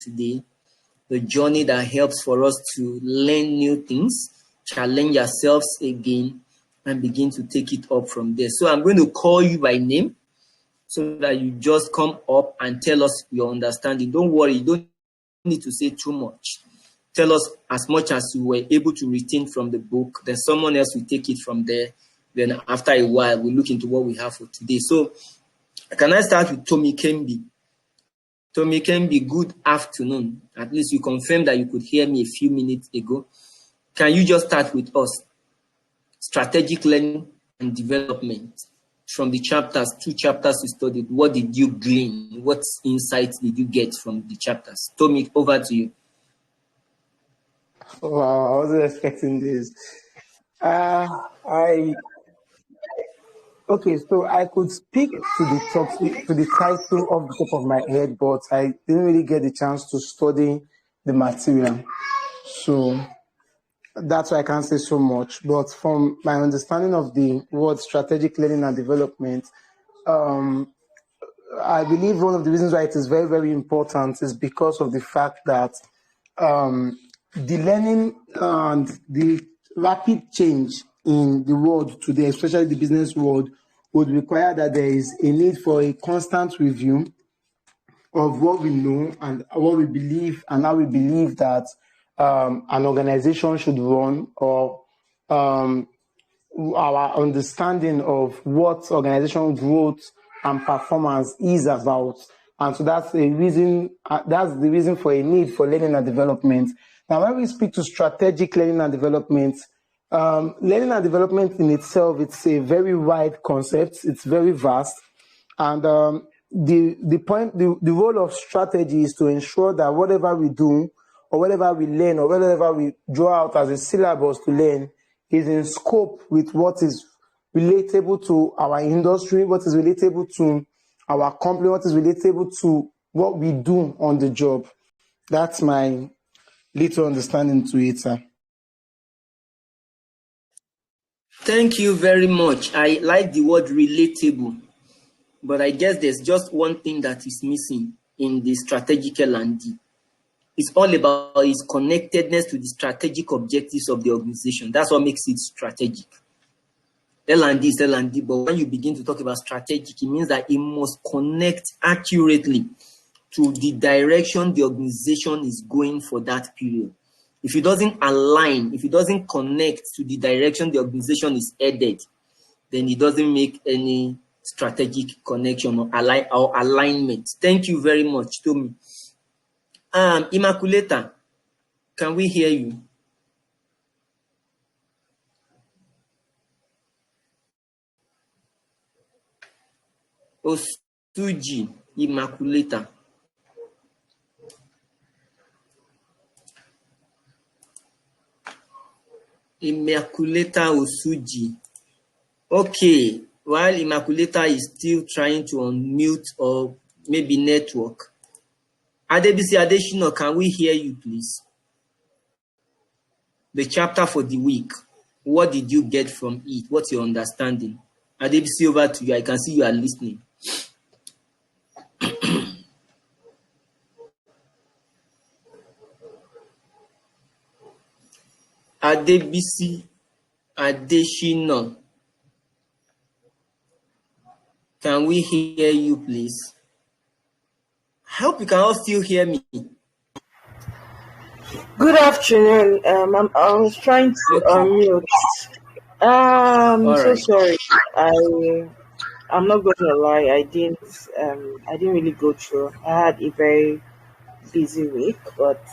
today, the journey that helps for us to learn new things, challenge ourselves again, and begin to take it up from there. So I'm going to call you by name so that you just come up and tell us your understanding. Don't worry, you don't need to say too much. Tell us as much as you were able to retain from the book. Then someone else will take it from there. Then after a while, we'll look into what we have for today. So can I start with Tommy Kembi? Tommy Kembi, good afternoon. At least you confirmed that you could hear me a few minutes ago. Can you just start with us? Strategic learning and development. From the chapters, 2 chapters you studied, what did you glean? What insights did you get from the chapters? Tommy, over to you. Wow, I wasn't expecting this. Okay, so I could speak to the title off the top of my head, but I didn't really get the chance to study the material. So that's why I can't say so much. But from my understanding of the word strategic learning and development, I believe one of the reasons why it is very, very important is because of the fact that the learning and the rapid change in the world today, especially the business world, would require that there is a need for a constant review of what we know and what we believe and how we believe that an organization should run, or our understanding of what organizational growth and performance is about. And so that's the reason for a need for learning and development. Now, when we speak to strategic learning and development, learning and development in itself, it's a very wide concept. It's very vast. And the role of strategy is to ensure that whatever we do, or whatever we learn, or whatever we draw out as a syllabus to learn, is in scope with what is relatable to our industry, what is relatable to our company, what is relatable to what we do on the job. That's my little understanding to it, sir. Thank you very much. I like the word relatable, but I guess there's just one thing that is missing in the strategic L&D. It's all about its connectedness to the strategic objectives of the organization. That's what makes it strategic. L&D is L&D, but when you begin to talk about strategic, it means that it must connect accurately to the direction the organization is going for that period. If it doesn't align, if it doesn't connect to the direction the organization is headed, then it doesn't make any strategic connection or alignment. Thank you very much, Tommy. Immaculata, can we hear you? Osuji, Immaculata. Immaculata Osuji. Okay, while Immaculata is still trying to unmute or maybe network. Adebisi Adeshino, can we hear you, please? The chapter for the week. What did you get from it? What's your understanding? Adebisi, over to you. I can see you are listening. Adebisi Adeshino, can we hear you, please? I hope you can all still hear me. Good afternoon. I was trying to unmute. So sorry. I'm not going to lie. I didn't really go through. I had a very busy week, but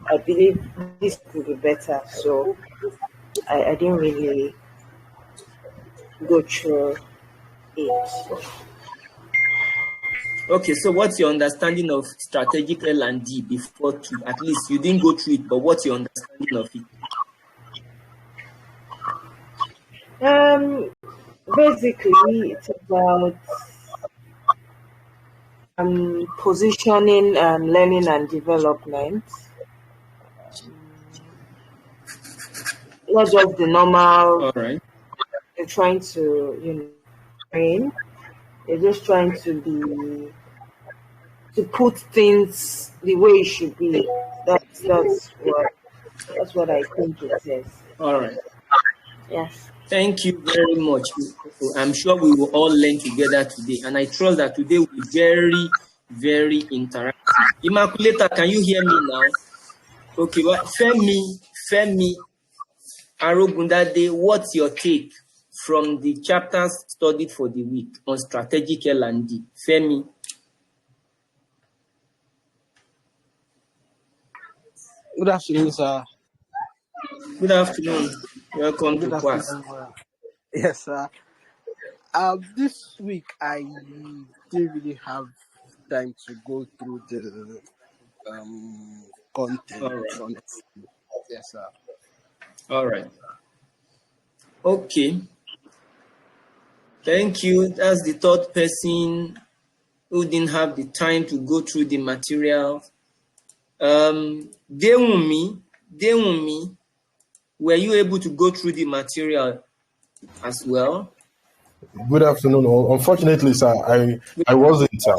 I believe this could be better. So I didn't really go through it. Okay, so what's your understanding of strategic L&D before to, at least you didn't go through it, but what's your understanding of it? Basically, it's about positioning and learning and development. Not just the normal. All right. You're trying to, train. You're just trying to to put things the way it should be. That's what I think it is. All right. Yes. Thank you very much. I'm sure we will all learn together today, and I trust that today will be very, very interactive. Immaculata, can you hear me now? Okay, well, Femi Arogundade, what's your take from the chapters studied for the week on strategic L&D? Femi. Good afternoon, sir. Good afternoon. Welcome Good to class. afternoon. Yes, sir. This week I didn't really have time to go through the All content, right. honestly. Yes, sir. All right. Okay. Thank you. That's the third person who didn't have the time to go through the material. Dewumi, were you able to go through the material as well? Good afternoon, all. Unfortunately, sir, I wasn't, sir.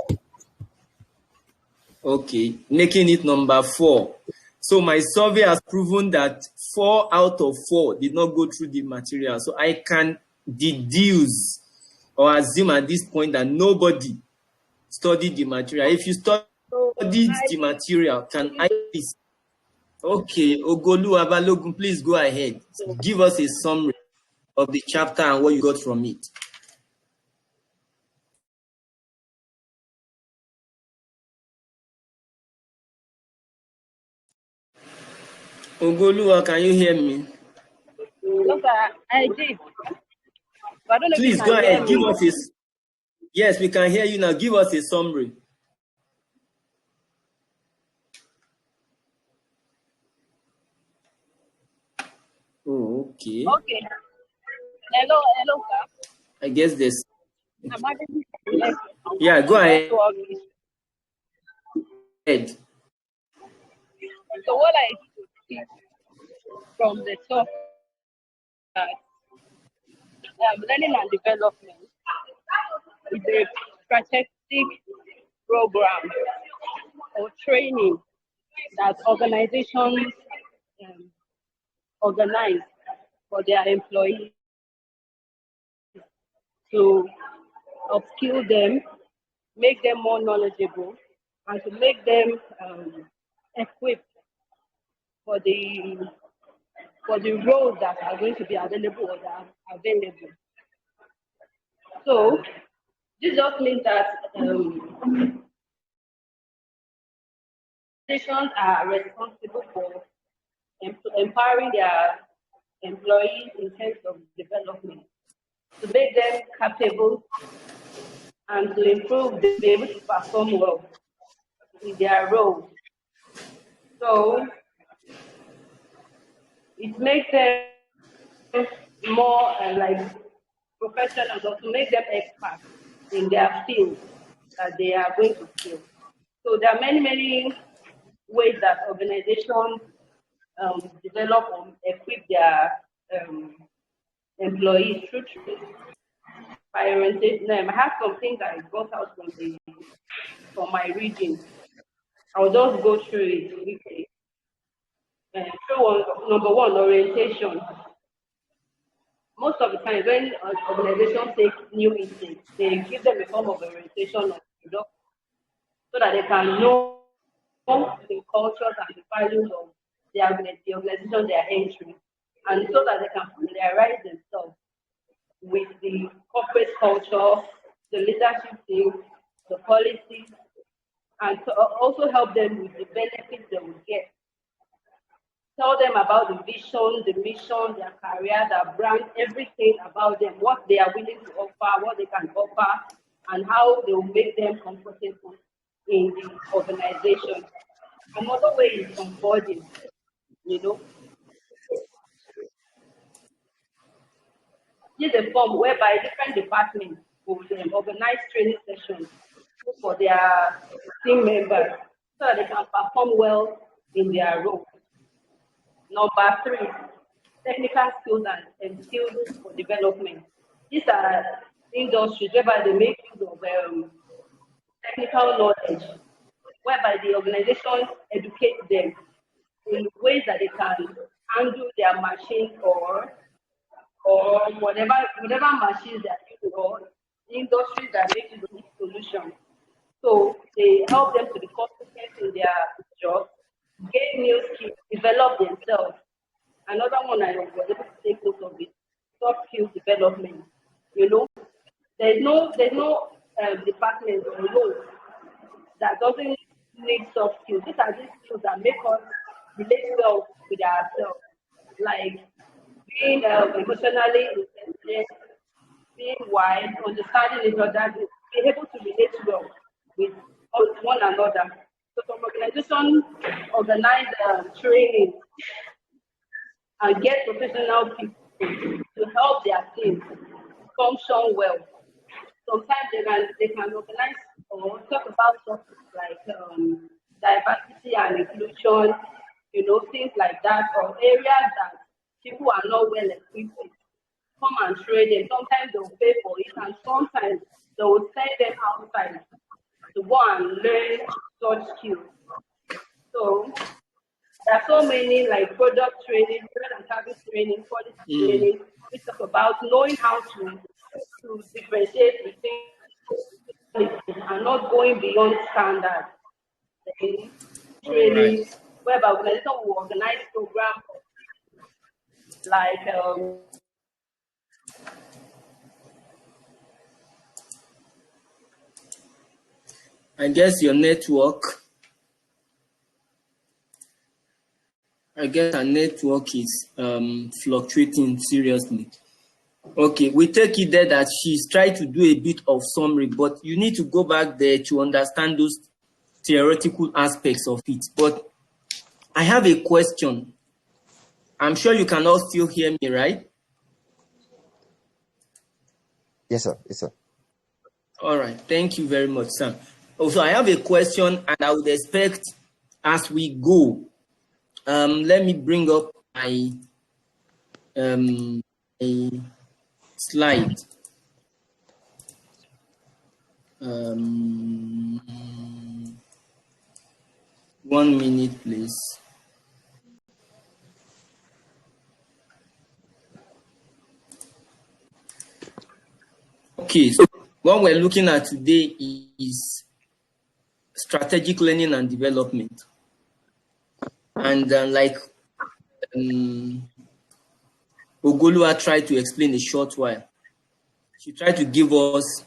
Okay, making it number 4. So my survey has proven that 4 out of 4 did not go through the material. So I can deduce or assume at this point that nobody studied the material. If you studied the material, can I please? Okay, Ogolu Abalogun, please go ahead. Give us a summary of the chapter and what you got from it. Ogolua, can you hear me? Look, I did. But I don't know if you Please go can hear ahead. Give me. us a. Yes, we can hear you now. Give us a summary. Oh, okay. Okay. Hello, sir. I guess this. I'm having Yeah, go ahead. So what I see from the top that learning and development is a strategic program or training that organizations organize for their employees to upskill them, make them more knowledgeable, and to make them equipped for the roles that are going to be available or that are available. So this just means that organizations are responsible for empowering their employees in terms of development, to make them capable and to improve, be able to perform well in their roles. So it makes them more like professionals, or to make them experts in their field that they are going to fill. So there are many ways that organizations develop or equip their employees through training. By orientation, I have some things I got out from my reading. I'll just go through it quickly. Number 1, orientation. Most of the time, when organizations take new intakes, they give them a form of orientation of production so that they can know the cultures and the values of the organization they are entering, and so that they can familiarize themselves with the corporate culture, the leadership team, the policies, and to also help them with the benefits they will get. Tell them about the vision, the mission, their career, their brand, everything about them, what they are willing to offer, what they can offer, and how they will make them comfortable in the organization. Another way is onboarding, This is a form whereby different departments will organize training sessions for their team members so that they can perform well in their role. Number 3, technical skills and skills for development. These are industries whereby they make use of technical knowledge whereby the organizations educate them in ways that they can handle their machines or whatever machines they're using or industries that make use of this solution. So they help them to be competent in their job, gain new skills, develop themselves. Another one I was able to take note of is soft skills development. You know, there's no department or role that doesn't need soft skills. These are these skills that make us relate well with ourselves, like being emotionally intelligent, being wise, understanding each other, be able to relate well with one another. So some organizations organize training and get professional people to help their teams function well. Sometimes they can organize or talk about topics like diversity and inclusion, things like that, or areas that people are not well equipped with. Come and train them. Sometimes they'll pay for it, and sometimes they will send them outside to go and learn such skills. So there are so many like product training, human and service training, policy training. We talk about knowing how to differentiate between quality and not going beyond standards. Then All right. training, whereby organization will organize programs like I guess your network. I guess our network is fluctuating seriously. Okay, we take it there that she's trying to do a bit of summary, but you need to go back there to understand those theoretical aspects of it. But I have a question. I'm sure you can all still hear me, right? Yes, sir. Yes, sir. All right. Thank you very much, Sam. Also, I have a question, and I would expect as we go, let me bring up my a slide. 1 minute, please. Okay, so what we're looking at today is strategic learning and development. And like Ogolua tried to explain a short while, she tried to give us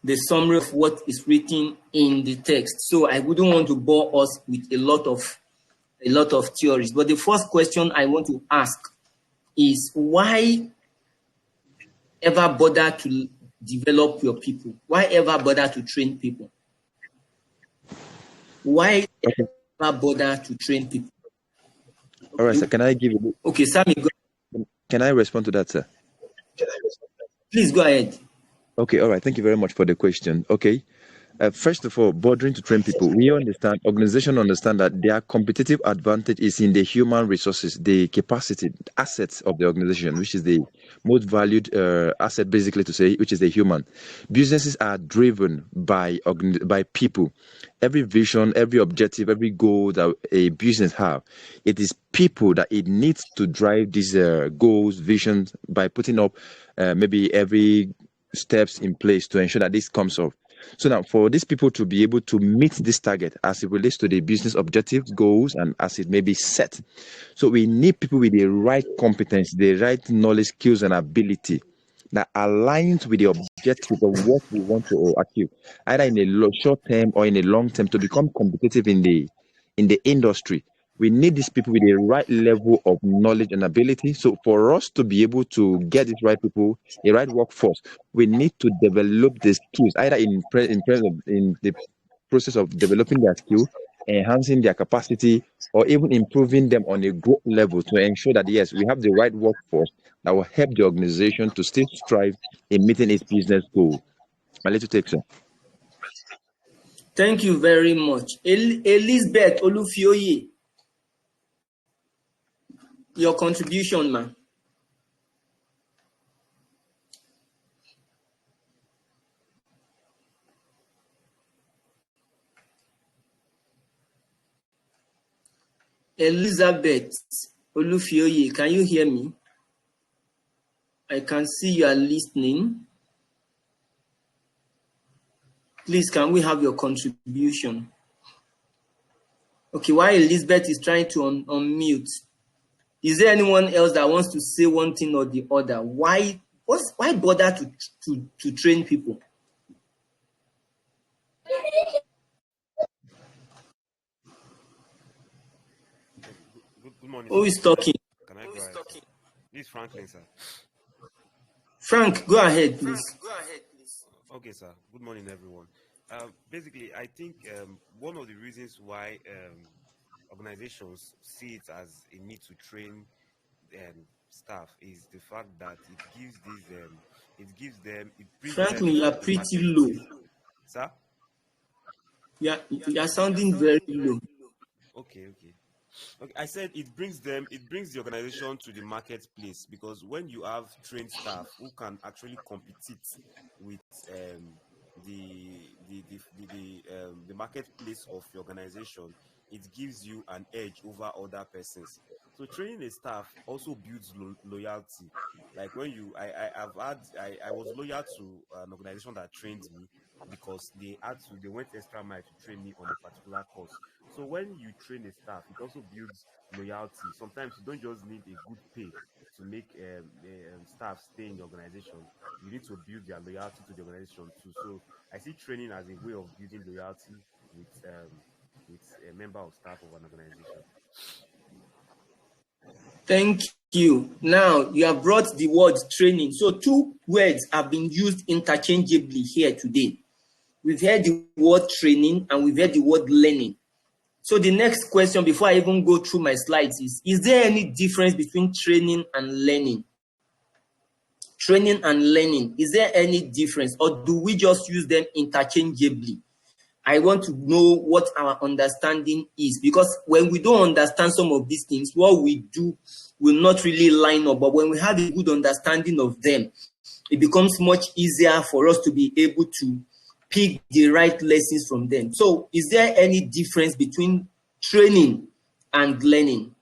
the summary of what is written in the text. So I wouldn't want to bore us with a lot of theories. But the first question I want to ask is why ever bother to develop your people? Why ever bother to train people? Why ever bother to train people? All right, sir. Can I give you? Okay, Sammy, Can I respond to that, sir? please go ahead. Okay, all right. Thank you very much for the question. Okay. First of all, bothering to train people, we understand, organizations understand that their competitive advantage is in the human resources, the capacity, assets of the organization, which is the most valued asset, basically to say, which is the human. Businesses are driven by people. Every vision, every objective, every goal that a business have, it is people that it needs to drive these goals, visions by putting up maybe every steps in place to ensure that this comes off. So now, for these people to be able to meet this target as it relates to the business objectives, goals, and as it may be set, so we need people with the right competence, the right knowledge, skills, and ability that aligns with the objective of what we want to achieve, either in a short term or in a long term, to become competitive in the industry. We need these people with the right level of knowledge and ability. So for us to be able to get these right people, a right workforce, we need to develop the skills, either in the process of developing their skill, enhancing their capacity, or even improving them on a growth level to ensure that, yes, we have the right workforce that will help the organization to still strive in meeting its business goal. I let you take, sir. Thank you very much. Elizabeth Olufioye, your contribution, man. Elizabeth Olufioye, can you hear me? I can see you are listening. Please, can we have your contribution? Okay, while Elizabeth is trying to unmute, is there anyone else that wants to say one thing or the other? Why bother to train people? Good morning. Who is talking? Can I go ahead? This is Franklin, sir. Frank, go ahead, please. Okay, sir. Good morning, everyone. Basically, I think one of the reasons why organizations see it as a need to train staff is the fact that it brings them Franklin, you are into the pretty market. low. Sir? You are sounding very low. Okay. I said it brings the organization to the marketplace, because when you have trained staff who can actually compete with the marketplace of your organization, it gives you an edge over other persons. So training a staff also builds loyalty. Like when I was loyal to an organization that trained me, because they went extra mile to train me on a particular course. So when you train a staff, it also builds loyalty. Sometimes you don't just need a good pay to make staff stay in the organization. You need to build their loyalty to the organization too. So I see training as a way of building loyalty with a member of staff of an organization. Thank you. Now, you have brought the word training. So two words have been used interchangeably here today. We've heard the word training and we've heard the word learning. So the next question, before I even go through my slides, is there any difference between training and learning? Training and learning, is there any difference, or do we just use them interchangeably? I want to know what our understanding is, because when we don't understand some of these things, what we do will not really line up. But when we have a good understanding of them, it becomes much easier for us to be able to pick the right lessons from them. So is there any difference between training and learning?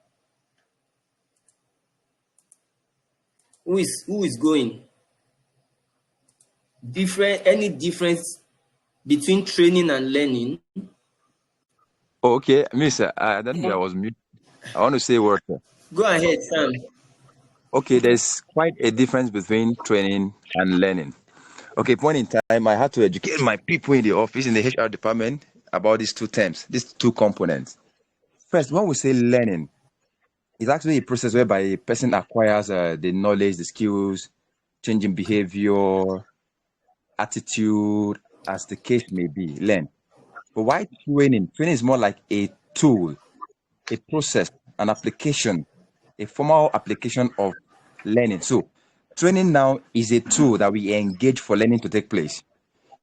Who is going? Any difference between training and learning? Okay, Mister, I don't know. I was mute. I want to say a word. Go ahead, Sam. Okay, there's quite a difference between training and learning. Okay, point in time, I had to educate my people in the office, in the HR department, about these two terms, these two components. First, when we say learning, it's actually a process whereby a person acquires the knowledge, the skills, changing behavior, attitude, as the case may be, learn. But why training? Training is more like a tool, a process, an application, a formal application of learning. So training now is a tool that we engage for learning to take place.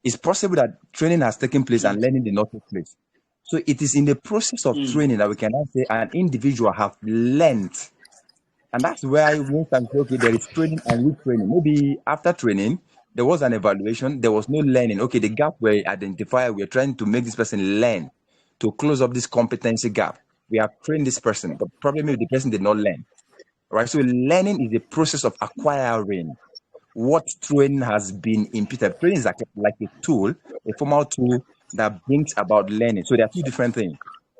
It's possible that training has taken place and learning did not take place. So it is in the process of training that we can now say an individual have learned. And that's where most times say, okay, there is training and retraining. Maybe after training, there was an evaluation, there was no learning. Okay, the gap we identify, we're trying to make this person learn to close up this competency gap. We have trained this person, but probably maybe the person did not learn. Right? So learning is the process of acquiring what training has been imputed. Training is like a tool, a formal tool that brings about learning. So there are two different things,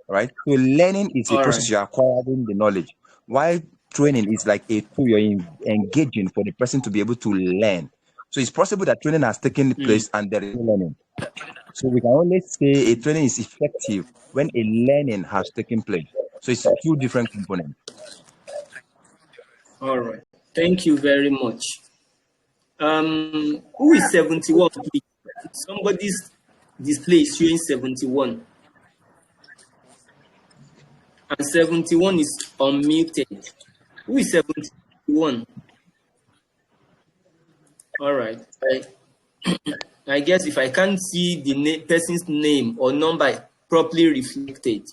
right? So learning is a process you're acquiring the knowledge, while training is like a tool you're engaging for the person to be able to learn. So it's possible that training has taken place and there is no learning. So we can only say a training is effective when a learning has taken place. So it's two different components. All right. Thank you very much. Who is 71, please? Somebody's display is showing 71. And 71 is unmuted. Who is 71? All right. I guess if I can't see the person's name or number properly reflected,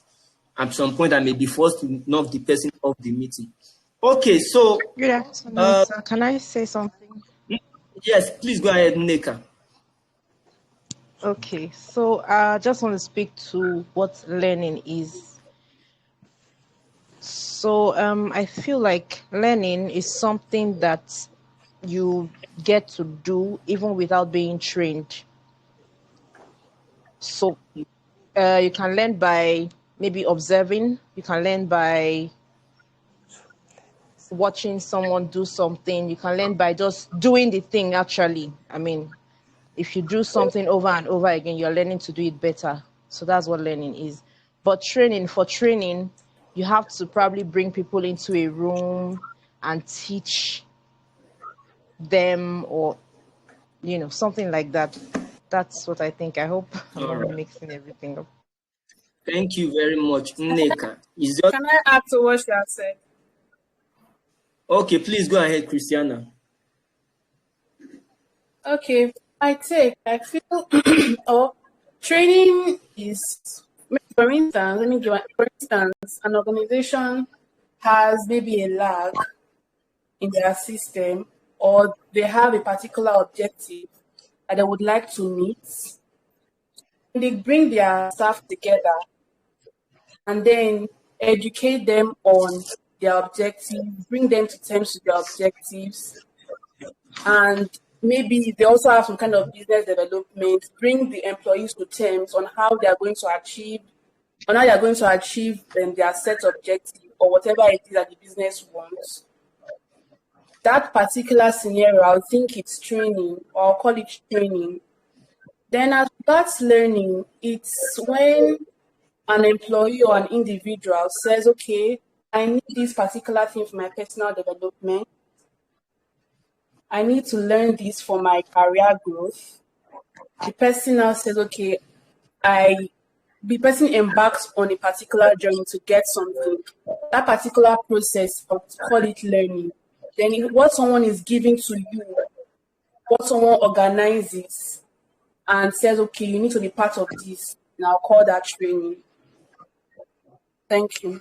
at some point I may be forced to knock the person off the meeting. Okay, so good afternoon, sir. Can I say something? Yes, please go ahead, Neka. Okay, so I just want to speak to what learning is. So I feel like learning is something that you get to do even without being trained. So you can learn by maybe observing, you can learn by watching someone do something, you can learn by just doing the thing actually. I mean, if you do something over and over again, you're learning to do it better. So that's what learning is. But for training, you have to probably bring people into a room and teach them, or something like that. That's what I think. I hope I'm All not right. mixing everything up. Thank you very much, Nneka. Is just Can I add to what she has said? okay. Please go ahead, Christiana. Okay, I feel, or training is, for instance, for instance, an organization has maybe a lag in their system, or they have a particular objective that they would like to meet. They bring their staff together and then educate them on their objectives, bring them to terms with their objectives, and maybe they also have some kind of business development, bring the employees to terms on how they are going to achieve, their set objective or whatever it is that the business wants. That particular scenario, I think it's training, or I'll call it training. Then as regards learning, it's when an employee or an individual says, okay, I need this particular thing for my personal development. I need to learn this for my career growth. The person now says, okay, the person embarks on a particular journey to get something. That particular process, I would call it learning. Then what someone is giving to you, what someone organizes and says, okay, you need to be part of this, and I'll call that training. Thank you.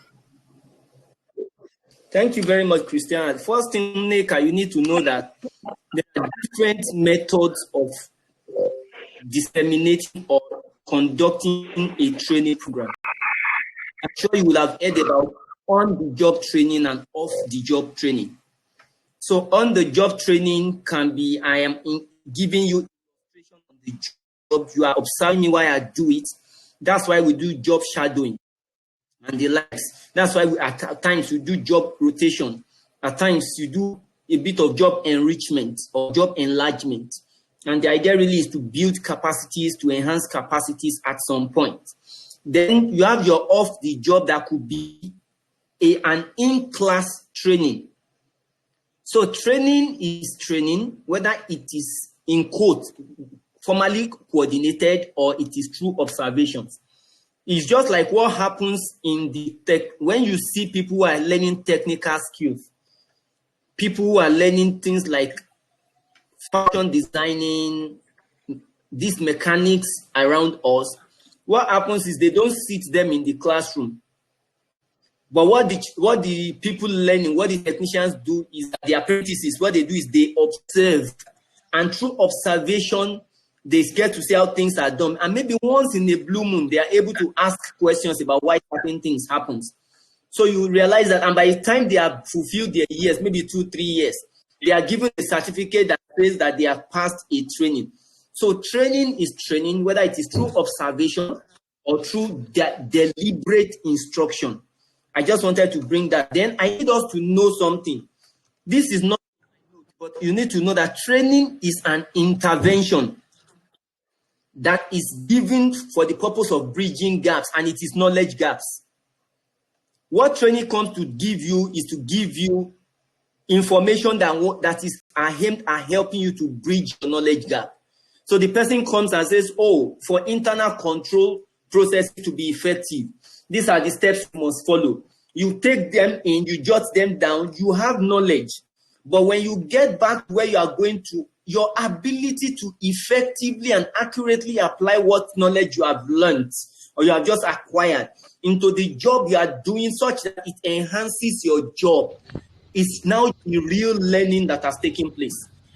Thank you very much, Christiana. First thing, Nneka, you need to know that there are different methods of disseminating or conducting a training program. I'm sure you will have heard about on-the-job training and off-the-job training. So on-the-job training can be, I am giving you information on the job. You are observing me while I do it. That's why we do job shadowing and the likes. That's why at times we do job rotation. At times you do a bit of job enrichment or job enlargement. And the idea really is to build capacities, to enhance capacities at some point. Then you have your off-the-job that could be an in-class training. So training is training, whether it is in quote, formally coordinated or it is through observations. It's just like what happens in the tech, when you see people who are learning technical skills, people who are learning things like fashion designing, these mechanics around us, what happens is they don't sit them in the classroom. But what the people learning, what the technicians do is that the apprentices, what they do is they observe. And through observation, they get to see how things are done. And maybe once in a blue moon, they are able to ask questions about why certain things happens. So you realize that, and by the time they have fulfilled their years, maybe 2-3 years, they are given a certificate that says that they have passed a training. So training is training, whether it is through observation or through deliberate instruction. I just wanted to bring that. Then I need us to know something. This is not, but you need to know that training is an intervention that is given for the purpose of bridging gaps, and it is knowledge gaps. What training comes to give you is to give you information that is aimed at helping you to bridge your knowledge gap. So the person comes and says, oh, for internal control processes to be effective, these are the steps you must follow. You take them in, you jot them down, you have knowledge. But when you get back where you are going to, your ability to effectively and accurately apply what knowledge you have learned or you have just acquired into the job you are doing such that it enhances your job is now the real learning that has taken place.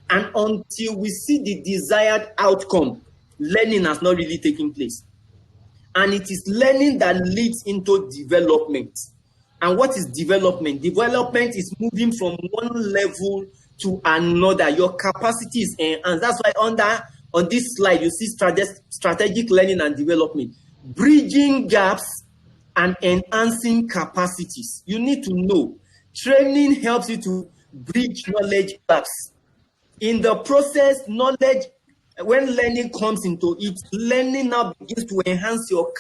And until we see the desired outcome, learning has not really taken place. And it is learning that leads into development. And what is development? Development is moving from one level to another. Your capacity is enhanced. That's why on this slide, you see strategic learning and development, bridging gaps and enhancing capacities. You need to know. Training helps you to bridge knowledge gaps. In the process, knowledge, when learning comes into it, learning now begins to enhance your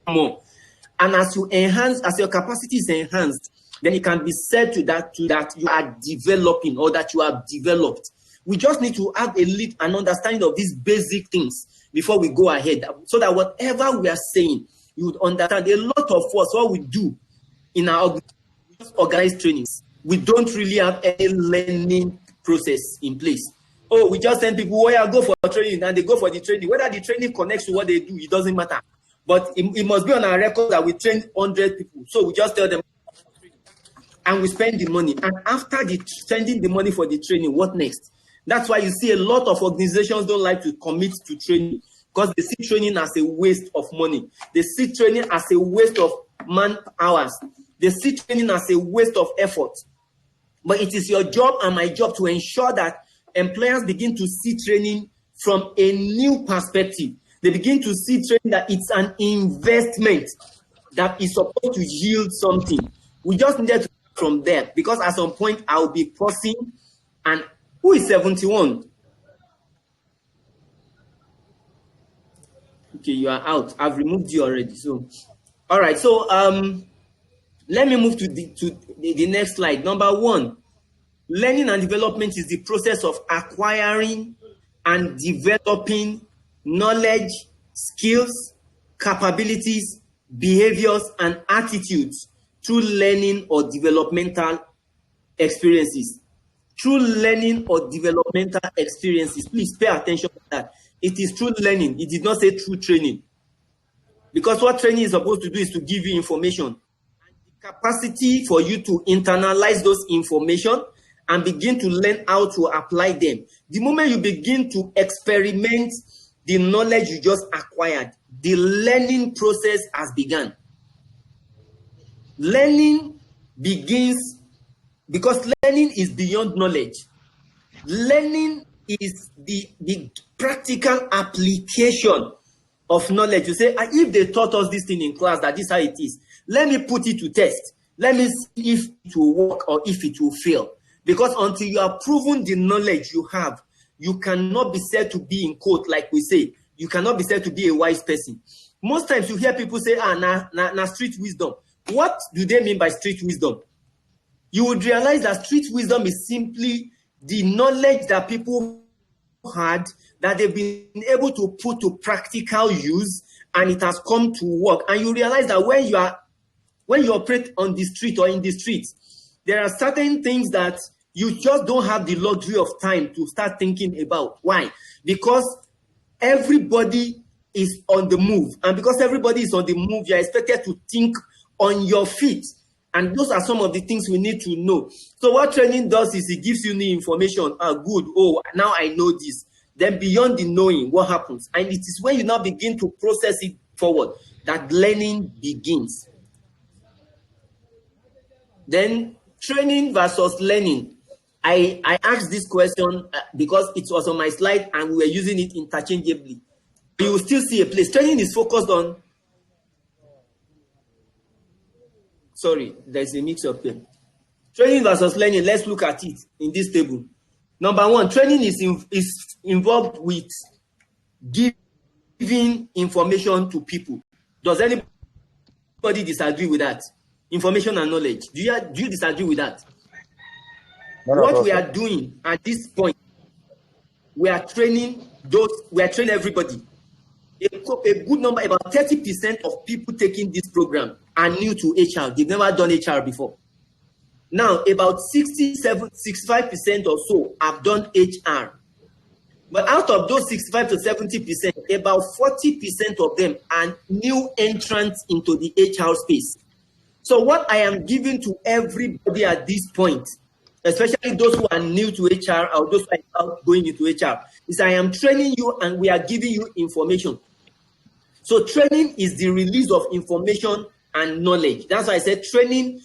more. And as your capacity is enhanced, then it can be said to that you are developing or that you have developed. We just need to have an understanding of these basic things before we go ahead, so that whatever we are saying, you would understand. A lot of us, what we do in our organized trainings, we don't really have any learning process in place. Oh, we just send people, go for training, and they go for the training. Whether the training connects to what they do, it doesn't matter. But it must be on our record that we trained 100 people. So we just tell them, and we spend the money. And after spending the money for the training, what next? That's why you see a lot of organizations don't like to commit to training, because they see training as a waste of money. They see training as a waste of man hours. They see training as a waste of effort. But it is your job and my job to ensure that employers begin to see training from a new perspective. They begin to see training that it's an investment that is supposed to yield something. We just needed to start from there, because at some point I'll be pausing. And who is 71? Okay, you are out. I've removed you already. So, all right. So, let me move to the next slide. Number 1, learning and development is the process of acquiring and developing knowledge, skills, capabilities, behaviors, and attitudes through learning or developmental experiences. Through learning or developmental experiences. Please pay attention to that. It is through learning. It did not say through training. Because what training is supposed to do is to give you information. And the capacity for you to internalize those information and begin to learn how to apply them. The moment you begin to experiment the knowledge you just acquired, the learning process has begun. Learning begins because learning is beyond knowledge. Learning is the practical application of knowledge. You say, if they taught us this thing in class, that this is how it is, let me put it to test. Let me see if it will work or if it will fail. Because until you have proven the knowledge you have, you cannot be said to be, in quote, like we say, you cannot be said to be a wise person. Most times you hear people say, na street wisdom. What do they mean by street wisdom? You would realize that street wisdom is simply the knowledge that people had, that they've been able to put to practical use, and it has come to work. And you realize that when you operate on the street or in the streets, there are certain things that you just don't have the luxury of time to start thinking about. Why? Because everybody is on the move. And because everybody is on the move, you're expected to think on your feet. And those are some of the things we need to know. So what training does is it gives you new information. Good. Oh, now I know this. Then beyond the knowing, what happens? And it is when you now begin to process it forward that learning begins. Then training versus learning. I asked this question because it was on my slide and we were using it interchangeably. You will still see a place. Training is focused on... Sorry, there's a mix-up here. Training versus learning, let's look at it in this table. Number 1, training is involved with giving information to people. Does anybody disagree with that? Information and knowledge. Do you disagree with that? What we are doing at this point, we are training everybody. A good number, about 30% of people taking this program are new to HR. They've never done HR before. Now, about 65% or so have done HR. But out of those 65 to 70%, about 40% of them are new entrants into the HR space. So what I am giving to everybody at this point, especially those who are new to HR or those who are going into HR, is I am training you and we are giving you information. So training is the release of information and knowledge. That's why I said training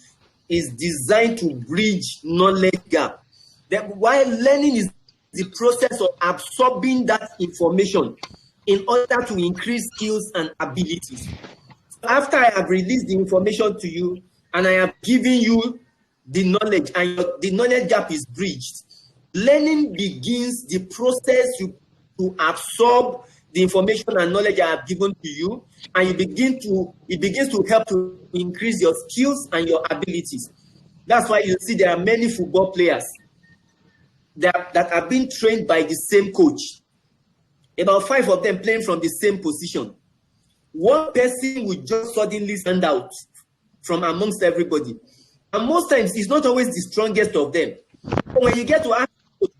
is designed to bridge knowledge gap. While learning is the process of absorbing that information in order to increase skills and abilities. After I have released the information to you and I have given you the knowledge and the knowledge gap is bridged, learning begins the process to absorb the information and knowledge I have given to you, and it begins to help to increase your skills and your abilities. That's why you see there are many football players that are being trained by the same coach. About 5 of them playing from the same position. One person will just suddenly stand out from amongst everybody. And most times, it's not always the strongest of them. But when you get to ask,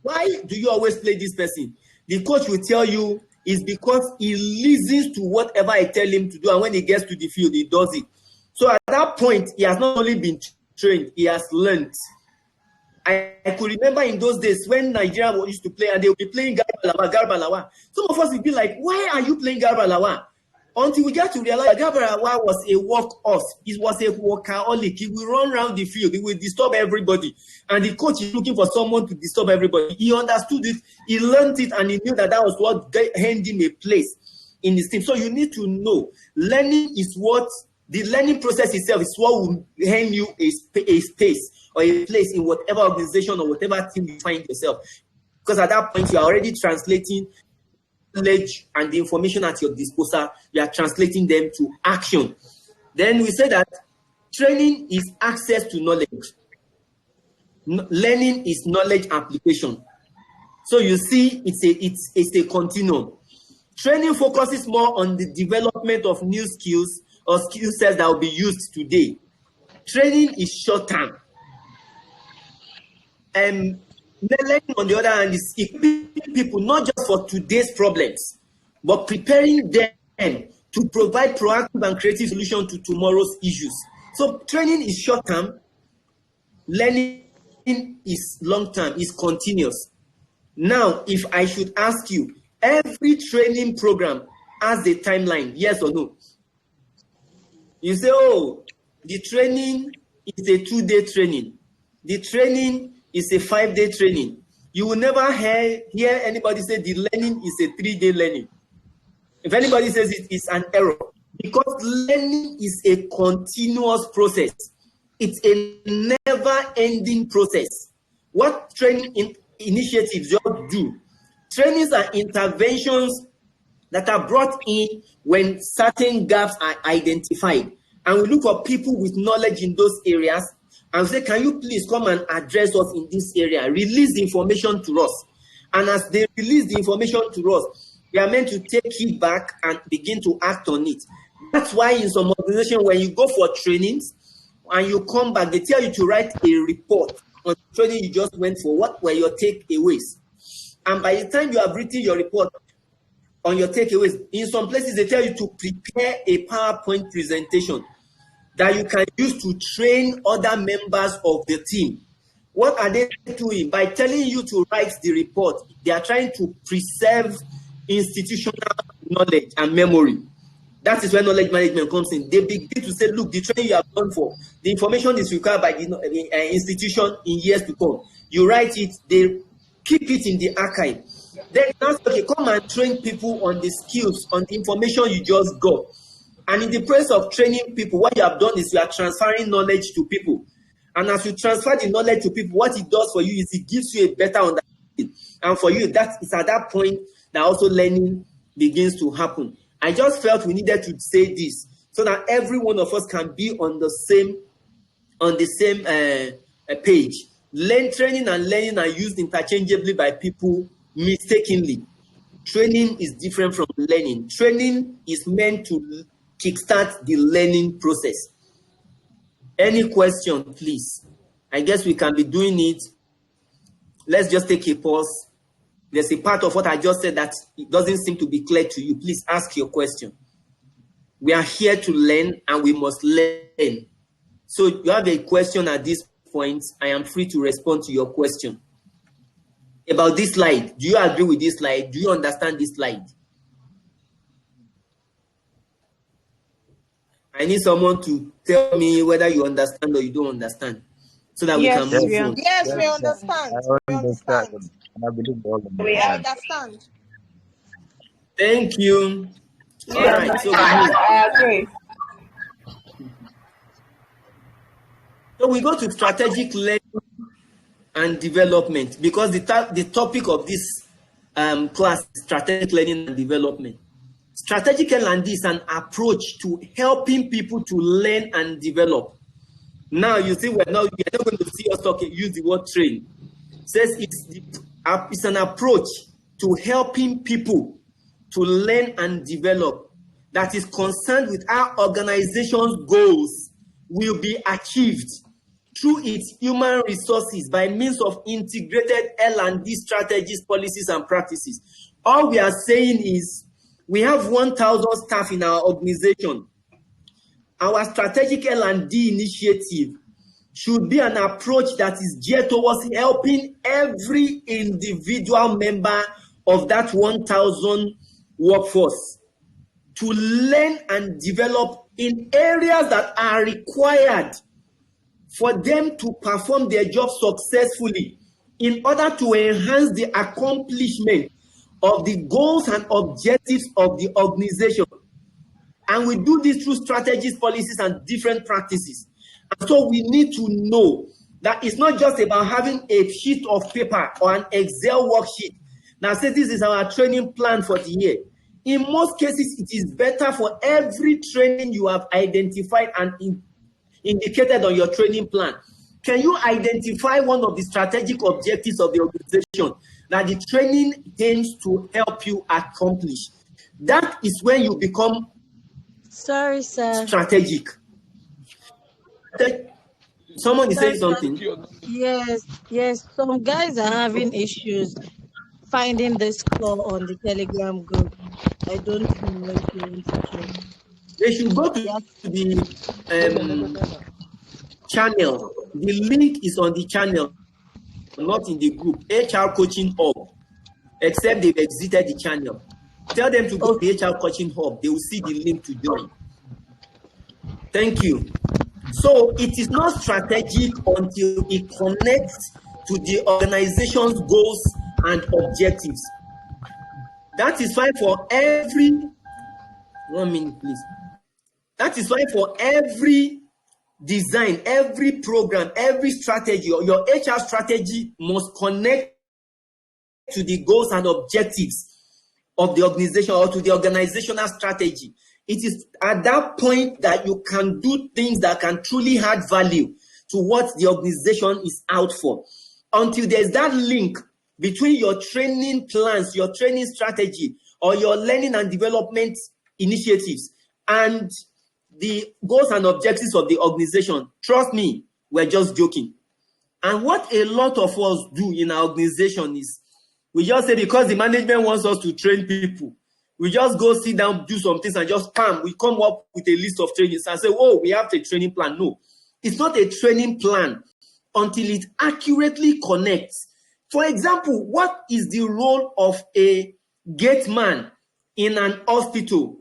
why do you always play this person? The coach will tell you it's because he listens to whatever I tell him to do. And when he gets to the field, he does it. So at that point, he has not only been trained, he has learned. I could remember in those days when Nigeria used to play and they would be playing Garbalawa. Some of us would be like, why are you playing Garbalawa? Until we get to realize that Garbalawa was a workhorse. It was a workaholic. He will run around the field. He will disturb everybody. And the coach is looking for someone to disturb everybody. He understood it. He learned it and he knew that was what earned him a place in his team. So you need to know, learning is what, the learning process itself is what will earn you a space or a place in whatever organization or whatever team you find yourself. Because at that point, you are already translating knowledge and the information at your disposal, you are translating them to action. Then we say that training is access to knowledge. Learning is knowledge application. So you see, it's a continuum. Training focuses more on the development of new skills or skill sets that will be used today. Training is short term. Learning, on the other hand, is equipping people not just for today's problems, but preparing them to provide proactive and creative solutions to tomorrow's issues. So training is short term, learning is long term, is continuous. Now, if I should ask you, every training program has a timeline, yes or no? You say, oh, the training is a 2-day training. The training is a 5-day training. You will never hear anybody say the learning is a 3-day learning. If anybody says it is an error, because learning is a continuous process. It's a never-ending process. What training initiatives you do? Trainings are interventions that are brought in when certain gaps are identified. And we look for people with knowledge in those areas and say, can you please come and address us in this area? Release the information to us. And as they release the information to us, we are meant to take it back and begin to act on it. That's why in some organizations, when you go for trainings and you come back, they tell you to write a report on the training you just went for. What were your takeaways? And by the time you have written your report on your takeaways, in some places they tell you to prepare a PowerPoint presentation that you can use to train other members of the team. What are they doing? By telling you to write the report, they are trying to preserve institutional knowledge and memory. That is where knowledge management comes in. They begin to say, look, the training you have done for, the information is required by the institution in years to come. You write it, they keep it in the archive. Then now, okay, come and train people on the skills, on the information you just got. And in the process of training people, what you have done is you are transferring knowledge to people. And as you transfer the knowledge to people, what it does for you is it gives you a better understanding. And for you, that is at that point that also learning begins to happen. I just felt we needed to say this so that every one of us can be on the same page. Training and learning are used interchangeably by people mistakenly. Training is different from learning. Training is meant to kickstart the learning process. Any question, please? I guess we can be doing it. Let's just take a pause. There's a part of what I just said that it doesn't seem to be clear to you. Please ask your question. We are here to learn and we must learn. So you have a question at this point. I am free to respond to your question. About this slide, do you agree with this slide? Do you understand this slide? I need someone to tell me whether you understand or you don't understand, so that we can Yes, move we on. Yes, we understand. understand. I We understand. understand. And I believe they all We We are. understand. understand. Thank you. All Yeah, right, so we move. I agree. So we go to strategic learning and development, because the topic of this class is strategic learning and development. Strategic L&D is an approach to helping people to learn and develop. Now you see, you're not going to see us use the word train. It says it's an approach to helping people to learn and develop that is concerned with how organization's goals will be achieved through its human resources by means of integrated L&D strategies, policies, and practices. All we are saying is we have 1,000 staff in our organization. Our strategic L&D initiative should be an approach that is geared towards helping every individual member of that 1,000 workforce to learn and develop in areas that are required for them to perform their job successfully in order to enhance the accomplishment of the goals and objectives of the organization. And we do this through strategies, policies, and different practices. And so we need to know that it's not just about having a sheet of paper or an Excel worksheet. Now, say this is our training plan for the year. In most cases, it is better for every training you have identified and indicated on your training plan. Can you identify one of the strategic objectives of the organization that the training aims to help you accomplish? That is when you become Sorry, sir. strategic. Someone is saying Sorry, sir. something. Yes. Some guys are having issues finding this call on the Telegram group. I don't know if you want to check. They should go to Yeah. the channel. The link is on the channel, not in the group. HR Coaching Hub, except they've exited the channel. Tell them to go to the HR Coaching Hub. They will see the link to join. Thank you. So it is not strategic until it connects to the organization's goals and objectives. That is why for every 1 minute, please. That is why for every design, every program, every strategy, or your HR strategy must connect to the goals and objectives of the organization or to the organizational strategy. It is at that point that you can do things that can truly add value to what the organization is out for. Until there's that link between your training plans, your training strategy, or your learning and development initiatives and the goals and objectives of the organization, trust me, we're just joking. And what a lot of us do in our organization is we just say because the management wants us to train people, we just go sit down, do some things, and just we come up with a list of trainings and say, oh, we have a training plan. No, it's not a training plan until it accurately connects. For example, what is the role of a gate man in an hospital?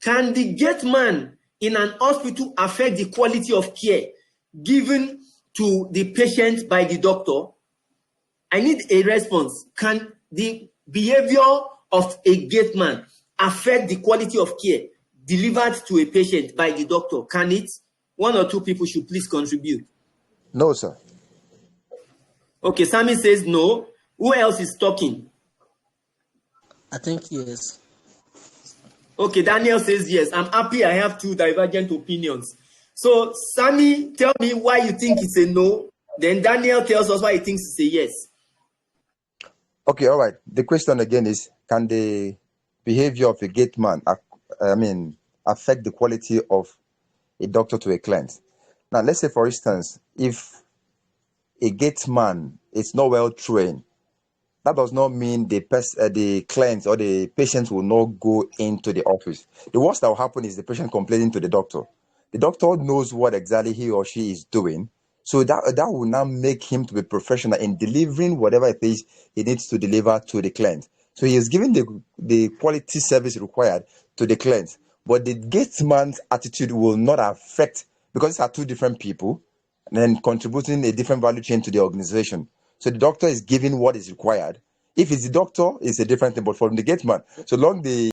Can the gate man in an hospital affect the quality of care given to the patient by the doctor? I need a response. Can the behavior of a gate man affect the quality of care delivered to a patient by the doctor? Can it? One or two people should please contribute. No, sir. Okay, Sammy says no. Who else is talking? I think yes. Okay, Daniel says yes. I'm happy I have two divergent opinions. So, Sammy, tell me why you think it's a no. Then Daniel tells us why he thinks it's a yes. Okay, all right. The question again is, can the behavior of a gate man, affect the quality of a doctor to a client? Now, let's say, for instance, if a gate man is not well trained, that does not mean the client or the patient will not go into the office. The worst that will happen is the patient complaining to the doctor. The doctor knows what exactly he or she is doing, so that will now make him to be professional in delivering whatever it is he needs to deliver to the client. So he is giving the quality service required to the client. but the gateman's attitude will not affect, because these are two different people and then contributing a different value chain to the organization. So the doctor is giving what is required. If it's the doctor, it's a different thing. But from the gateman, so long the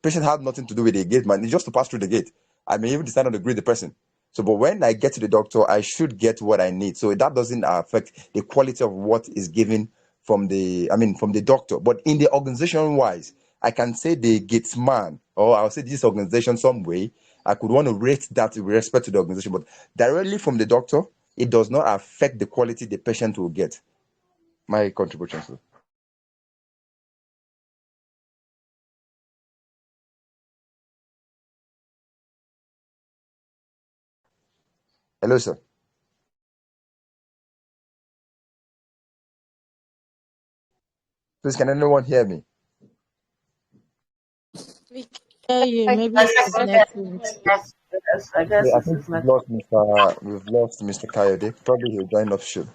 patient has nothing to do with the gateman, it's just to pass through the gate. I may even decide not to greet the person. So, but when I get to the doctor, I should get what I need. So that doesn't affect the quality of what is given from the doctor. But in the organization wise, I can say the gatesman, or I'll say this organization some way, I could want to rate that with respect to the organization. But directly from the doctor, it does not affect the quality the patient will get. My contribution, sir. Hello, sir. Please, can anyone hear me? We can hear you. I Maybe guess, it's network. I Okay, guess I this think is not. we've lost Mr. Kayode. Probably he'll join us soon.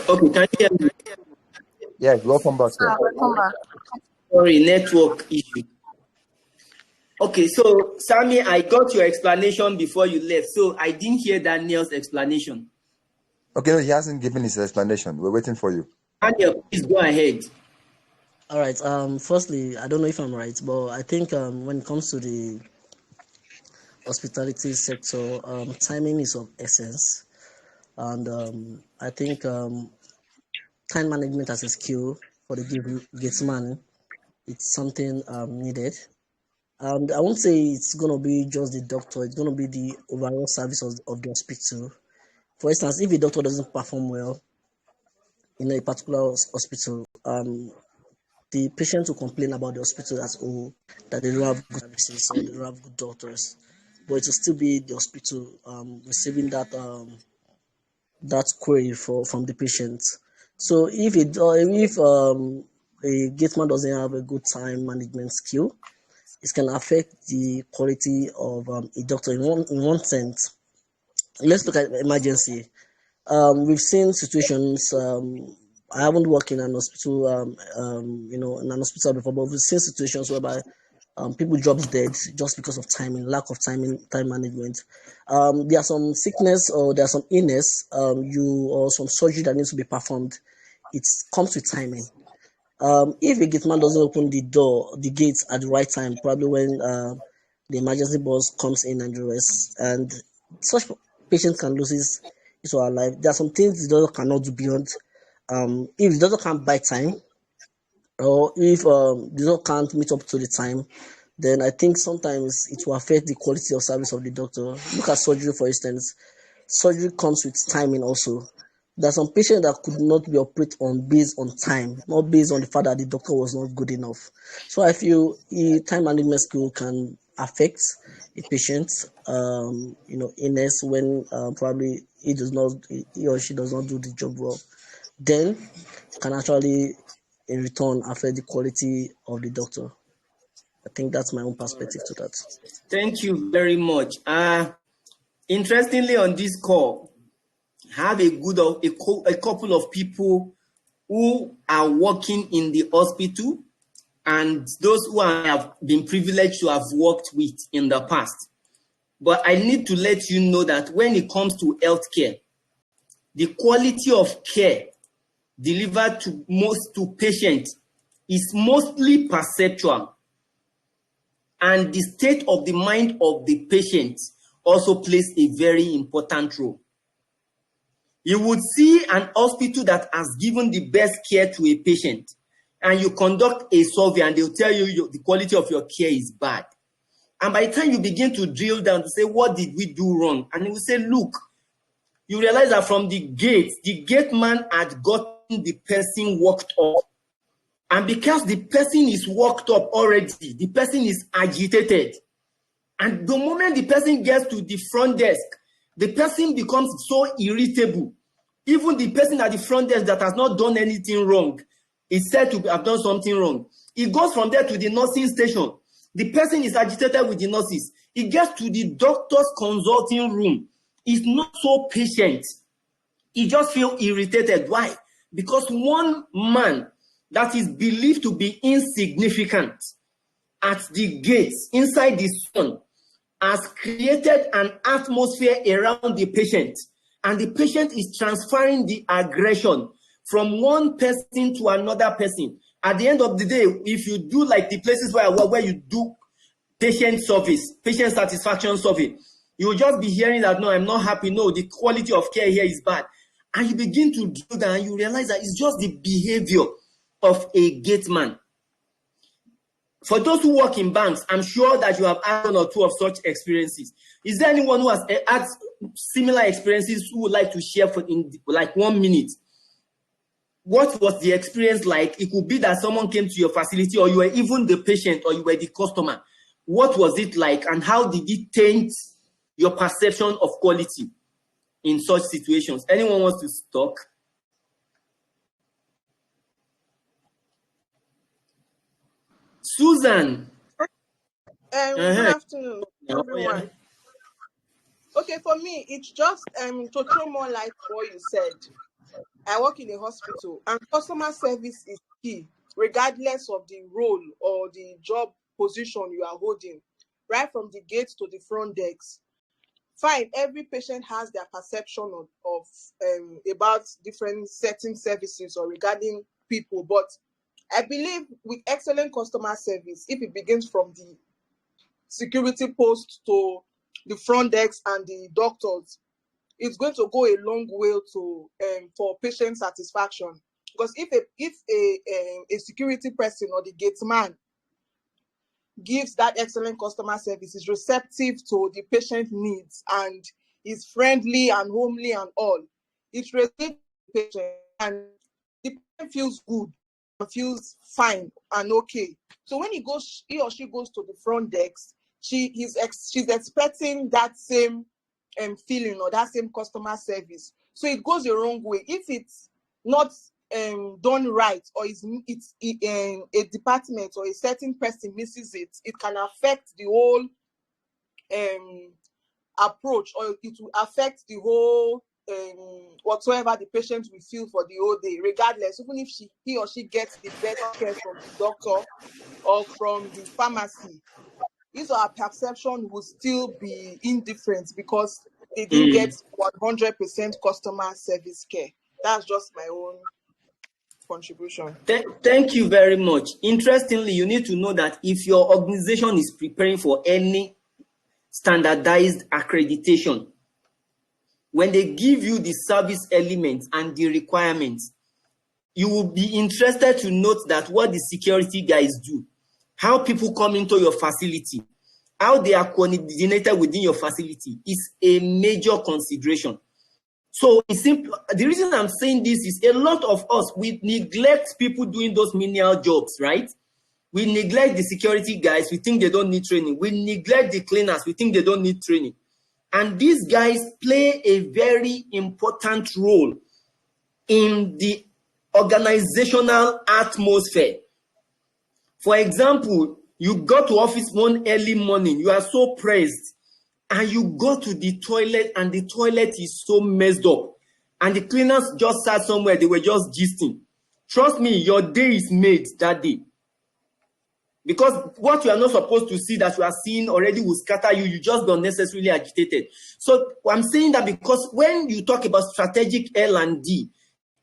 Okay, can you hear me? Yes, welcome back, sir. Welcome back. Sorry, network issue. Okay, so Sammy, I got your explanation before you left, so I didn't hear Daniel's explanation. Okay, no, he hasn't given his explanation. We're waiting for you. Daniel, please go ahead. All right. Firstly, I don't know if I'm right, but I think when it comes to the hospitality sector, timing is of essence, and I think time management as a skill for the gatesman, it's something needed. And I won't say it's gonna be just the doctor; it's gonna be the overall service of the hospital. For instance, if a doctor doesn't perform well in a particular hospital, the patient will complain about the hospital as a whole, that they don't have good services or they don't have good doctors. But it will still be the hospital receiving that query from the patient. So if a gateman doesn't have a good time management skill, it can affect the quality of a doctor in one sense. Let's look at emergency. We've seen situations. I haven't worked in an hospital, in an hospital before, but we've seen situations whereby people drop dead just because of timing, lack of time management. There are some sickness or there are some illness, or some surgery that needs to be performed. It comes with timing. If a gateman doesn't open the gates at the right time, probably when the emergency bus comes in and arrests, and such patient can lose his or her life. There are some things the doctor cannot do beyond. If the doctor can't buy time, or if the doctor can't meet up to the time, then I think sometimes it will affect the quality of service of the doctor. Look at surgery, for instance. Surgery comes with timing also. There are some patients that could not be operated on based on time, not based on the fact that the doctor was not good enough. So I feel time management skill can affect a patient, illness when probably he or she does not do the job well. Then can actually in return affect the quality of the doctor. I think that's my own perspective to that. Thank you very much. Interestingly, on this call, have a couple of people who are working in the hospital and those who I have been privileged to have worked with in the past. But I need to let you know that when it comes to healthcare, the quality of care delivered to patients is mostly perceptual, and the state of the mind of the patient also plays a very important role. You would see an hospital that has given the best care to a patient, and you conduct a survey and they'll tell you the quality of your care is bad. And by the time you begin to drill down to say, what did we do wrong? And he will say, look, you realize that from the gate man had gotten the person worked up. And because the person is worked up already, the person is agitated. And the moment the person gets to the front desk, the person becomes so irritable. Even the person at the front desk that has not done anything wrong is said to have done something wrong. It goes from there to the nursing station. The person is agitated with the nurses. It gets to the doctor's consulting room. He's not so patient. He just feels irritated. Why? Because one man that is believed to be insignificant at the gates inside the sun has created an atmosphere around the patient, and the patient is transferring the aggression from one person to another person. At the end of the day, if you do like the places where you do patient service, patient satisfaction survey, you will just be hearing that, no, I'm not happy, no, the quality of care here is bad. And you begin to do that and you realize that it's just the behavior of a gate man. For those who work in banks, I'm sure that you have had one or two of such experiences. Is there anyone who has had similar experiences who would like to share for in like 1 minute? What was the experience like? It could be that someone came to your facility, or you were even the patient, or you were the customer. What was it like, and how did it taint your perception of quality in such situations? Anyone wants to talk? Susan. Good afternoon, everyone. Okay, for me, it's just to throw more light on what you said. I work in a hospital, and customer service is key, regardless of the role or the job position you are holding, right from the gate to the front desk. Fine, every patient has their perception of about different certain services or regarding people, but I believe with excellent customer service, if it begins from the security post to the front desk and the doctors, it's going to go a long way to for patient satisfaction. Because if a security person or the gate man gives that excellent customer service, is receptive to the patient needs, and is friendly and homely and all, it relieves the patient, and the patient feels good, feels fine and okay. So when he or she goes to the front desk, she's expecting that same feeling or that same customer service. So it goes the wrong way if it's not done right, or it's a department or a certain person misses it. It can affect the whole approach, or it will affect the whole whatsoever the patient will feel for the whole day, regardless, even if he or she gets the better care from the doctor or from the pharmacy. His or her perception will still be indifferent because they didn't get 100% customer service care. That's just my own contribution. Thank you very much. Interestingly, you need to know that if your organization is preparing for any standardized accreditation, when they give you the service elements and the requirements, you will be interested to note that what the security guys do, how people come into your facility, how they are coordinated within your facility is a major consideration. So it's simple. The reason I'm saying this is a lot of us, we neglect people doing those menial jobs, right? We neglect the security guys. We think they don't need training. We neglect the cleaners. We think they don't need training. And these guys play a very important role in the organizational atmosphere. For example, you go to office one early morning, you are so pressed, and you go to the toilet, and the toilet is so messed up, and the cleaners just sat somewhere, they were just gisting. Trust me, your day is made that day. Because what you are not supposed to see that you are seeing already will scatter you. You just don't necessarily agitated. So I'm saying that because when you talk about strategic L&D,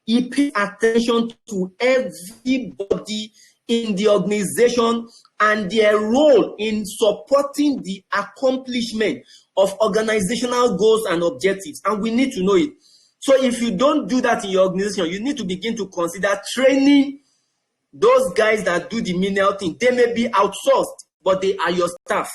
it pays attention to everybody in the organization and their role in supporting the accomplishment of organizational goals and objectives. And we need to know it. So if you don't do that in your organization, you need to begin to consider training those guys that do the menial thing. They may be outsourced, but they are your staff.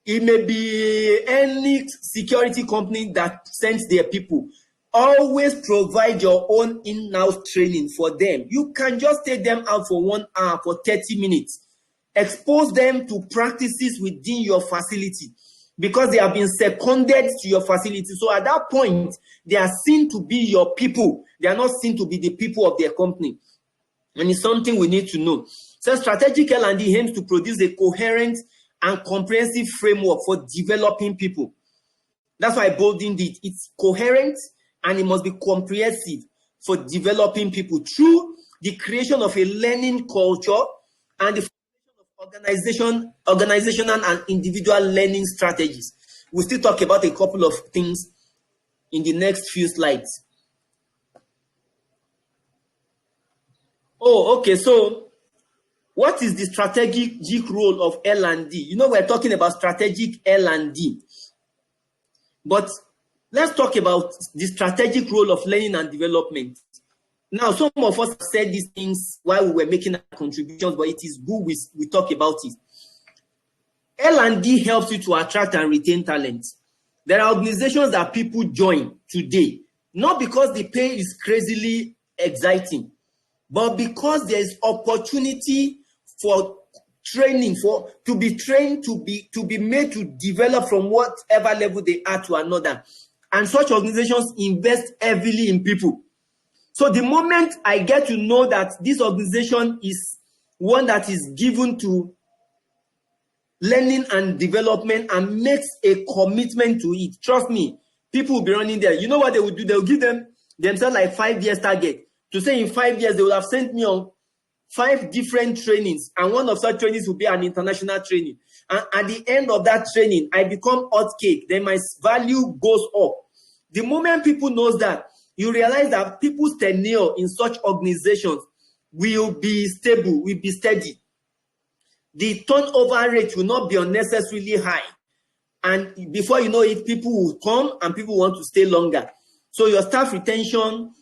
It may be any security company that sends their people. Always provide your own in-house training for them. You can just take them out for 1 hour, for 30 minutes. Expose them to practices within your facility because they have been seconded to your facility. So at that point, they are seen to be your people. They are not seen to be the people of their company. And it's something we need to know. So strategic L&D aims to produce a coherent and comprehensive framework for developing people. That's why I bolded it. It's coherent and it must be comprehensive for developing people through the creation of a learning culture and the organizational and individual learning strategies. We'll still talk about a couple of things in the next few slides. Oh, okay. So what is the strategic role of L&D? You know, we're talking about strategic L&D. But let's talk about the strategic role of learning and development. Now, some of us said these things while we were making our contributions, but it is good we talk about it. L&D helps you to attract and retain talent. There are organizations that people join today, not because the pay is crazily exciting, but because there is opportunity for training, to be trained, to be made to develop from whatever level they are to another. And such organizations invest heavily in people. So the moment I get to know that this organization is one that is given to learning and development and makes a commitment to it, trust me, people will be running there. You know what they will do? They will give themselves like 5 years target. To say in 5 years, they will have sent me on 5 different trainings. And one of such trainings will be an international training. And at the end of that training, I become hot cake. Then my value goes up. The moment people knows that, you realize that people's tenure in such organizations will be stable, will be steady. The turnover rate will not be unnecessarily high. And before you know it, people will come and people want to stay longer. So your staff retention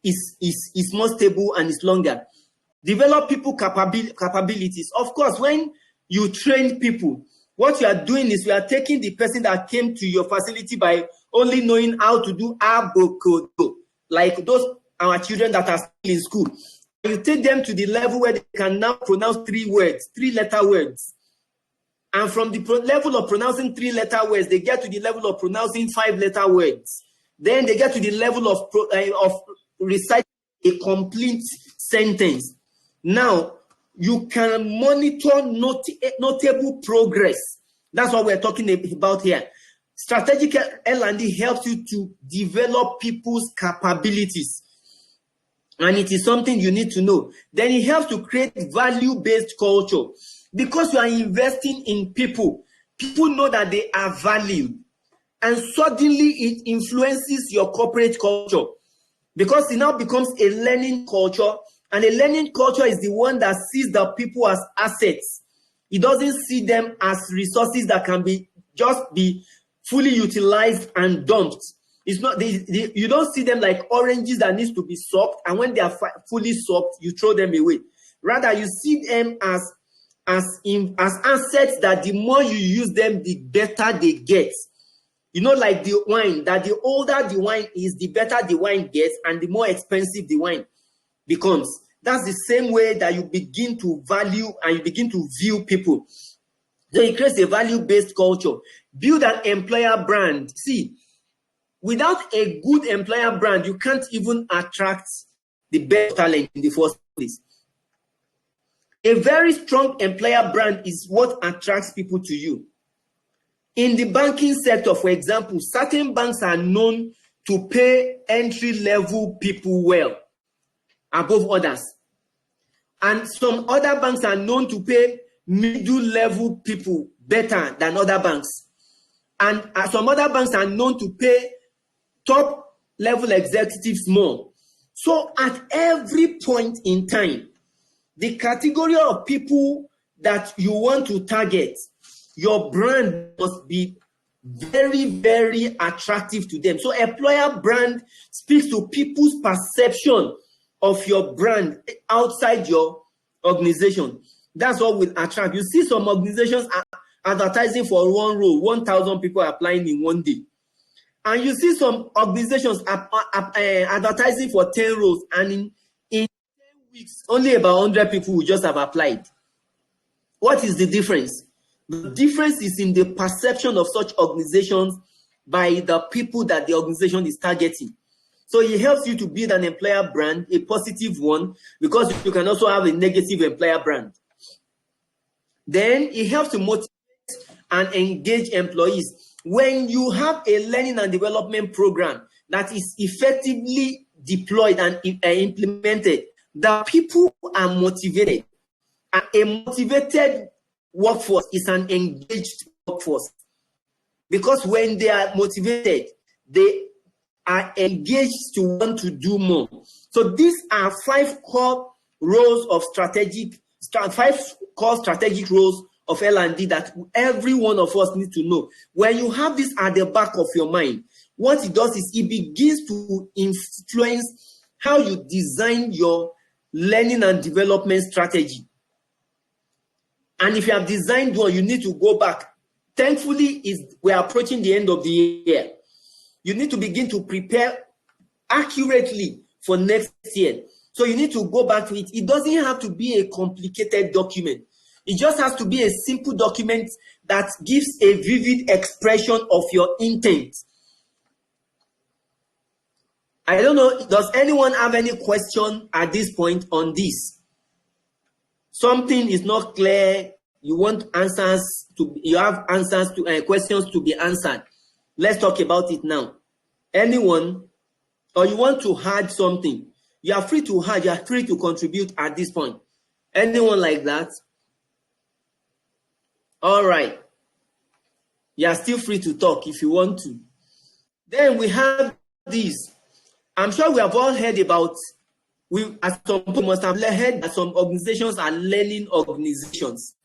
is more stable and is longer. Develop people capabilities. Of course, when you train people, what you are doing is you are taking the person that came to your facility by only knowing how to do abokodo, like those our children that are still in school. You take them to the level where they can now pronounce 3-letter words. And from the level of pronouncing 3-letter words, they get to the level of pronouncing 5-letter words. Then they get to the level of reciting a complete sentence. Now, you can monitor notable progress. That's what we're talking about here. Strategic L&D helps you to develop people's capabilities. And it is something you need to know. Then it helps to create value-based culture. Because you are investing in people, people know that they are valued. And suddenly it influences your corporate culture. Because it now becomes a learning culture. And a learning culture is the one that sees the people as assets. It doesn't see them as resources that can just be fully utilized and dumped. It's not you don't see them like oranges that needs to be soaked, and when they are fully soaked, you throw them away. Rather, you see them as assets that the more you use them, the better they get. You know, like the wine, that the older the wine is, the better the wine gets, and the more expensive the wine becomes. That's the same way that you begin to value and you begin to view people. So it creates a value-based culture. Build an employer brand. See, without a good employer brand, you can't even attract the best talent in the first place. A very strong employer brand is what attracts people to you. In the banking sector, for example, certain banks are known to pay entry-level people well above others. And some other banks are known to pay middle-level people better than other banks. And some other banks are known to pay top-level executives more. So at every point in time, the category of people that you want to target, your brand must be very, very attractive to them. So employer brand speaks to people's perception of your brand outside your organization. That's what will attract. You see some organizations are advertising for one role, 1,000 people applying in one day. And you see some organizations advertising for 10 roles, and in 10 weeks, only about 100 people will just have applied. What is the difference? The difference is in the perception of such organizations by the people that the organization is targeting. So it helps you to build an employer brand, a positive one, because you can also have a negative employer brand. Then it helps to motivate and engage employees. When you have a learning and development program that is effectively deployed and implemented, the people are motivated. And a motivated workforce is an engaged workforce. Because when they are motivated, they are engaged to want to do more. So these are 5 core roles of strategic roles of L&D that every one of us need to know. When you have this at the back of your mind, what it does is it begins to influence how you design your learning and development strategy. And if you have designed one, you need to go back. Thankfully, we're approaching the end of the year. You need to begin to prepare accurately for next year. So you need to go back to it. It doesn't have to be a complicated document. It just has to be a simple document that gives a vivid expression of your intent. I don't know, does anyone have any question at this point on this? Something is not clear, you want answers to, you have answers to questions to be answered. Let's talk about it now. Anyone, or you want to add something, you are free to add, you are free to contribute at this point. Anyone like that? All right. You are still free to talk if you want to. Then we have this. I'm sure we have all heard about, as some people must have heard that some organizations are learning organizations.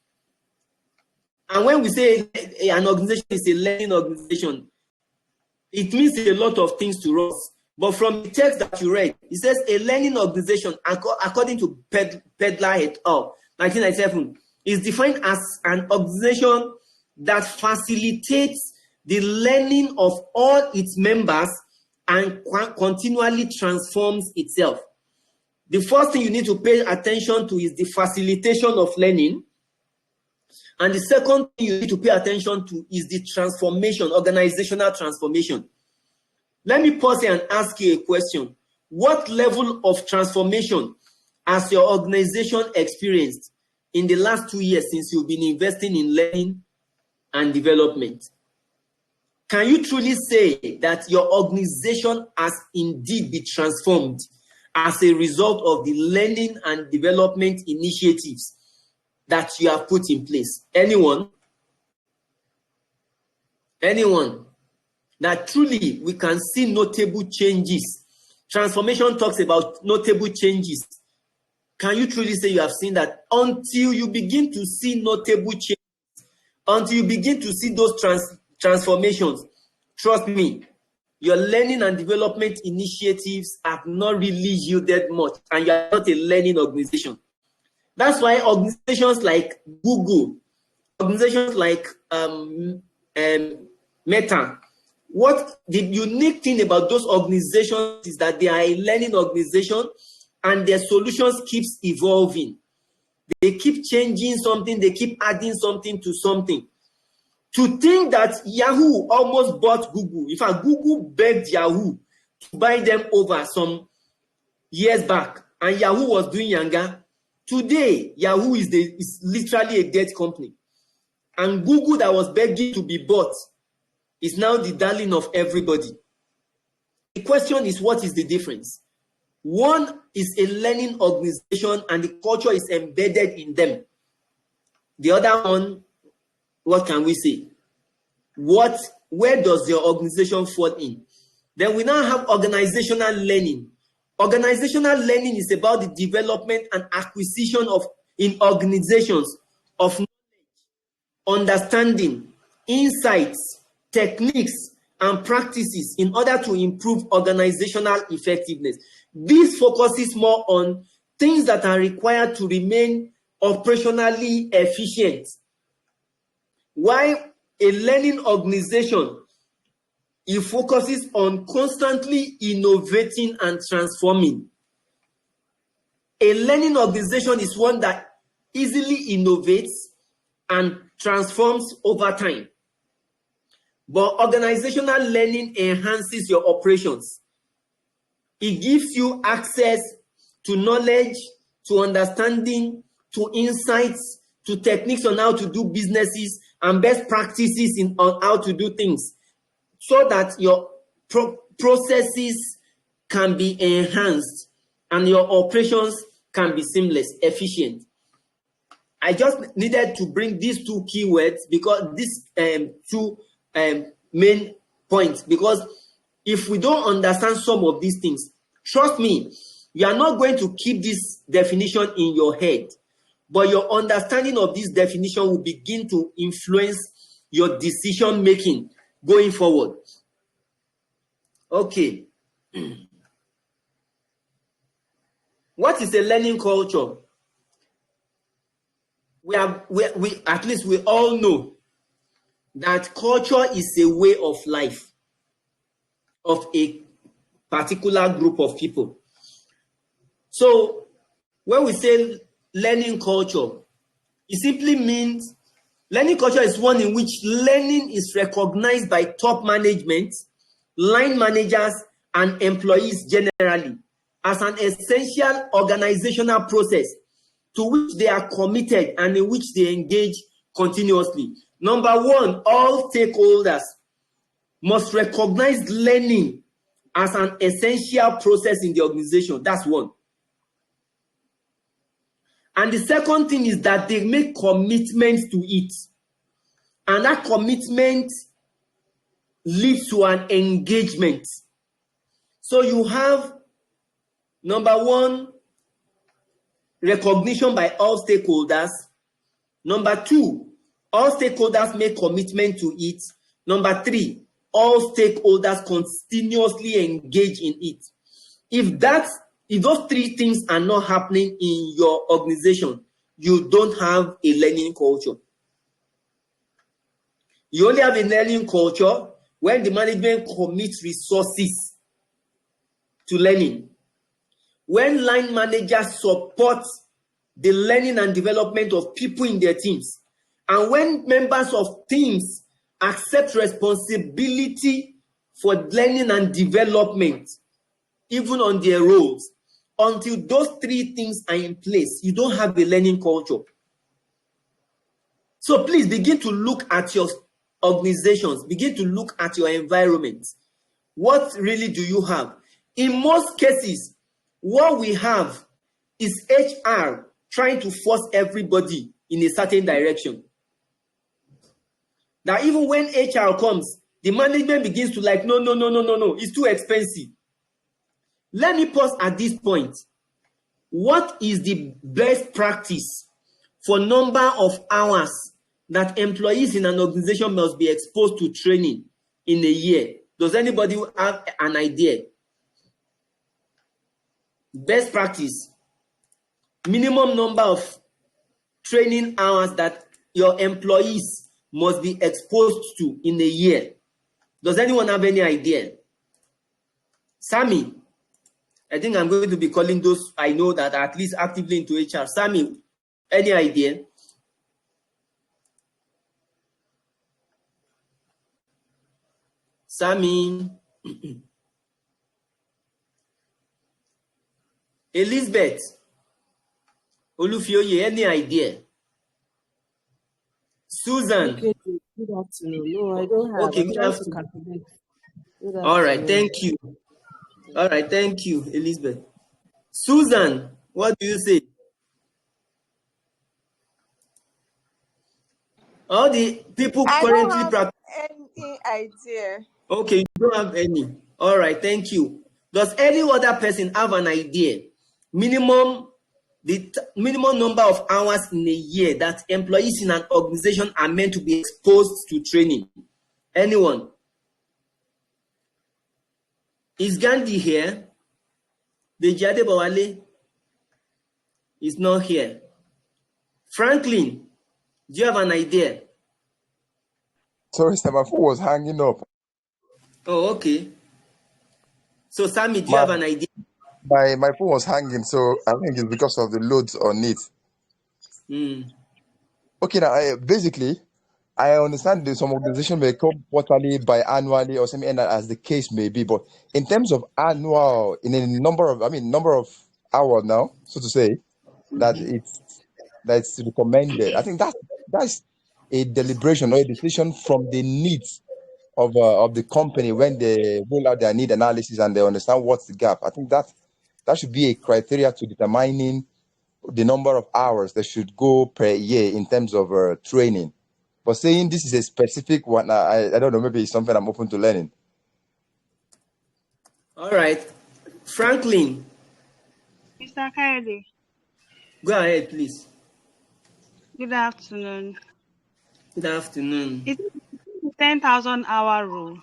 And when we say an organization is a learning organization, it means a lot of things to us. But from the text that you read, it says a learning organization, according to Pedler et al., 1997, is defined as an organization that facilitates the learning of all its members and continually transforms itself. The first thing you need to pay attention to is the facilitation of learning. And the second thing you need to pay attention to is the transformation, organizational transformation. Let me pause here and ask you a question. What level of transformation has your organization experienced in the last 2 years since you've been investing in learning and development? Can you truly say that your organization has indeed been transformed as a result of the learning and development initiatives that you have put in place? Anyone? Anyone? That truly we can see notable changes. Transformation talks about notable changes. Can you truly say you have seen that? Until you begin to see notable changes, until you begin to see those transformations, trust me, your learning and development initiatives have not really yielded much, and you are not a learning organization. That's why organizations like Google, organizations like Meta, what the unique thing about those organizations is that they are a learning organization and their solutions keeps evolving. They keep changing something, they keep adding something to something. To think that Yahoo almost bought Google, in fact, Google begged Yahoo to buy them over some years back, and Yahoo was doing younger. Today, Yahoo is literally a dead company. And Google, that was begging to be bought, is now the darling of everybody. The question is, what is the difference? One is a learning organization and the culture is embedded in them. The other one, what can we say? Where does your organization fall in? Then we now have organizational learning. Organizational learning is about the development and acquisition in organizations of knowledge, understanding, insights, techniques, and practices in order to improve organizational effectiveness. This focuses more on things that are required to remain operationally efficient. While a learning organization it focuses on constantly innovating and transforming. A learning organization is one that easily innovates and transforms over time. But organizational learning enhances your operations. It gives you access to knowledge, to understanding, to insights, to techniques on how to do businesses and best practices on how to do things, so that your processes can be enhanced and your operations can be seamless, efficient. I just needed to bring these two keywords because these two main points, because if we don't understand some of these things, trust me, you are not going to keep this definition in your head, but your understanding of this definition will begin to influence your decision making going forward. Okay. What is a learning culture? We at least we all know that culture is a way of life of a particular group of people. So when we say learning culture, it simply means learning culture is one in which learning is recognized by top management, line managers, and employees generally as an essential organizational process to which they are committed and in which they engage continuously. Number one, all stakeholders must recognize learning as an essential process in the organization. That's one. And the second thing is that they make commitments to it. And that commitment leads to an engagement. So you have, number one, recognition by all stakeholders. Number two, all stakeholders make commitment to it. Number three, all stakeholders continuously engage in it. If those three things are not happening in your organization, you don't have a learning culture. You only have a learning culture when the management commits resources to learning. When line managers support the learning and development of people in their teams, and when members of teams accept responsibility for learning and development, even on their roles, until those three things are in place, you don't have a learning culture. So please begin to look at your organizations, begin to look at your environment. What really do you have? In most cases, what we have is HR trying to force everybody in a certain direction. Now, even when HR comes, the management begins to like, no, it's too expensive. Let me pause at this point. What is the best practice for number of hours that employees in an organization must be exposed to training in a year? Does anybody have an idea? Best practice. Minimum number of training hours that your employees must be exposed to in a year. Does anyone have any idea? Sammy, I think I'm going to be calling those I know that are at least actively into HR. Sammy, any idea? Sammy. Elizabeth. Olufioye, any idea? Susan. Okay, good afternoon. No, I don't have. Okay, I'm good trying to afternoon. calculate. Good All right, afternoon. thank you. All right, thank you, Elizabeth. Susan, what do you say? All the people I don't currently have practice. any idea. Okay, you don't have any. All right, thank you. Does any other person have an idea? The minimum number of hours in a year that employees in an organization are meant to be exposed to training. Anyone? Is Gandhi here? Dejade Bawale is not here. Franklin, do you have an idea? Sorry, sir, my phone was hanging up. Oh, okay. So, Sammy, do you My have an idea? my phone was hanging, so I think it's because of the loads on it. Mm. Okay, now basically, I understand that some organization may come quarterly, biannually, or something like that, as the case may be. But in terms of annual, in a number of hours now, so to say, that that's recommended. I think that's a deliberation or a decision from the needs of the company when they roll out their need analysis and they understand what's the gap. I think that should be a criteria to determining the number of hours that should go per year in terms of training. But saying this is a specific one, I don't know, maybe it's something I'm open to learning. All right. Franklin, Mr. Kayode, go ahead, please. good afternoon. Good afternoon. Is it the 10,000 hour rule?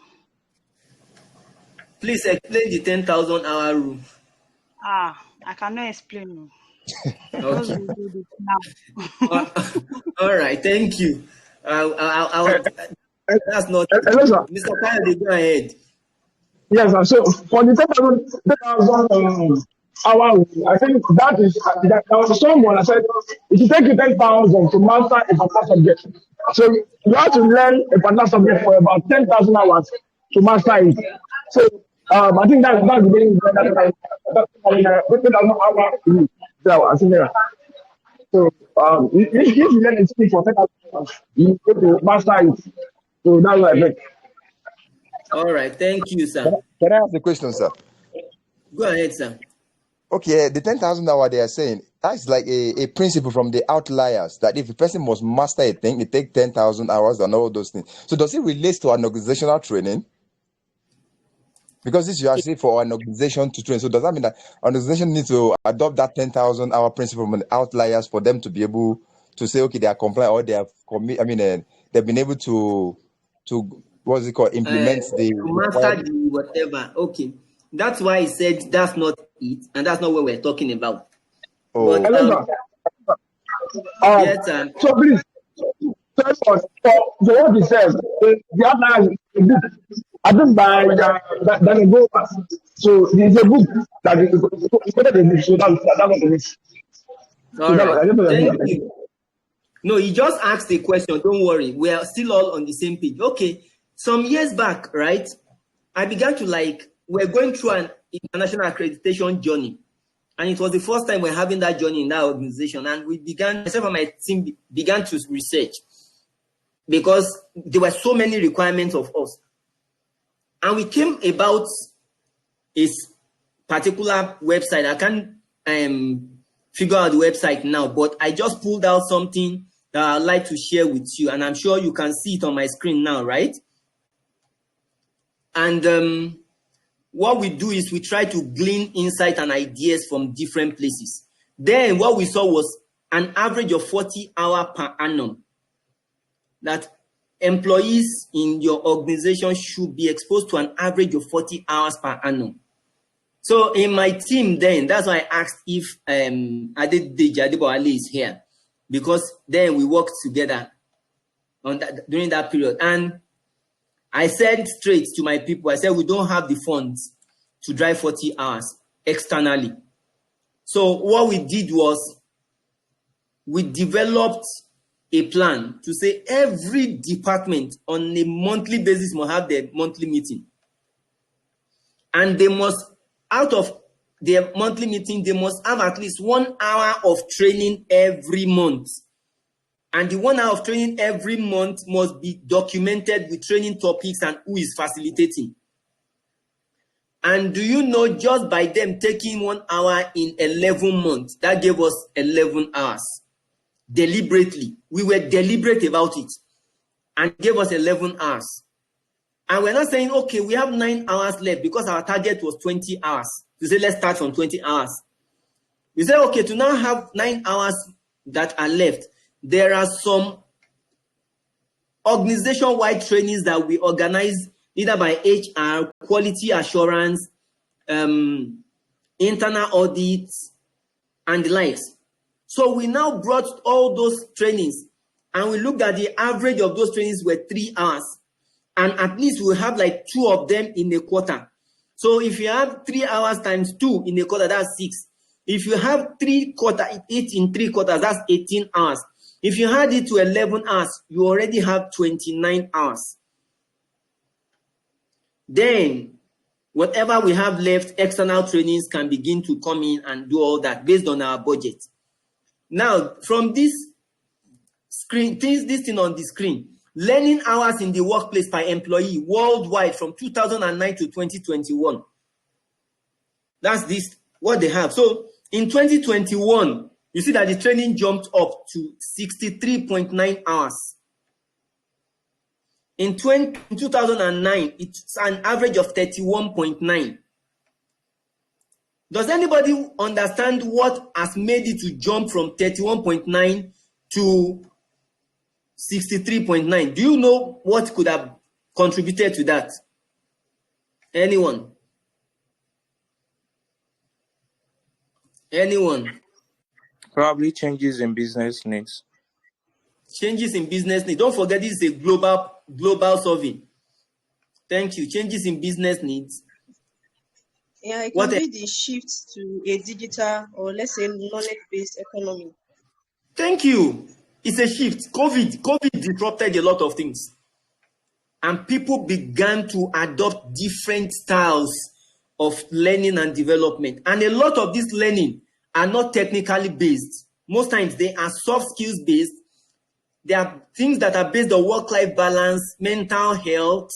Please explain the 10,000 hour rule. I cannot explain. Those Okay. will do this now. All right. Thank you. That's not Hello, sir. Mr. Kayode, go ahead. Yes, sir. So for the 10,000 hours, I think that is that there was someone I said it should take you 10,000 to master a particular subject. So you have to learn a particular subject for about 10,000 hours to master it. So I think that's the beginning. That's 10,000 hours. Yeah, I think that. So if you learn a skill for 10,000 hours, you go to master it. So that's what I think. All right. Thank you, sir. Can I ask the question, sir? Go ahead, sir. Okay, the 10,000 hour they are saying, that's like a principle from the outliers that if a person must master a thing, it takes 10,000 hours and all those things. So does it relate to an organizational training? Because this you are saying for an organization to train. So does that mean that an organization needs to adopt that 10,000 hour principle from the outliers for them to be able to say, okay, they are compliant or they have they've been able to what's it called, implement the To master required. the whatever. Okay. That's why I said that's not it, and that's not what we're talking about. Oh. But Hello, sir. yes, So please, for what he says, the outline is a book. I think by that a book. So it's a book that is better than this. So that's what it is. all right. Thank you. No, he just asked a question. Don't worry. We are still all on the same page. Okay. Some years back, right, I began to we're going through an international accreditation journey. And it was the first time we're having that journey in that organization. And we began, myself and my team began to research because there were so many requirements of us. And we came about a particular website. I can't figure out the website now, but I just pulled out something that I'd like to share with you. And I'm sure you can see it on my screen now, right? And what we do is we try to glean insight and ideas from different places. Then what we saw was an average of 40 hours per annum that employees in your organization should be exposed to, an average of 40 hours per annum. So in my team then, that's why I asked if Adedeji Adebowale is here, because then we worked together on that, during that period. And I said straight to my people, I said, we don't have the funds to drive 40 hours externally. So what we did was we developed a plan to say every department on a monthly basis must have their monthly meeting. And they must, out of their monthly meeting, they must have at least 1 hour of training every month. And the 1 hour of training every month must be documented with training topics and who is facilitating. And do you know, just by them taking 1 hour in 11 months, that gave us 11 hours. Deliberately. We were deliberate about it. And gave us 11 hours. And we're not saying, okay, we have 9 hours left because our target was 20 hours. To say, let's start from 20 hours. We say, okay, to now have 9 hours that are left, there are some organization-wide trainings that we organize either by HR, quality assurance, internal audits, and the likes. So we now brought all those trainings and we looked at the average of those trainings were 3 hours. and at least we'll have like 2 of them in a quarter. So if you have 3 hours times 2 in a quarter, that's 6. If you have 8 in 3 quarters, that's 18 hours. If you add it to 11 hours, you already have 29 hours. Then, whatever we have left, external trainings can begin to come in and do all that based on our budget. Now, from this screen, this thing on the screen, learning hours in the workplace by employee worldwide from 2009 to 2021. That's this, what they have. So, in 2021, you see that the training jumped up to 63.9 hours. In 2009, it's an average of 31.9. Does anybody understand what has made it to jump from 31.9 to 63.9? Do you know what could have contributed to that? Anyone? Anyone? Probably changes in business needs. Changes in business needs. Don't forget, this is a global survey. Thank you. Changes in business needs. Yeah, it can be the shift to a digital or let's say knowledge-based economy. Thank you. It's a shift. COVID disrupted a lot of things. And people began to adopt different styles of learning and development. And a lot of this learning are not technically based. Most times they are soft skills based. They are things that are based on work-life balance, mental health,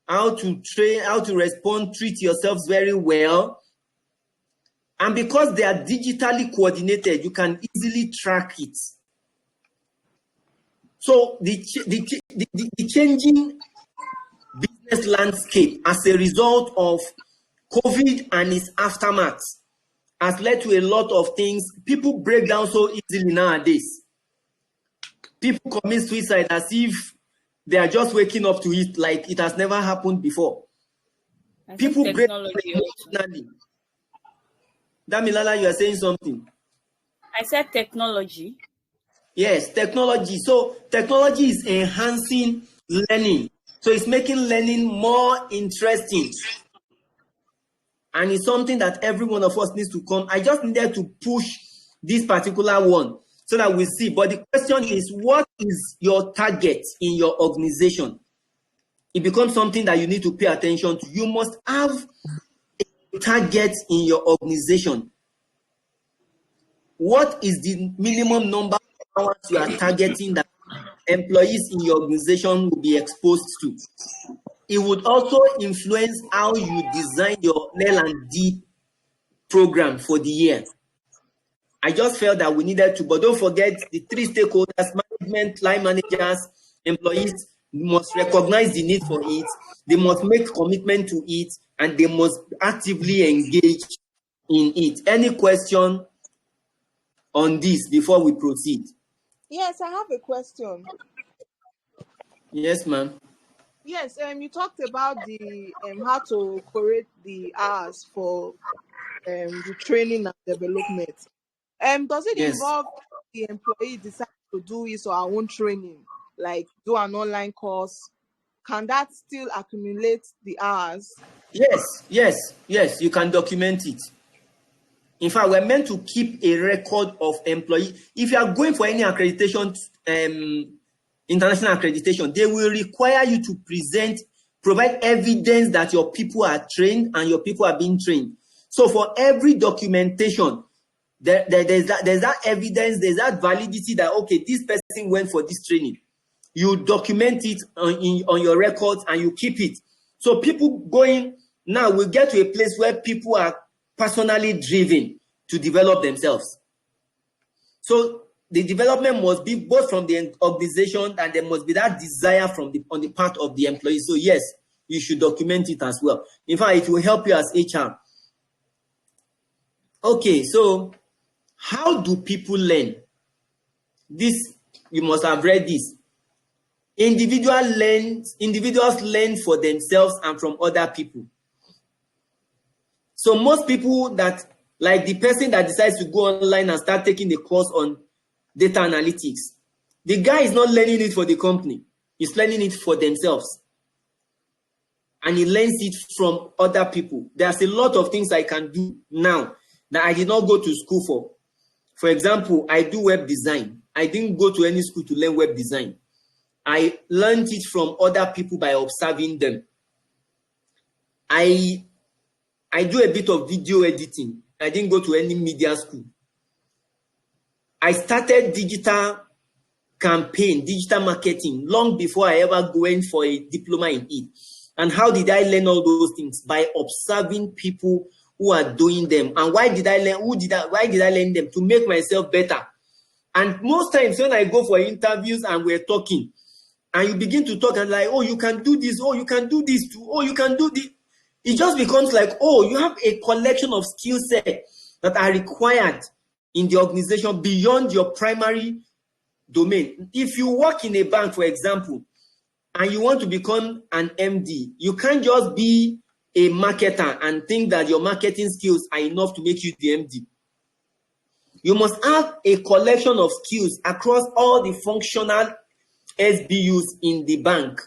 how to train, how to respond, treat yourselves very well. And because they are digitally coordinated, you can easily track it. So the changing business landscape as a result of COVID and its aftermath has led to a lot of things. People break down so easily nowadays. People commit suicide as if they are just waking up to it like it has never happened before. People break down emotionally. Damilala, you are saying something. I said technology. Yes, technology. So technology is enhancing learning. So it's making learning more interesting. And it's something that every one of us needs to come. I just needed to push this particular one so that we see. But the question is, what is your target in your organization? It becomes something that you need to pay attention to. You must have a target in your organization. What is the minimum number of hours you are targeting that employees in your organization will be exposed to? It would also influence how you design your L&D program for the year. I just felt that we needed to, but don't forget the 3 stakeholders: management, line managers, employees must recognize the need for it. They must make commitment to it, and they must actively engage in it. Any question on this before we proceed? Yes, I have a question. Yes, ma'am. Yes, you talked about the how to create the hours for the training and development. Does it involve the employee decide to do his or her own training, like do an online course? Can that still accumulate the hours? Yes, you can document it. In fact, we're meant to keep a record of employee. If you are going for any accreditation, international accreditation, they will require you to provide evidence that your people are trained and your people are being trained. So for every documentation, there's that evidence, there's that validity that, okay, this person went for this training. You document it on your records and you keep it. So people going now will get to a place where people are personally driven to develop themselves. So the development must be both from the organization, and there must be that desire on the part of the employee. So yes, you should document it as well. In fact, it will help you as HR. Okay, so how do people learn? This, you must have read this. Individuals learn for themselves and from other people. So most people that, like the person that decides to go online and start taking the course on data analytics, the guy is not learning it for the company. He's learning it for themselves. and he learns it from other people. There's a lot of things I can do now that I did not go to school for. For example, I do web design. I didn't go to any school to learn web design. I learned it from other people by observing them. I do a bit of video editing. I didn't go to any media school. I started digital campaign, digital marketing, long before I ever went for a diploma in it. And how did I learn all those things? By observing people who are doing them. And why did I learn? Why did I learn them? To make myself better. And most times when I go for interviews and we're talking, and you begin to talk and like, oh, you can do this, oh, you can do this too, oh, you can do this. It just becomes like, oh, you have a collection of skill sets that are required in the organization beyond your primary domain. If you work in a bank, for example, and you want to become an MD, you can't just be a marketer and think that your marketing skills are enough to make you the MD. You must have a collection of skills across all the functional SBUs in the bank.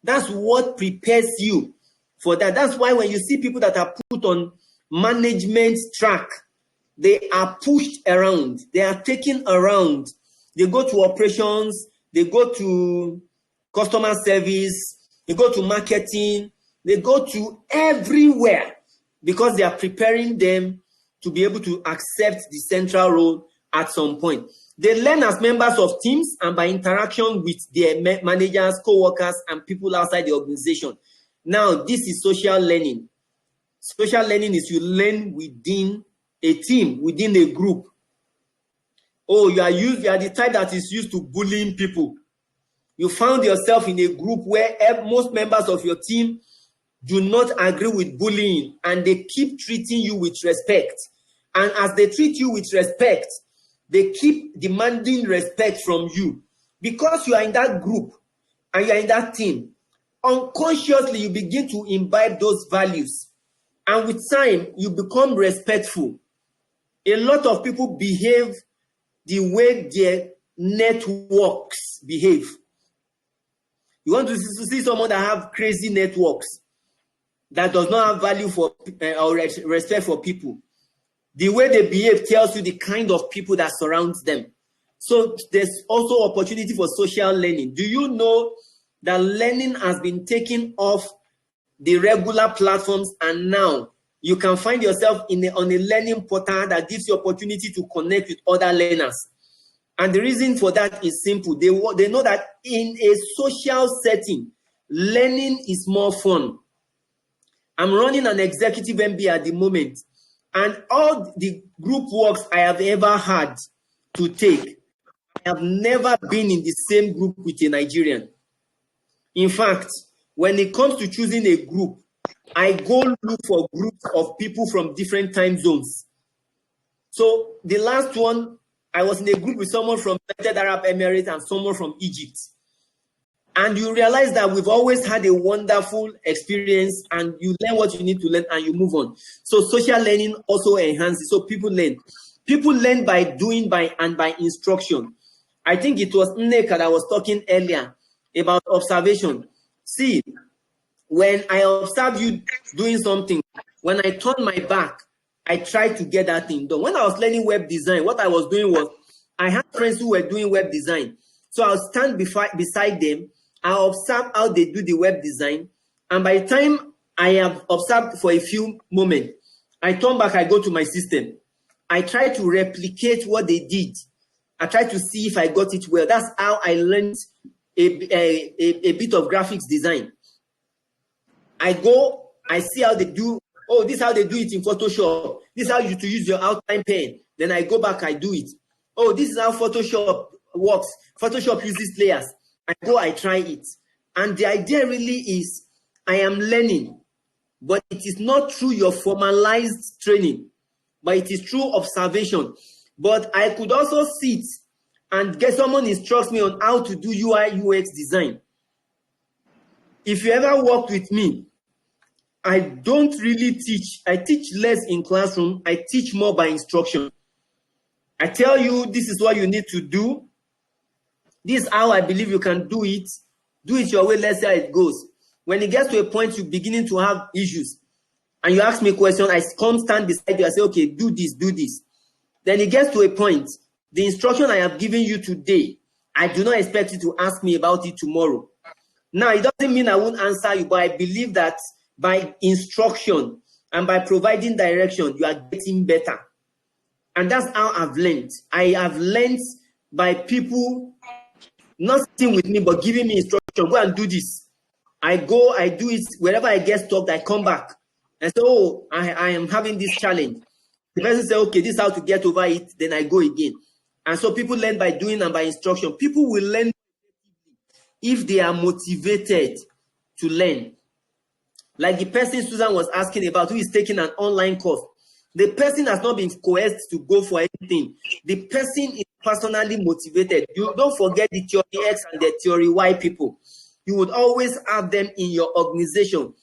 That's what prepares you for that. That's why when you see people that are put on management track, they are pushed around, they are taken around. They go to operations, they go to customer service, they go to marketing, they go to everywhere because they are preparing them to be able to accept the central role at some point. They learn as members of teams and by interaction with their managers, co-workers, and people outside the organization. Now, this is social learning. Social learning is you learn within a team, within a group. Oh, you are the type that is used to bullying people. You found yourself in a group where most members of your team do not agree with bullying and they keep treating you with respect. And as they treat you with respect, they keep demanding respect from you. Because you are in that group and you are in that team, unconsciously you begin to imbibe those values. And with time, you become respectful. A lot of people behave the way their networks behave. You want to see someone that have crazy networks that does not have value for or respect for people. The way they behave tells you the kind of people that surrounds them. So there's also opportunity for social learning. Do you know that learning has been taken off the regular platforms and now you can find yourself on a learning portal that gives you opportunity to connect with other learners? And the reason for that is simple. They know that in a social setting, learning is more fun. I'm running an executive MBA at the moment, and all the group works I have ever had to take, I have never been in the same group with a Nigerian. In fact, when it comes to choosing a group, I go look for groups of people from different time zones. So the last one, I was in a group with someone from United Arab Emirates and someone from Egypt. And you realize that we've always had a wonderful experience and you learn what you need to learn and you move on. So social learning also enhances. So people learn. People learn by doing and by instruction. I think it was Nneka that was talking earlier about observation. See, when I observe you doing something, when I turn my back, I try to get that thing done. When I was learning web design, what I was doing was, I had friends who were doing web design. So I'll stand beside them, I'll observe how they do the web design. And by the time I have observed for a few moments, I turn back, I go to my system. I try to replicate what they did. I try to see if I got it well. That's how I learned a bit of graphics design. I go, I see how they do. Oh, this is how they do it in Photoshop. This is how you to use your outline pen. Then I go back, I do it. Oh, this is how Photoshop works. Photoshop uses layers. I go, I try it. And the idea really is, I am learning, but it is not through your formalized training, but it is through observation. But I could also sit and get someone instructs me on how to do UI, UX design. If you ever worked with me, I don't really teach. I teach less in classroom. I teach more by instruction. I tell you, this is what you need to do. This is how I believe you can do it. Do it your way. Let's see how it goes. When it gets to a point you're beginning to have issues, and you ask me a question, I come stand beside you, I say, okay, do this, do this. Then it gets to a point, the instruction I have given you today, I do not expect you to ask me about it tomorrow. Now, it doesn't mean I won't answer you, but I believe that by instruction and by providing direction, you are getting better. And that's how I've learned. I have learned by people not sitting with me, but giving me instruction. Go and do this. I go, I do it. Wherever I get stuck, I come back. And say, oh, I am having this challenge. The person say, okay, this is how to get over it. Then I go again. And so people learn by doing and by instruction. People will learn if they are motivated to learn. Like the person Susan was asking about, who is taking an online course. The person has not been coerced to go for anything. The person is personally motivated. You don't forget the theory X and the theory Y people. You would always have them in your organization.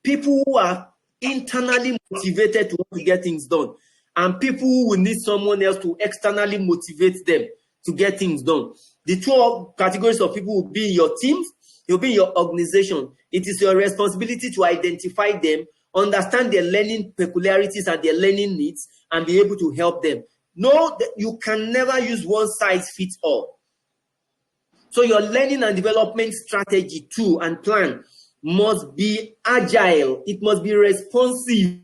People who are internally motivated to want to get things done, and people who will need someone else to externally motivate them to get things done. The two categories of people will be in your teams, you'll be in your organization. It is your responsibility to identify them, understand their learning peculiarities and their learning needs, and be able to help them. No, you can never use one size fits all. So your learning and development strategy too and plan must be agile. It must be responsive.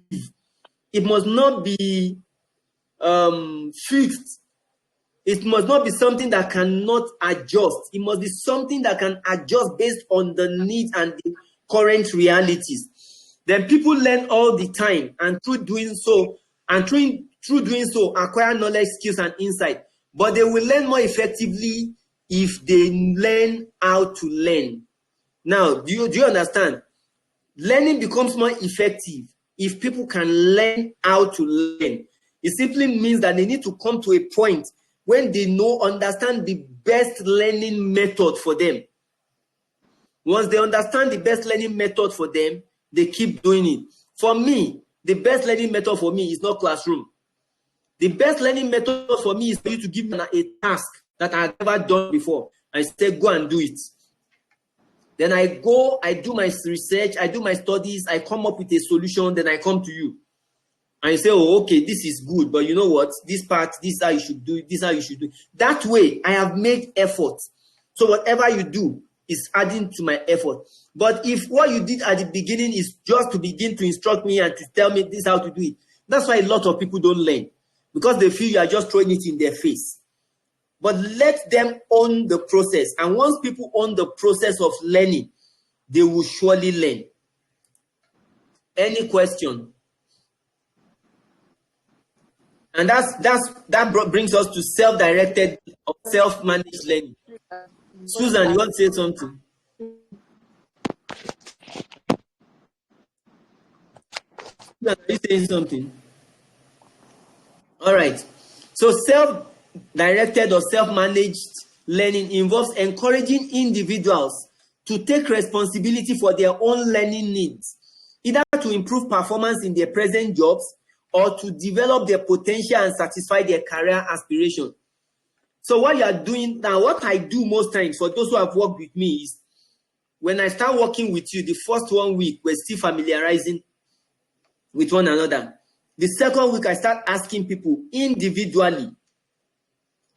It must not be fixed. It must not be something that cannot adjust. It must be something that can adjust based on the needs and the current realities. Then people learn all the time, and through doing so, acquire knowledge, skills, and insight. But they will learn more effectively if they learn how to learn. Now, do you understand? Learning becomes more effective if people can learn how to learn. It simply means that they need to come to a point when they understand the best learning method for them. Once they understand the best learning method for them, they keep doing it. For me, the best learning method for me is not classroom. The best learning method for me is for you to give me a task that I've never done before. I say, go and do it. Then I go, I do my research, I do my studies, I come up with a solution, then I come to you. And you say, oh, okay, this is good, but you know what? This part, this is how you should do it, this is how you should do it. That way, I have made effort. So whatever you do is adding to my effort. But if what you did at the beginning is just to begin to instruct me and to tell me this is how to do it, that's why a lot of people don't learn. Because they feel you are just throwing it in their face. But let them own the process. And once people own the process of learning, they will surely learn. Any question? And that brings us to self-directed or self-managed learning. Susan, you want to say something? Susan, are you saying something? All right. So self-directed or self-managed learning involves encouraging individuals to take responsibility for their own learning needs, either to improve performance in their present jobs or to develop their potential and satisfy their career aspiration. So what you are doing now, what I do most times for those who have worked with me is, when I start working with you, the first 1 week, we're still familiarizing with one another. The second week, I start asking people individually.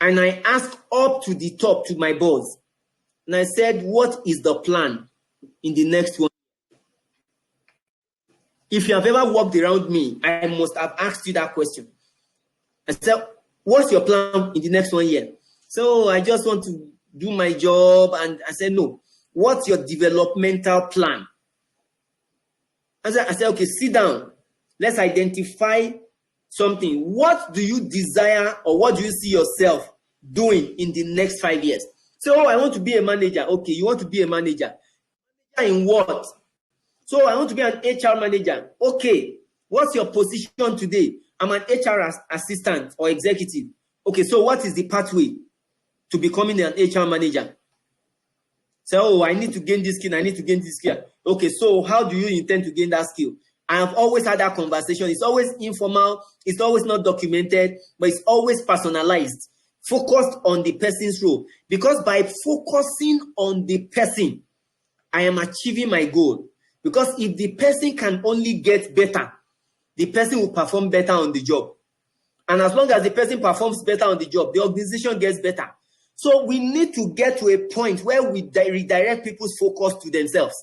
And I ask up to the top to my boss. And I said, what is the plan in the next 1 year? If you have ever walked around me, I must have asked you that question. I said, what's your plan in the next 1 year? So I just want to do my job. And I said, no. What's your developmental plan? I said, okay, sit down. Let's identify something. What do you desire, or what do you see yourself doing in the next 5 years? So, I want to be a manager. Okay, you want to be a manager. In what? So, I want to be an HR manager. Okay, what's your position today? I'm an HR assistant or executive. Okay, so what is the pathway to becoming an HR manager? So, oh, I need to gain this skill, I need to gain this skill. Okay, so how do you intend to gain that skill? I have always had that conversation. It's always informal, it's always not documented, but it's always personalized, focused on the person's role. Because by focusing on the person, I am achieving my goal. Because if the person can only get better, the person will perform better on the job. And as long as the person performs better on the job, the organization gets better. So we need to get to a point where we redirect people's focus to themselves.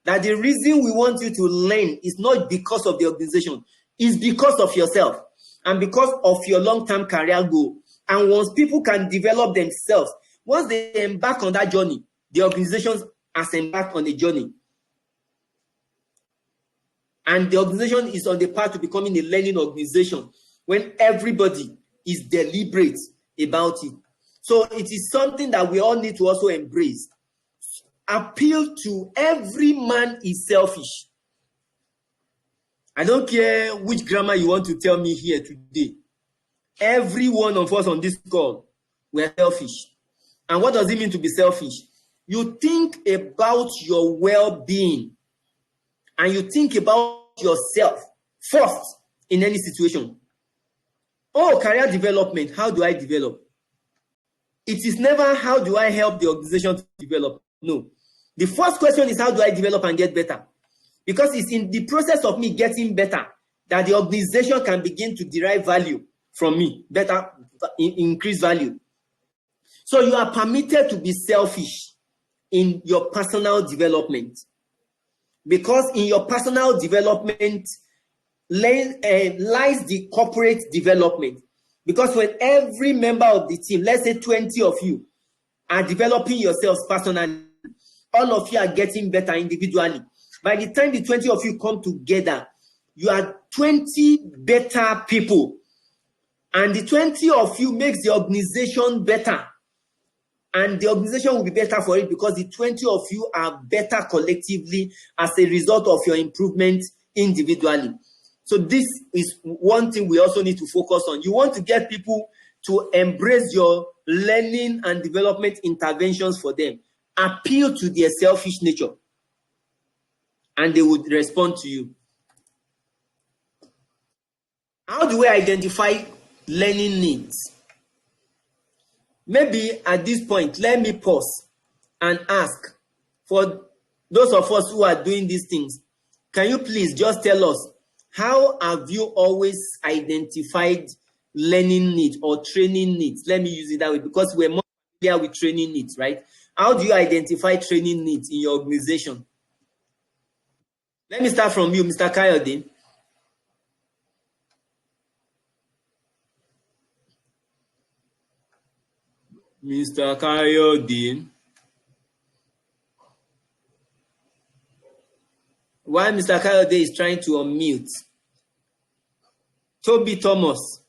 That the reason we want you to learn is not because of the organization, it's because of yourself and because of your long-term career goal. And once people can develop themselves, once they embark on that journey, the organization has embarked on a journey. And the organization is on the path to becoming a learning organization when everybody is deliberate about it. So it is something that we all need to also embrace. Appeal to every man is selfish. I don't care which grammar you want to tell me here today. Every one of us on this call, we are selfish. And what does it mean to be selfish? You think about your well-being and you think about yourself first in any situation. Oh, career development, how do I develop? It is never how do I help the organization to develop. No. The first question is how do I develop and get better? Because it's in the process of me getting better that the organization can begin to derive value from me, better, increase value. So you are permitted to be selfish in your personal development. Because in your personal development lies the corporate development. Because when every member of the team, let's say 20 of you, are developing yourselves personally, all of you are getting better individually. By the time the 20 of you come together, you are 20 better people. And the 20 of you makes the organization better. And the organization will be better for it because the 20 of you are better collectively as a result of your improvement individually. So this is one thing we also need to focus on. You want to get people to embrace your learning and development interventions for them. Appeal to their selfish nature. And they would respond to you. How do we identify learning needs? Maybe at this point, let me pause and ask for those of us who are doing these things, can you please just tell us, how have you always identified learning needs or training needs? Let me use it that way because we're more familiar with training needs, right? How do you identify training needs in your organization? Let me start from you, Mr. Kayode. Mr. Kayode. While Mr. Kayode is trying to unmute, Toby Thomas.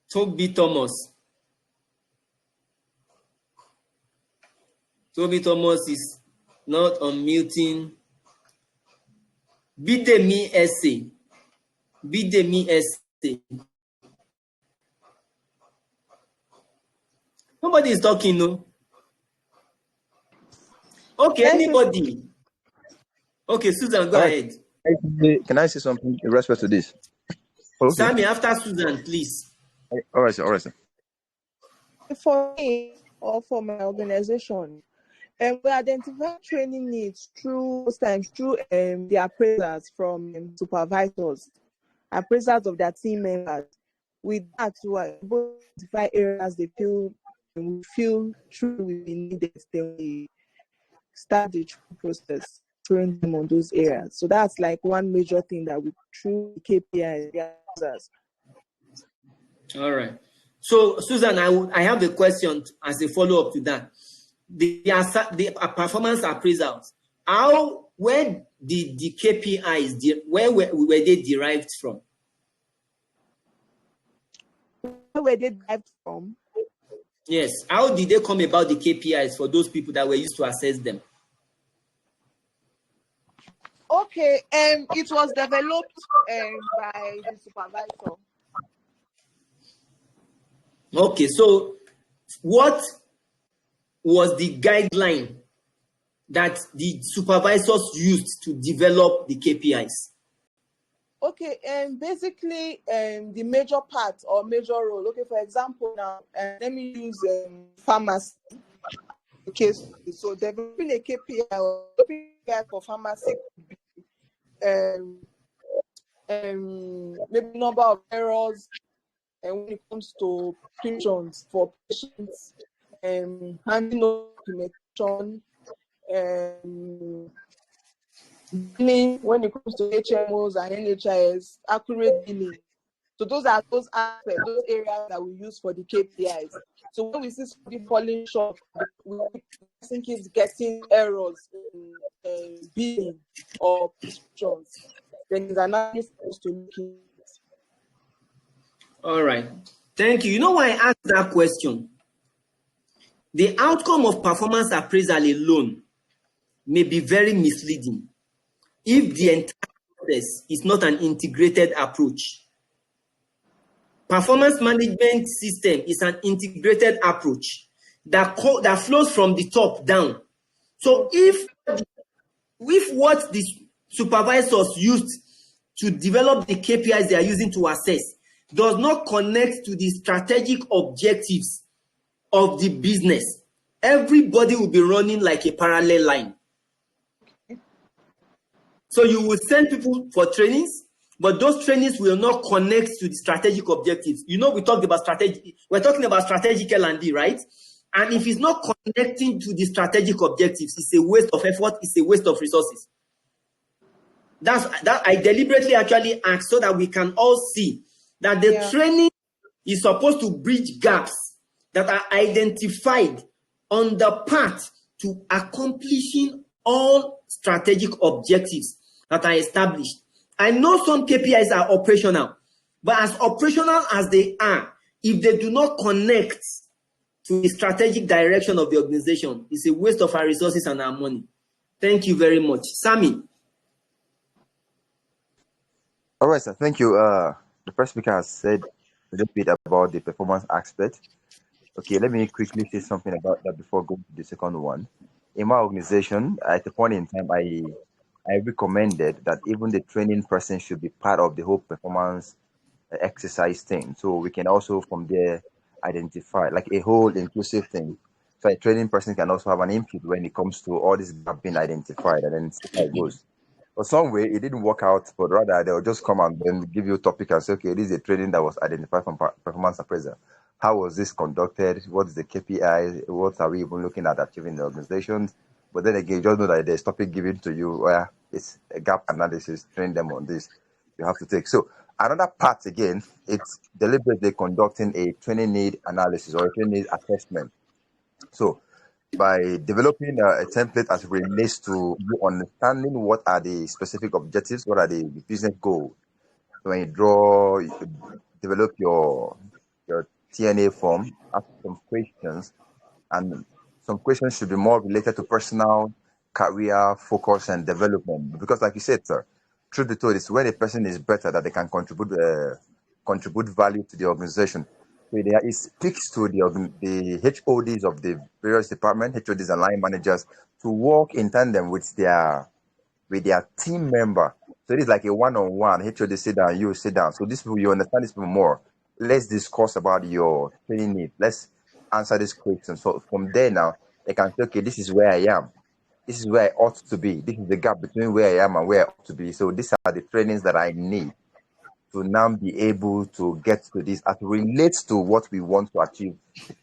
Toby Thomas. Toby Thomas is not unmuting. Bidemi Essay. Bidemi Essay. Nobody is talking, no? Okay, anybody? Okay, Susan, go ahead. Can I say something in respect to this? Okay. Sammy, after Susan, please. All right, sir. All right, sir. For me or for my organization, we identify training needs most times through the appraisers from supervisors, appraisers of their team members. With that, we are able to identify areas they feel truly needed. Then we start the process, train them on those areas. So that's like one major thing that we through KPIs. All right. So, Susan, I have a question as a follow-up to that. The performance appraisals, where did the KPIs, where were they derived from? Where were they derived from? Yes. How did they come about, the KPIs, for those people that were used to assess them? Okay. It was developed by the supervisor. Okay. So, what was the guideline that the supervisors used to develop the KPIs? Okay, and basically, the major part or major role. Okay, for example, now let me use pharmacy case. So developing a KPI or KPI for pharmacy could be maybe number of errors, and when it comes to prescriptions for patients, handling documentation, billing when it comes to HMOs and NHIS, accurate billing. So those are those aspects, those areas that we use for the KPIs. So when we see somebody falling short, we think he's getting errors in billing or prescriptions, then his analysis is to look into it. All right. Thank you. You know why I asked that question? The outcome of performance appraisal alone may be very misleading if the entire process is not an integrated approach. Performance management system is an integrated approach that flows from the top down. So if what the supervisors used to develop the KPIs they are using to assess does not connect to the strategic objectives of the business, everybody will be running like a parallel line. So you will send people for trainings, but those trainings will not connect to the strategic objectives. You know, we talked about strategy. We're talking about strategic L&D, right? And if it's not connecting to the strategic objectives, it's a waste of effort, it's a waste of resources. That I deliberately actually asked so that we can all see that the training is supposed to bridge gaps that are identified on the path to accomplishing all strategic objectives that are established. I know some KPIs are operational, but as operational as they are, if they do not connect to the strategic direction of the organization, it's a waste of our resources and our money. Thank you very much. Sammy. All right, sir. Thank you. The first speaker has said a little bit about the performance aspect. Okay, let me quickly say something about that before going to the second one. In my organization, at a point in time, I recommended that even the training person should be part of the whole performance exercise thing. So we can also from there identify like a whole inclusive thing. So a training person can also have an input when it comes to all this gap being identified and then see how it goes. But some way it didn't work out, but rather they'll just come and then give you a topic and say, okay, this is a training that was identified from performance appraisal. How was this conducted? What is the KPI? What are we even looking at achieving in the organizations? But then again, you just know that there's topic given to you where it's a gap analysis, train them on this. You have to take. So another part again, it's deliberately conducting a training need analysis or a training need assessment. So by developing a template as it relates to you understanding what are the specific objectives, what are the business goals. So when you develop your TNA form, ask some questions, and some questions should be more related to personal, career, focus, and development. Because like you said, sir, truth be told, it's when a person is better that they can contribute value to the organization. So it speaks to the HODs of the various departments, HODs and line managers, to work in tandem with their team member. So it is like a one-on-one. HOD sit down, you sit down. So these people, you understand these people more. Let's discuss about your training need. Let's answer this question. So from there now, they can say, okay, this is where I am. This is where I ought to be. This is the gap between where I am and where I ought to be. So these are the trainings that I need to now be able to get to this as it relates to what we want to achieve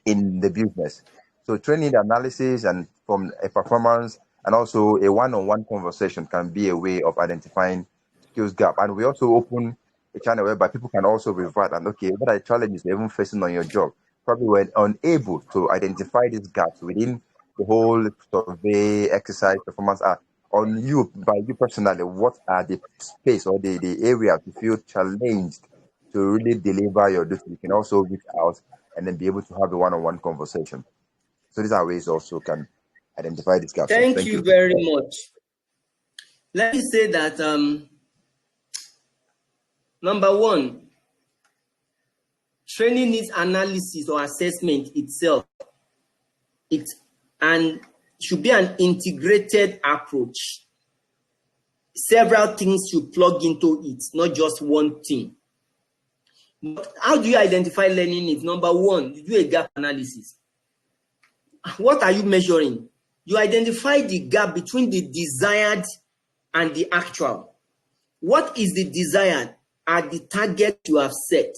in the business. So training analysis and from a performance and also a one-on-one conversation can be a way of identifying skills gap. And we also open a channel whereby people can also revert and okay, what are the challenges you're even facing on your job? Probably when unable to identify these gaps within the whole survey, exercise, performance on you, by you personally, what are the space or the areas you feel challenged to really deliver your duty? You can also reach out and then be able to have a one-on-one conversation. So these are ways also can identify these gaps. Thank you very much. Let me say that number one, training needs analysis or assessment itself. It should be an integrated approach. several things you plug into it, not just one thing. But how do you identify learning needs? Number one, you do a gap analysis. What are you measuring? You identify the gap between the desired and the actual. What is the desired are the target you have set.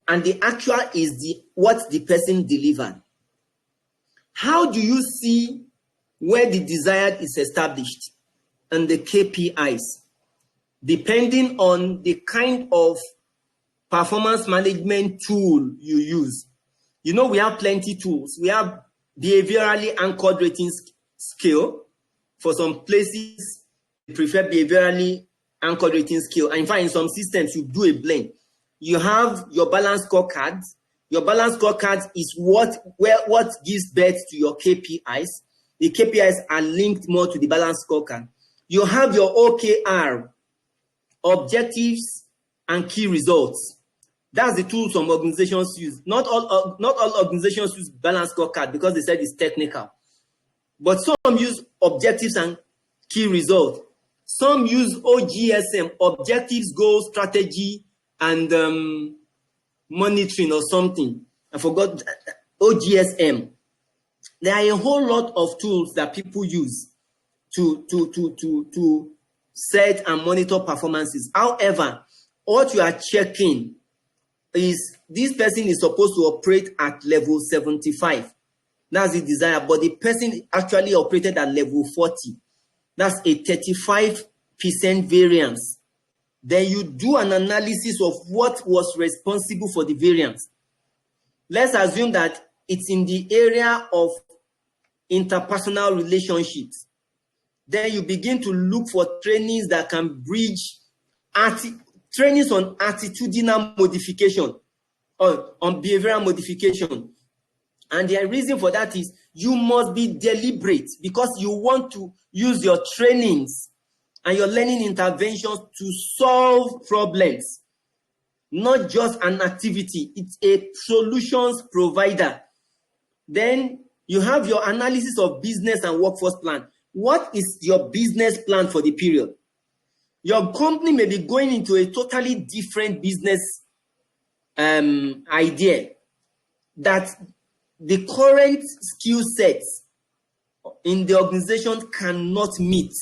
And the actual is what the person delivered. How do you see where the desired is established? And the KPIs, depending on the kind of performance management tool you use. You know, we have plenty tools. We have behaviorally anchored rating scale. For some places, we prefer behaviorally anchored rating scale. And in fact, in some systems, you do a blend. You have your balance scorecard. Your balance scorecard is what gives birth to your KPIs. The KPIs are linked more to the balance scorecard. You have your OKR, objectives and key results. That's the tool some organizations use. Not all organizations use balance scorecard because they said it's technical. But some use objectives and key results. Some use OGSM, objectives, goals, strategy, and monitoring or something. I forgot OGSM. There are a whole lot of tools that people use to set and monitor performances. However, what you are checking is this person is supposed to operate at level 75. That's the desire, but the person actually operated at level 40. That's a 35% variance. Then you do an analysis of what was responsible for the variance. Let's assume that it's in the area of interpersonal relationships. Then you begin to look for trainings that can bridge trainings on attitudinal modification, or on behavioral modification. And the reason for that is you must be deliberate because you want to use your trainings and your learning interventions to solve problems, not just an activity. It's a solutions provider. Then you have your analysis of business and workforce plan. What is your business plan for the period? Your company may be going into a totally different business idea that the current skill sets in the organization cannot meet.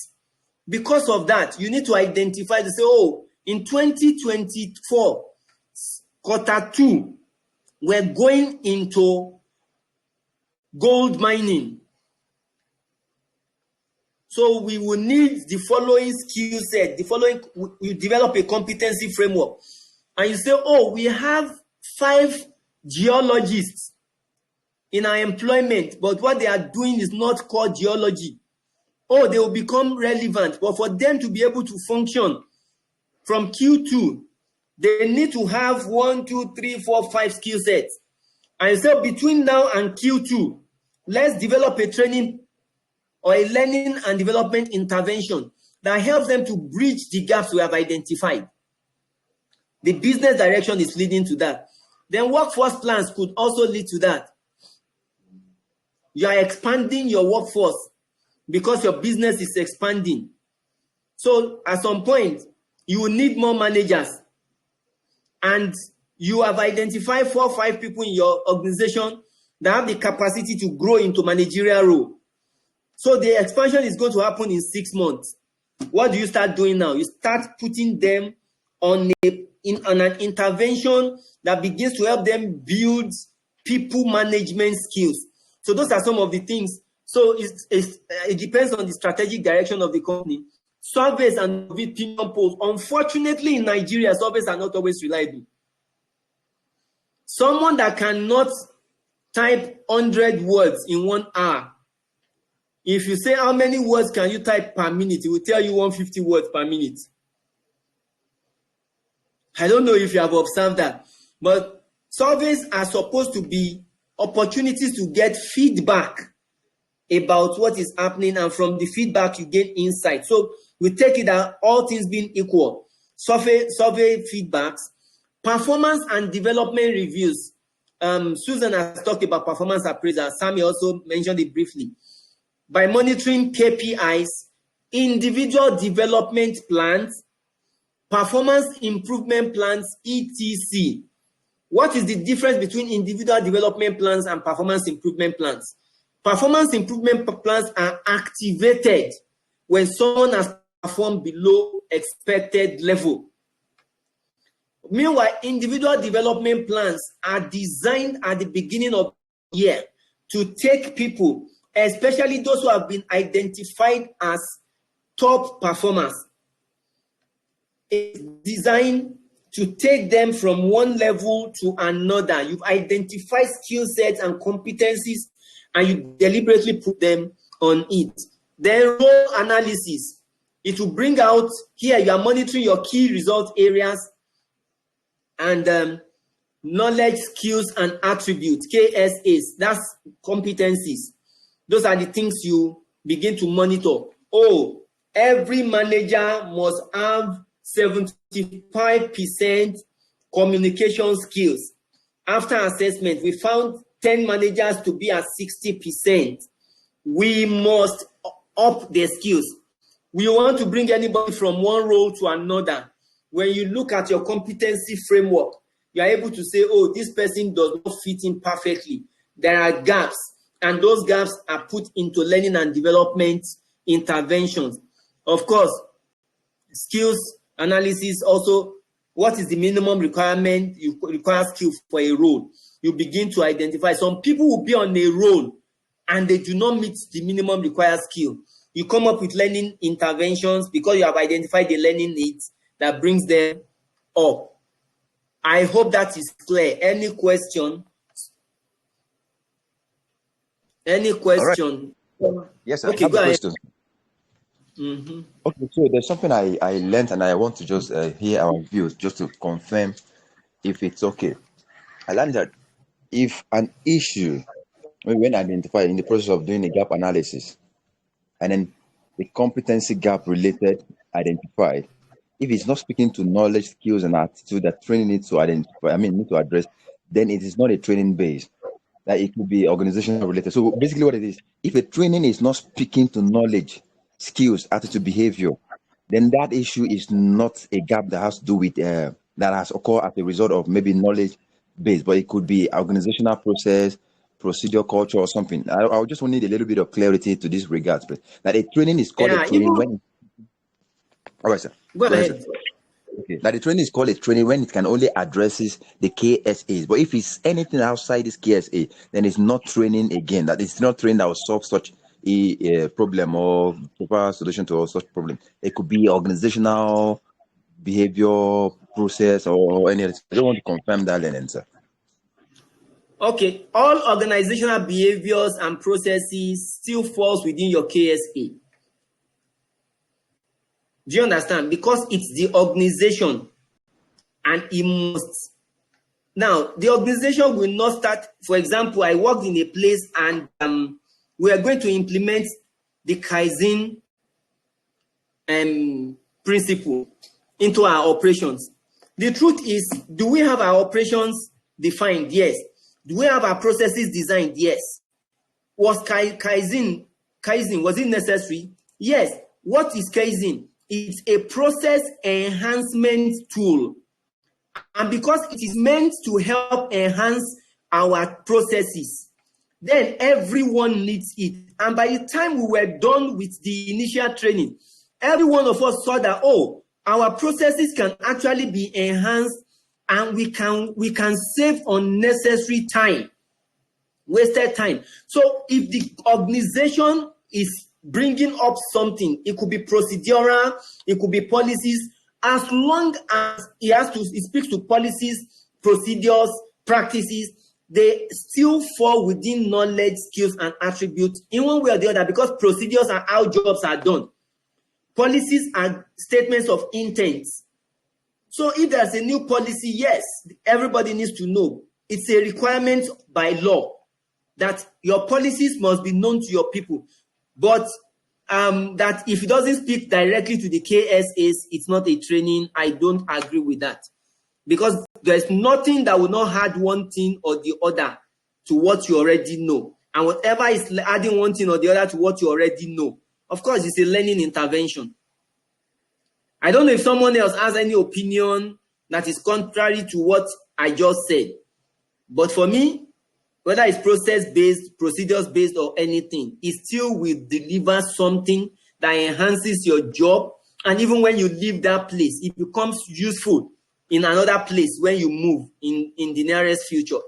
Because of that, you need to identify to say, oh, in 2024, quarter 2, we're going into gold mining. So we will need the following skill set, you develop a competency framework. And you say, oh, we have 5 geologists in our employment, but what they are doing is not called geology. Oh, they will become relevant, but for them to be able to function from Q2, they need to have 1, 2, 3, 4, 5 skill sets. And so between now and Q2, let's develop a training or a learning and development intervention that helps them to bridge the gaps we have identified. The business direction is leading to that. Then workforce plans could also lead to that. You are expanding your workforce because your business is expanding. So at some point, you will need more managers. And you have identified 4 or 5 people in your organization that have the capacity to grow into managerial role. So the expansion is going to happen in 6 months. What do you start doing now? You start putting them on an intervention that begins to help them build people management skills. So those are some of the things. So it depends on the strategic direction of the company. Surveys and opinion polls. Unfortunately, in Nigeria, surveys are not always reliable. Someone that cannot type 100 words in 1 hour, if you say how many words can you type per minute, it will tell you 150 words per minute. I don't know if you have observed that, but surveys are supposed to be opportunities to get feedback about what is happening, and from the feedback you gain insight. So we take it that all things being equal, survey feedbacks, performance and development reviews. Susan has talked about performance appraisal. Sammy also mentioned it briefly. By monitoring KPIs, individual development plans, performance improvement plans, etc. What is the difference between individual development plans and performance improvement plans? Performance improvement plans are activated when someone has performed below expected level. Meanwhile, individual development plans are designed at the beginning of the year to take people, especially those who have been identified as top performers. It's designed to take them from one level to another. You've identified skill sets and competencies, and you deliberately put them on it. Then role analysis. It will bring out, here you are monitoring your key result areas and knowledge, skills, and attributes, KSAs. That's competencies. Those are the things you begin to monitor. Oh, every manager must have 75% communication skills. After assessment, we found 10 managers to be at 60%. We must up their skills. We want to bring anybody from one role to another. When you look at your competency framework, you are able to say, oh, this person does not fit in perfectly. There are gaps, and those gaps are put into learning and development interventions. Of course, skills analysis also, what is the minimum requirement you require skill for a role? You begin to identify. Some people will be on a role and they do not meet the minimum required skill. You come up with learning interventions because you have identified the learning needs that brings them up. I hope that is clear. Any question? Any question? Right. Yes, okay, I have a question. Mm-hmm. Okay, so there's something I learned and I want to just hear our views just to confirm if it's okay. I learned that if an issue, when identified in the process of doing a gap analysis, and then the competency gap related identified, if it's not speaking to knowledge, skills, and attitude that training needs to identify, need to address, then it is not a training base. That it could be organizational related. So basically what it is, if a training is not speaking to knowledge, skills, attitude, behavior, then that issue is not a gap that has to do with that has occurred as a result of maybe knowledge base, but it could be organizational process, procedure, culture, or something. I just need a little bit of clarity to this regard. That a training is called a training when. All right, sir. Go ahead. Okay. That the training is called a training when it can only addresses the KSAs. But if it's anything outside this KSA, then it's not training again. That it's not training that will solve such a problem or proper solution to such problem. It could be organizational behavior process or any other. I don't want to confirm that, Lenin, sir. Okay, all organizational behaviors and processes still falls within your KSA. Do you understand? Because it's the organization and it must. Now, the organization will not start. For example, I worked in a place and we are going to implement the Kaizen principle into our operations. The truth is, do we have our operations defined? Yes. Do we have our processes designed? Yes. Was Kaizen, was it necessary? Yes. What is Kaizen? It's a process enhancement tool. And because it is meant to help enhance our processes, then everyone needs it. And by the time we were done with the initial training, every one of us saw that, oh, our processes can actually be enhanced and we can save unnecessary time, wasted time. So if the organization is bringing up something, it could be procedural, it could be policies, as long as it speaks to policies, procedures, practices, they still fall within knowledge, skills, and attributes in one way or the other, because procedures are how jobs are done. Policies are statements of intent. So if there's a new policy, yes, everybody needs to know. It's a requirement by law that your policies must be known to your people. But that if it doesn't speak directly to the KSAs, it's not a training. I don't agree with that. Because there's nothing that will not add one thing or the other to what you already know. And whatever is adding one thing or the other to what you already know of course, it's a learning intervention. I don't know if someone else has any opinion that is contrary to what I just said. But for me, whether it's process-based, procedures-based, or anything, it still will deliver something that enhances your job. And even when you leave that place, it becomes useful in another place when you move in the nearest future.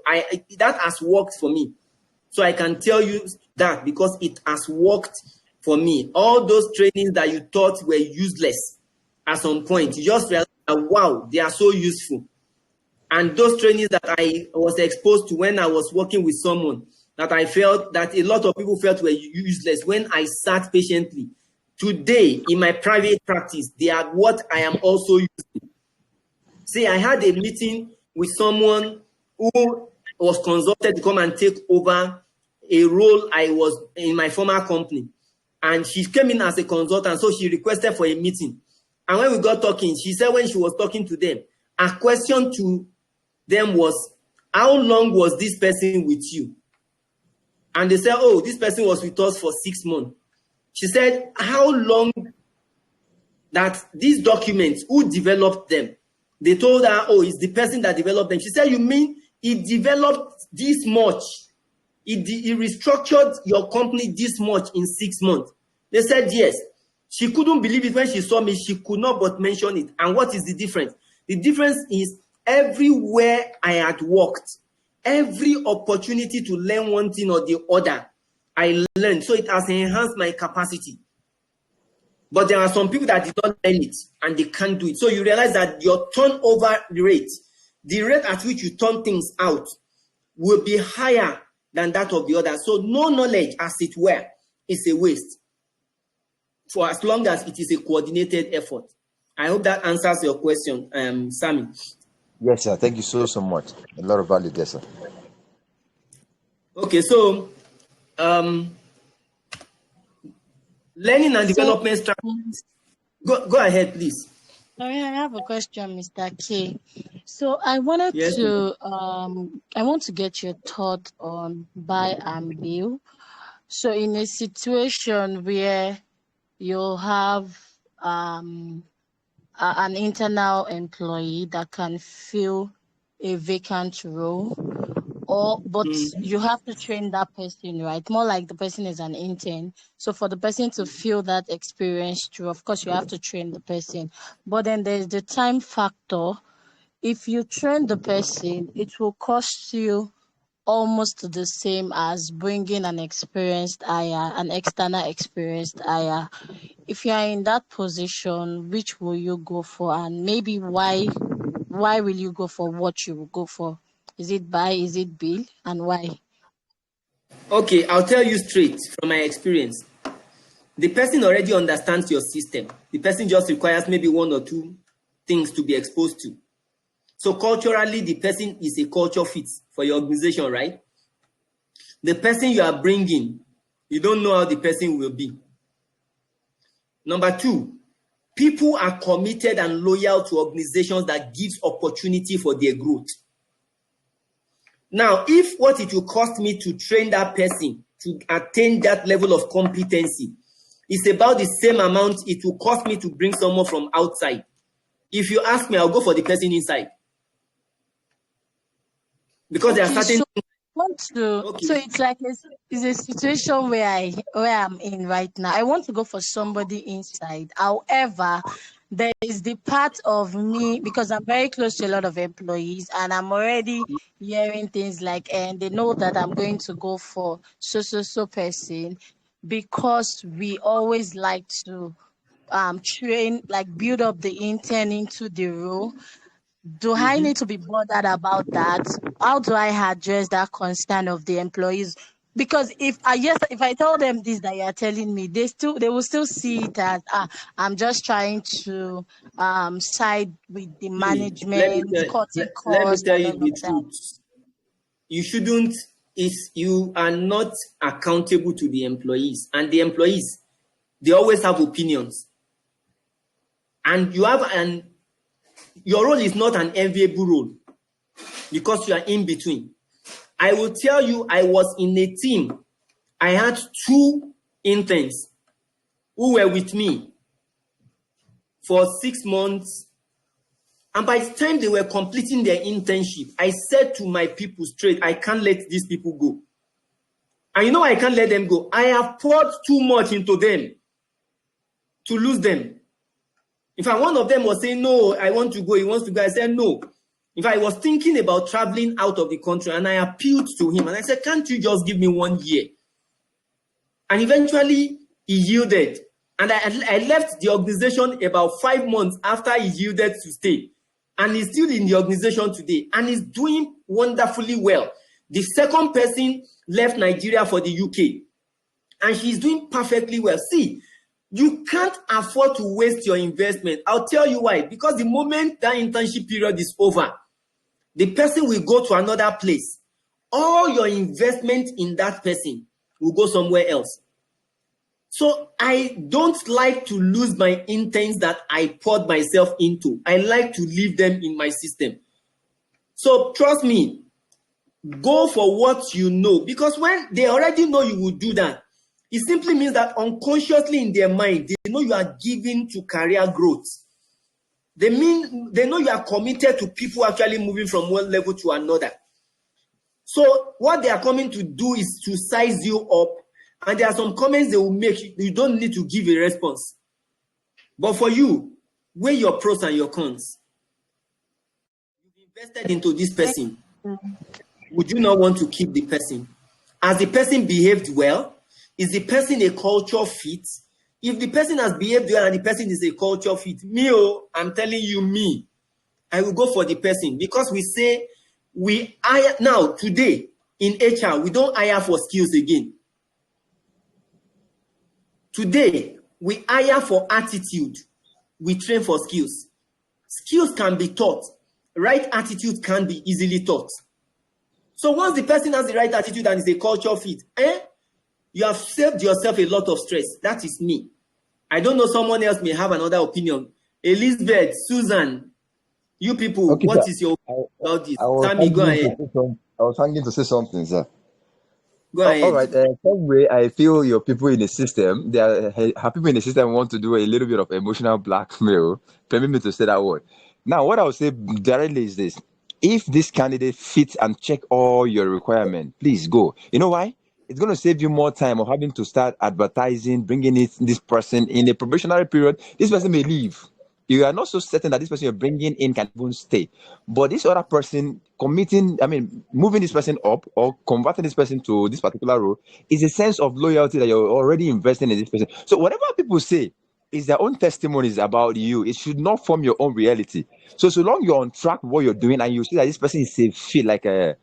That has worked for me. So I can tell you that because it has worked for me. All those trainings that you thought were useless at some point, you just realize that, wow, they are so useful. And those trainings that I was exposed to when I was working with someone that I felt that a lot of people felt were useless, when I sat patiently, today in my private practice, they are what I am also using. See, I had a meeting with someone who was consulted to come and take over a role I was in my former company. And she came in as a consultant, so she requested for a meeting. And when we got talking, she said when she was talking to them, a question to them was, how long was this person with you? And they said, oh, this person was with us for 6 months. She said, how long that these documents, who developed them? They told her, oh, it's the person that developed them. She said, you mean it developed this much? It restructured your company this much in 6 months? They said, yes. She couldn't believe it when she saw me. She could not but mention it. And what is the difference? The difference is everywhere I had worked, every opportunity to learn one thing or the other, I learned. So it has enhanced my capacity. But there are some people that did not learn it and they can't do it. So you realize that your turnover rate, the rate at which you turn things out, will be higher than that of the other. So no knowledge, as it were, is a waste, for as long as it is a coordinated effort. I hope that answers your question, Sammy. Yes, sir. Thank you so much. A lot of value there, sir. Okay, so learning and development strategies. Go ahead, please. Sorry, I have a question, Mr. K. So I wanted Yes. to I want to get your thought on buy and bill. So in a situation where you have an internal employee that can fill a vacant role, but you have to train that person, right? More like the person is an intern. So for the person to feel that experience through, of course, you have to train the person. But then there's the time factor. If you train the person, it will cost you almost the same as bringing an experienced hire, an external experienced hire. If you are in that position, which will you go for, and maybe why will you go for what you will go for? Is it buy, is it bill, and why? Okay, I'll tell you straight from my experience. The person already understands your system. The person just requires maybe 1 or 2 things to be exposed to. So culturally, the person is a culture fit for your organization, right? The person you are bringing, you don't know how the person will be. Number 2, people are committed and loyal to organizations that gives opportunity for their growth. Now, if what it will cost me to train that person to attain that level of competency is about the same amount it will cost me to bring someone from outside, if you ask me, I'll go for the person inside. Because there are certain So it's like it's a situation where I'm in right now. I want to go for somebody inside. However, there is the part of me, because I'm very close to a lot of employees and I'm already hearing things like, and they know that I'm going to go for so person, because we always like to train, like build up the intern into the role. Do I need to be bothered about that? How do I address that concern of the employees? Because if I tell them this that you are telling me, they will still see it as I'm just trying to side with the management, cutting let me costs tell and you all the of that. truth. You are not accountable to the employees, and the employees, they always have opinions. And your role is not an enviable role because you are in between. I will tell you, I was in a team. I had 2 interns. who were with me for 6 months. And by the time they were completing their internship, I said to my people straight, I can't let these people go. And you know I can't let them go. I have poured too much into them to lose them. In fact, one of them was saying, no, I want to go. He wants to go. I said, no. In fact, I was thinking about traveling out of the country, and I appealed to him. And I said, can't you just give me 1 year? And eventually, he yielded. And I left the organization about 5 months after he yielded to stay. And he's still in the organization today. And he's doing wonderfully well. The second person left Nigeria for the UK. And she's doing perfectly well. See, you can't afford to waste your investment. I'll tell you why. Because the moment that internship period is over, the person will go to another place. All your investment in that person will go somewhere else. So I don't like to lose my interns that I poured myself into. I like to leave them in my system. So trust me, go for what you know. Because when they already know you will do that, it simply means that unconsciously in their mind, they know you are giving to career growth. They know you are committed to people actually moving from one level to another. So what they are coming to do is to size you up. And there are some comments they will make. You don't need to give a response. But for you, weigh your pros and your cons. You've invested into this person. Would you not want to keep the person? Has the person behaved well? Is the person a culture fit? If the person has behaved well and the person is a culture fit, I'm telling you, I will go for the person, because we say we hire now today in HR, we don't hire for skills again. Today, we hire for attitude. We train for skills. Skills can be taught. Right attitude can be easily taught. So once the person has the right attitude and is a culture fit, you have saved yourself a lot of stress. That is me. I don't know, someone else may have another opinion. Elizabeth, Susan, you people, Okay, what sir. is your opinion about this? I was Sammy, go hanging ahead. I was hanging to say something, sir. Go All ahead. right. Some way, I feel your people in the system, people in the system want to do a little bit of emotional blackmail. Permit me to say that word. Now, what I would say directly is this: if this candidate fits and check all your requirements, please go. You know why? It's going to save you more time of having to start advertising, bringing this person in a probationary period. This person may leave. You are not so certain that this person you're bringing in can even stay. But this other person moving this person up or converting this person to this particular role is a sense of loyalty that you're already investing in this person. So whatever people say is their own testimonies about you. It should not form your own reality. So long you're on track with what you're doing and you see that this person is a fit, like Boss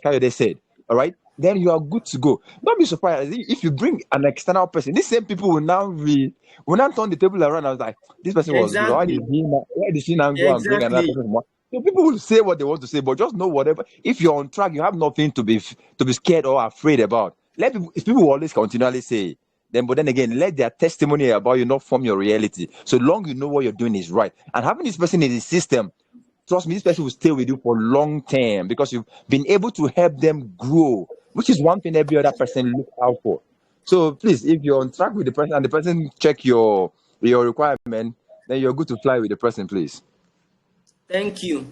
Kayode said, all right, then you are good to go. Don't be surprised if you bring an external person. These same people will now turn the table around. I was like, this person was good. Why did she now go and bring another Exactly. person? So people will say what they want to say, but just know whatever. If you're on track, you have nothing to be scared or afraid about. People will always continually say. But then again, let their testimony about you not form your reality. So long you know what you're doing is right. And having this person in the system, trust me, this person will stay with you for long term because you've been able to help them grow, which is one thing every other person looks out for. So please, if you're on track with the person and the person check your requirement, then you're good to fly with the person, please. Thank you.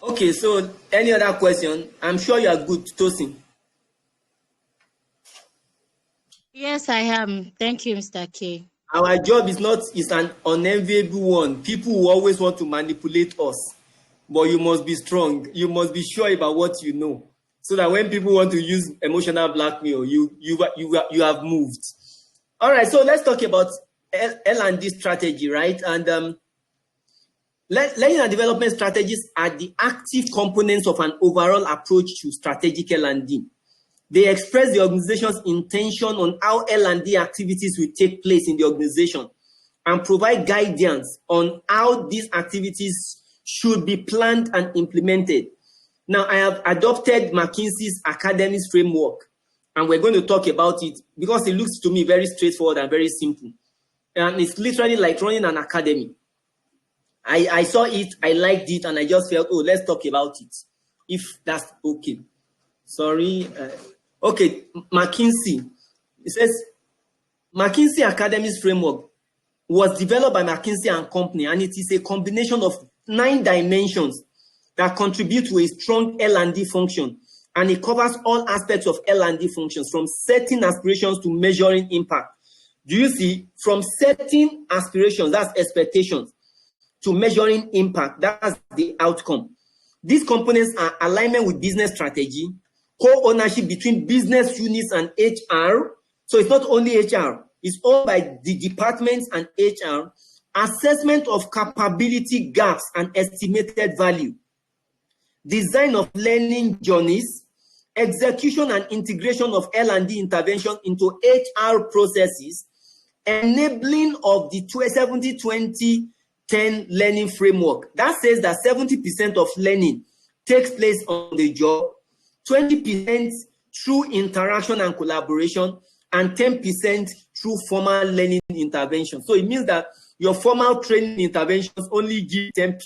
Okay, so any other question? I'm sure you are good, Tosin. Yes, I am. Thank you, Mr. K. Our job is an unenviable one. People will always want to manipulate us, but you must be strong. You must be sure about what you know, so that when people want to use emotional blackmail, you have moved. All right, so let's talk about L&D strategy, right? And learning and development strategies are the active components of an overall approach to strategic L&D. They express the organization's intention on how L&D activities will take place in the organization and provide guidance on how these activities should be planned and implemented. Now, I have adopted McKinsey's academics framework, and we're going to talk about it because it looks to me very straightforward and very simple. And it's literally like running an academy. I saw it, I liked it, and I just felt, let's talk about it, if that's okay. Sorry. Okay, McKinsey. It says McKinsey Academy's framework was developed by McKinsey and Company, and it is a combination of 9 dimensions that contribute to a strong L&D function, and it covers all aspects of L&D functions, from setting aspirations to measuring impact. Do you see? From setting aspirations, that's expectations, to measuring impact, that's the outcome. These components are alignment with business strategy, co-ownership between business units and HR. So it's not only HR, it's owned by the departments and HR, assessment of capability gaps and estimated value, design of learning journeys, execution and integration of L&D intervention into HR processes, enabling of the 70-20-10 learning framework. That says that 70% of learning takes place on the job, 20% through interaction and collaboration, and 10% through formal learning intervention. So it means that your formal training interventions only give 10%.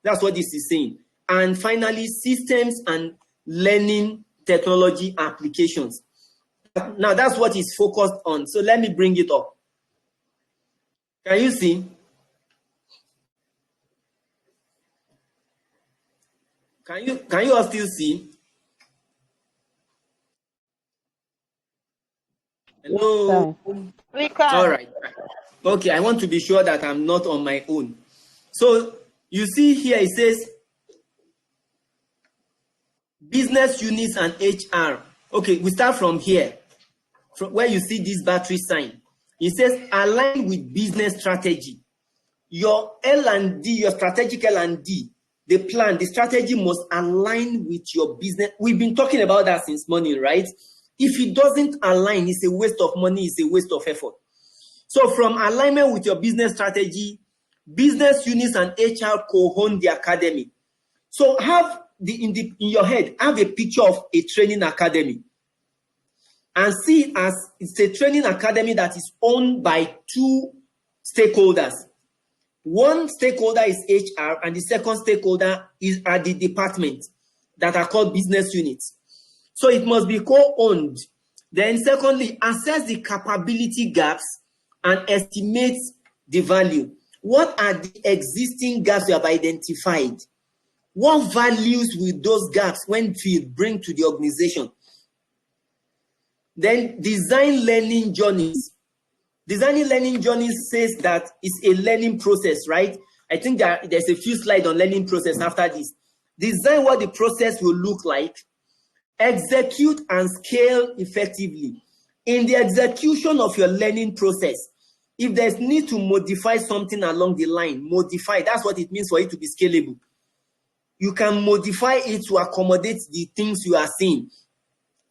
That's what this is saying. And finally, systems and learning technology applications. Now, that's what is focused on. So let me bring it up. Can you see? Can you all still see? Hello? We can. All right. Okay, I want to be sure that I'm not on my own. So you see here, it says business units and HR. Okay, we start from here, from where you see this battery sign. It says align with business strategy. Your L&D, your strategic L&D, the plan, the strategy must align with your business. We've been talking about that since morning, right? If it doesn't align, it's a waste of money, it's a waste of effort. So from alignment with your business strategy, business units and HR co-own the academy. So have in your head, have a picture of a training academy and see it as it's a training academy that is owned by 2 stakeholders. One stakeholder is HR, and the second stakeholder are the departments that are called business units. So it must be co-owned. Then secondly, assess the capability gaps and estimate the value. What are the existing gaps you have identified? What values will those gaps, when filled, bring to the organization? Then design learning journeys. Designing learning journeys says that it's a learning process, right? I think there's a few slides on learning process after this. Design what the process will look like. Execute and scale effectively. In the execution of your learning process, if there's need to modify something along the line, modify. That's what it means for it to be scalable. You can modify it to accommodate the things you are seeing.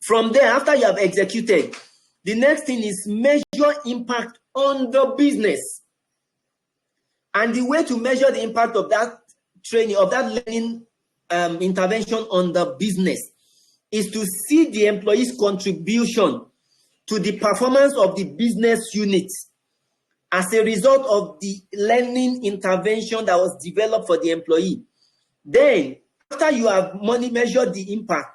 From there, after you have executed, the next thing is measure impact on the business. And the way to measure the impact of that training, of that learning intervention on the business, is to see the employee's contribution to the performance of the business units as a result of the learning intervention that was developed for the employee. Then, after you have measured the impact,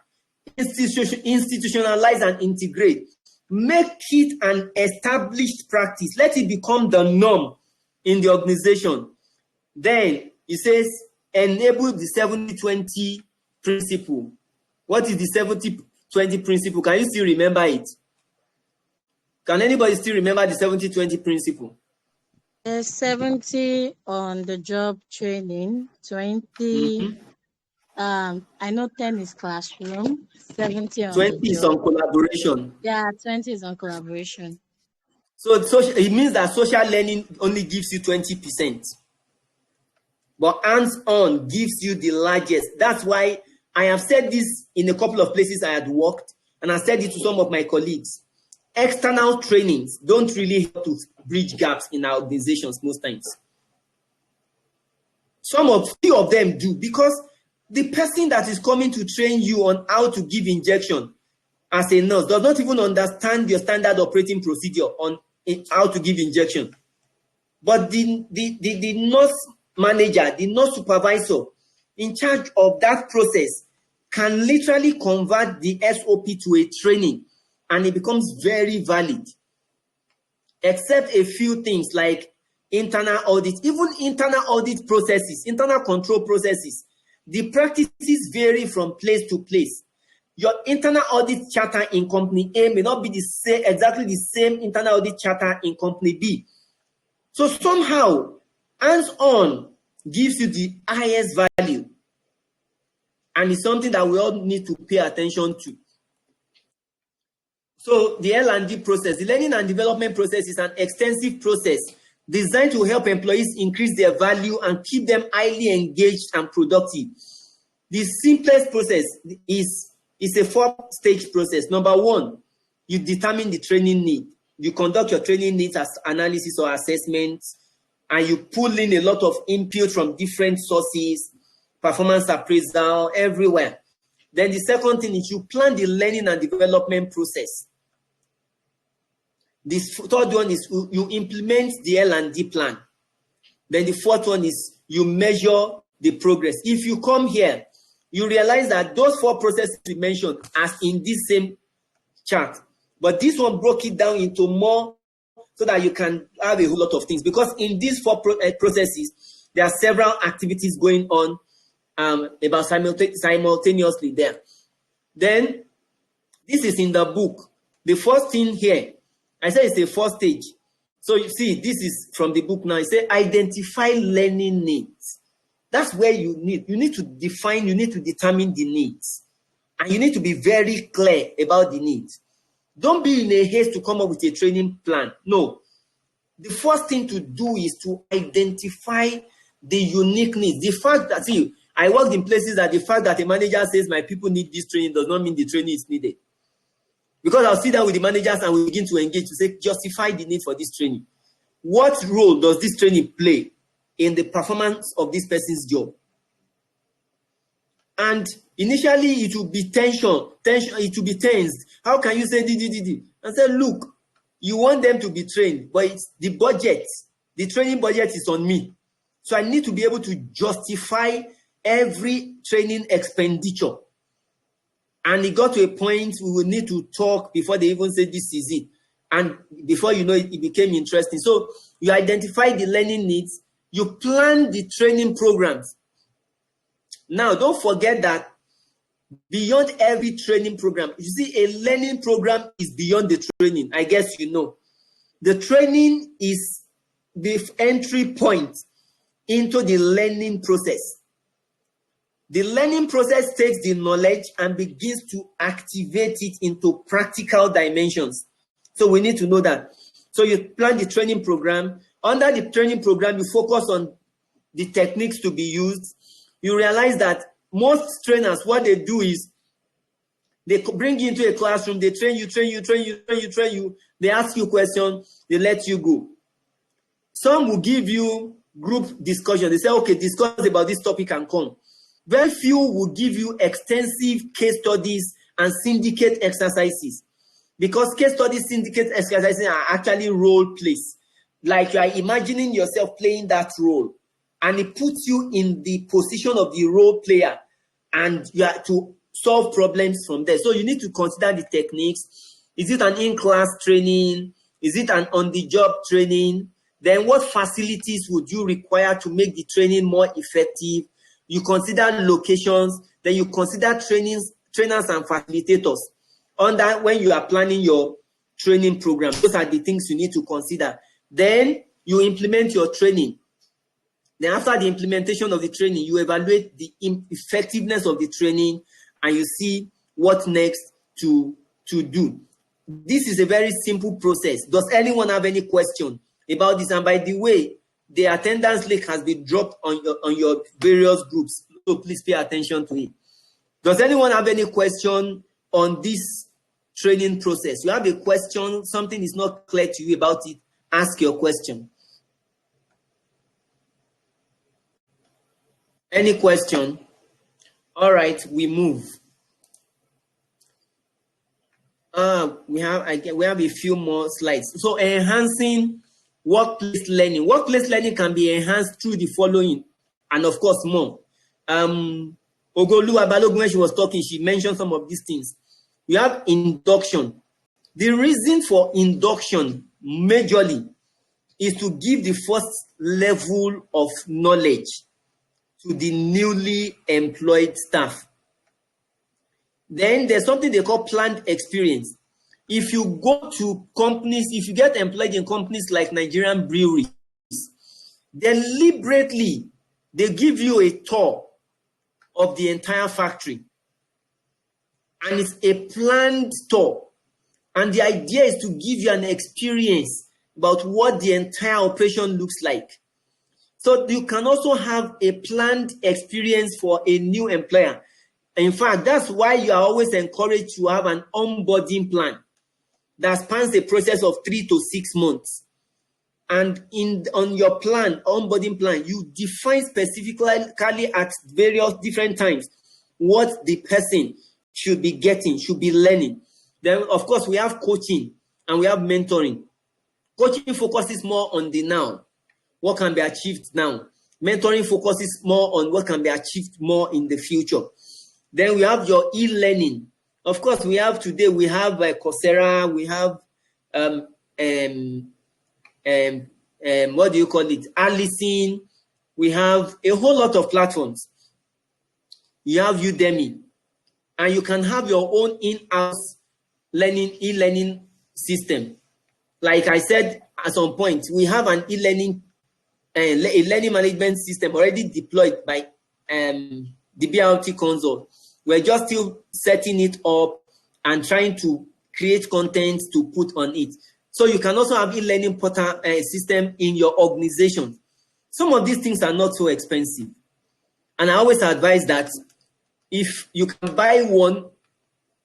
institutionalize and integrate. Make it an established practice. Let it become the norm in the organization. Then, it says, enable the 70-20 principle. What is the 70-20 principle? Can you still remember it? Can anybody still remember the 70-20 principle? 70 on the job training, 20. I know 10 is classroom, 70 on 20 is on collaboration. Yeah, 20 is on collaboration. So it means that social learning only gives you 20%. But hands-on gives you the largest. That's why I have said this in a couple of places I had worked, and I said it to some of my colleagues. External trainings don't really help to bridge gaps in our organizations most times. Few of them do, because the person that is coming to train you on how to give injection as a nurse does not even understand your standard operating procedure on how to give injection. But the nurse manager, the nurse supervisor in charge of that process can literally convert the SOP to a training, and it becomes very valid. Except a few things like internal audit, even internal audit processes, internal control processes. The practices vary from place to place. Your internal audit charter in company A may not be exactly the same internal audit charter in company B. So somehow, hands-on gives you the highest value. And it's something that we all need to pay attention to. So the L&D process, the learning and development process, is an extensive process designed to help employees increase their value and keep them highly engaged and productive. The simplest process is a 4-stage process. Number 1, you determine the training need. You conduct your training needs as analysis or assessment, and you pull in a lot of input from different sources, performance appraisal, everywhere. Then the second thing is you plan the learning and development process. The third one is you implement the L&D plan. Then the fourth one is you measure the progress. If you come here, you realize that those 4 processes we mentioned as in this same chart, but this one broke it down into more so that you can have a whole lot of things. Because in these 4 processes, there are several activities going on about simultaneously there. Then this is in the book. The first thing here, I said it's a 4th stage. So you see, this is from the book now. It says identify learning needs. That's where you need to define, you need to determine the needs. And you need to be very clear about the needs. Don't be in a haste to come up with a training plan. No. The first thing to do is to identify the unique needs. The fact that, see, I worked in places that the fact that a manager says my people need this training does not mean the training is needed. Because I'll sit down with the managers and we begin to engage to say, justify the need for this training. What role does this training play in the performance of this person's job? And initially it will be tension, it will be tensed. How can you say and say, look, you want them to be trained, but it's the budget, the training budget is on me. So I need to be able to justify every training expenditure. And it got to a point we will need to talk before they even say this is it. And before you know it, it became interesting. So you identify the learning needs, you plan the training programs. Now, don't forget that beyond every training program, you see, a learning program is beyond the training. I guess you know. The training is the entry point into the learning process. The learning process takes the knowledge and begins to activate it into practical dimensions. So we need to know that. So you plan the training program. Under the training program, you focus on the techniques to be used. You realize that most trainers, what they do is they bring you into a classroom, they train you. They ask you questions, they let you go. Some will give you group discussion. They say, okay, discuss about this topic and come. Very few will give you extensive case studies and syndicate exercises. Because case studies, syndicate exercises are actually role plays. Like you are imagining yourself playing that role. And it puts you in the position of the role player. And you have to solve problems from there. So you need to consider the techniques. Is it an in-class training? Is it an on-the-job training? Then what facilities would you require to make the training more effective? You consider locations, then you consider trainers and facilitators under when you are planning your training program. Those are the things you need to consider. Then you implement your training. Then after the implementation of the training, you evaluate the effectiveness of the training and you see what next to do. This is a very simple process. Does anyone have any question about this? And by the way, the attendance link has been dropped on your various groups, so please pay attention to it. Does anyone have any question on this training process? You have a question, something is not clear to you about it, ask your question. Any question? All right, we move. We have a few more slides. So enhancing workplace learning. Workplace learning can be enhanced through the following, and of course more. Ogoluwa Balogun, when she was talking, she mentioned some of these things. You have induction. The reason for induction, majorly, is to give the first level of knowledge to the newly employed staff. Then there's something they call planned experience. If you go to companies, if you get employed in companies like Nigerian breweries, deliberately, they give you a tour of the entire factory. And it's a planned tour. And the idea is to give you an experience about what the entire operation looks like. So you can also have a planned experience for a new employer. In fact, that's why you are always encouraged to have an onboarding plan that spans a process of 3 to 6 months. And on your plan, onboarding plan, you define specifically at various different times what the person should be getting, should be learning. Then, of course, we have coaching and we have mentoring. Coaching focuses more on the now, what can be achieved now. Mentoring focuses more on what can be achieved more in the future. Then we have your e-learning. Of course, we have today, we have Coursera, we have, what do you call it? Allison. We have a whole lot of platforms. You have Udemy. And you can have your own in-house e-learning system. Like I said at some point, we have an e-learning, a learning management system already deployed by the BRT console. We're just still setting it up and trying to create content to put on it. So you can also have e-learning portal system in your organization. Some of these things are not so expensive. And I always advise that if you can buy one,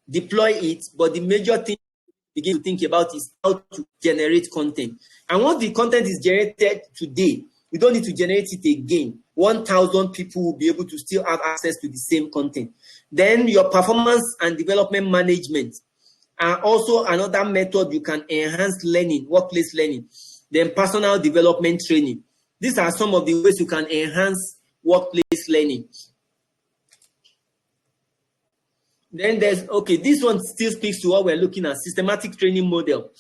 deploy it, but the major thing you begin to think about is how to generate content. And once the content is generated today, you don't need to generate it again. 1,000 people will be able to still have access to the same content. Then your performance and development management are also another method you can enhance learning, workplace learning. Then personal development training. These are some of the ways you can enhance workplace learning. Then there's, okay, this one still speaks to what we're looking at, systematic training model,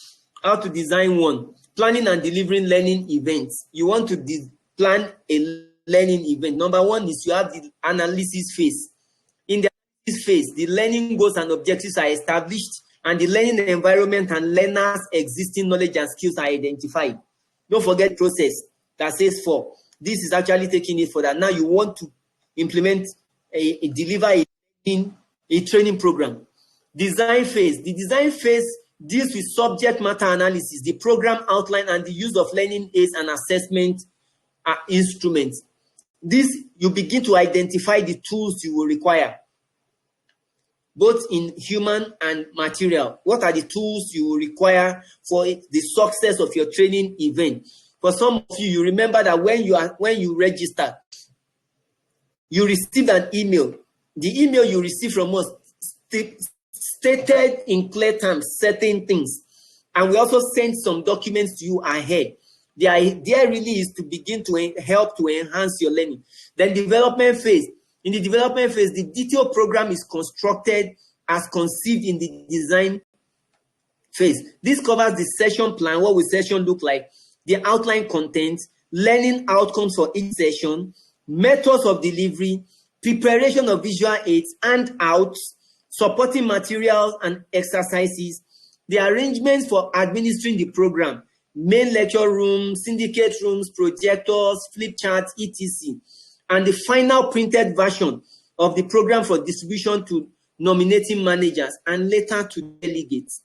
how to design one, planning and delivering learning events. You want to plan a learning event. Number one is you have the analysis phase. In the analysis phase, the learning goals and objectives are established and the learning environment and learners' existing knowledge and skills are identified. Don't forget process that says 4. This is actually taking it further. Now you want to implement deliver a training program. Design phase. The design phase deals with subject matter analysis, the program outline, and the use of learning aids and assessment instruments. This, you begin to identify the tools you will require, both in human and material. What are the tools you will require for the success of your training event? For some of you, you remember that when you register, you received an email. The email you received from us stated in clear terms certain things. And we also sent some documents to you ahead. The idea really is to begin to help to enhance your learning. Then development phase. In the development phase, the detailed program is constructed as conceived in the design phase. This covers the session plan, what will session look like, the outline content, learning outcomes for each session, methods of delivery, preparation of visual aids and outs, supporting materials and exercises, the arrangements for administering the program, main lecture rooms, syndicate rooms, projectors, flip charts, etc. And the final printed version of the program for distribution to nominating managers and later to delegates.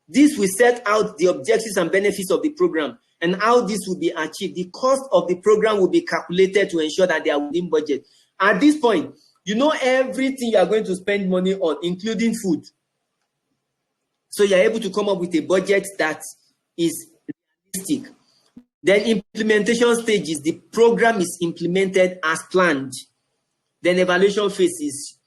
This will set out the objectives and benefits of the program and how this will be achieved. The cost of the program will be calculated to ensure that they are within budget. At this point, you know everything you are going to spend money on, including food. So you are able to come up with a budget that is realistic. Then implementation stages, the program is implemented as planned. Then evaluation phases.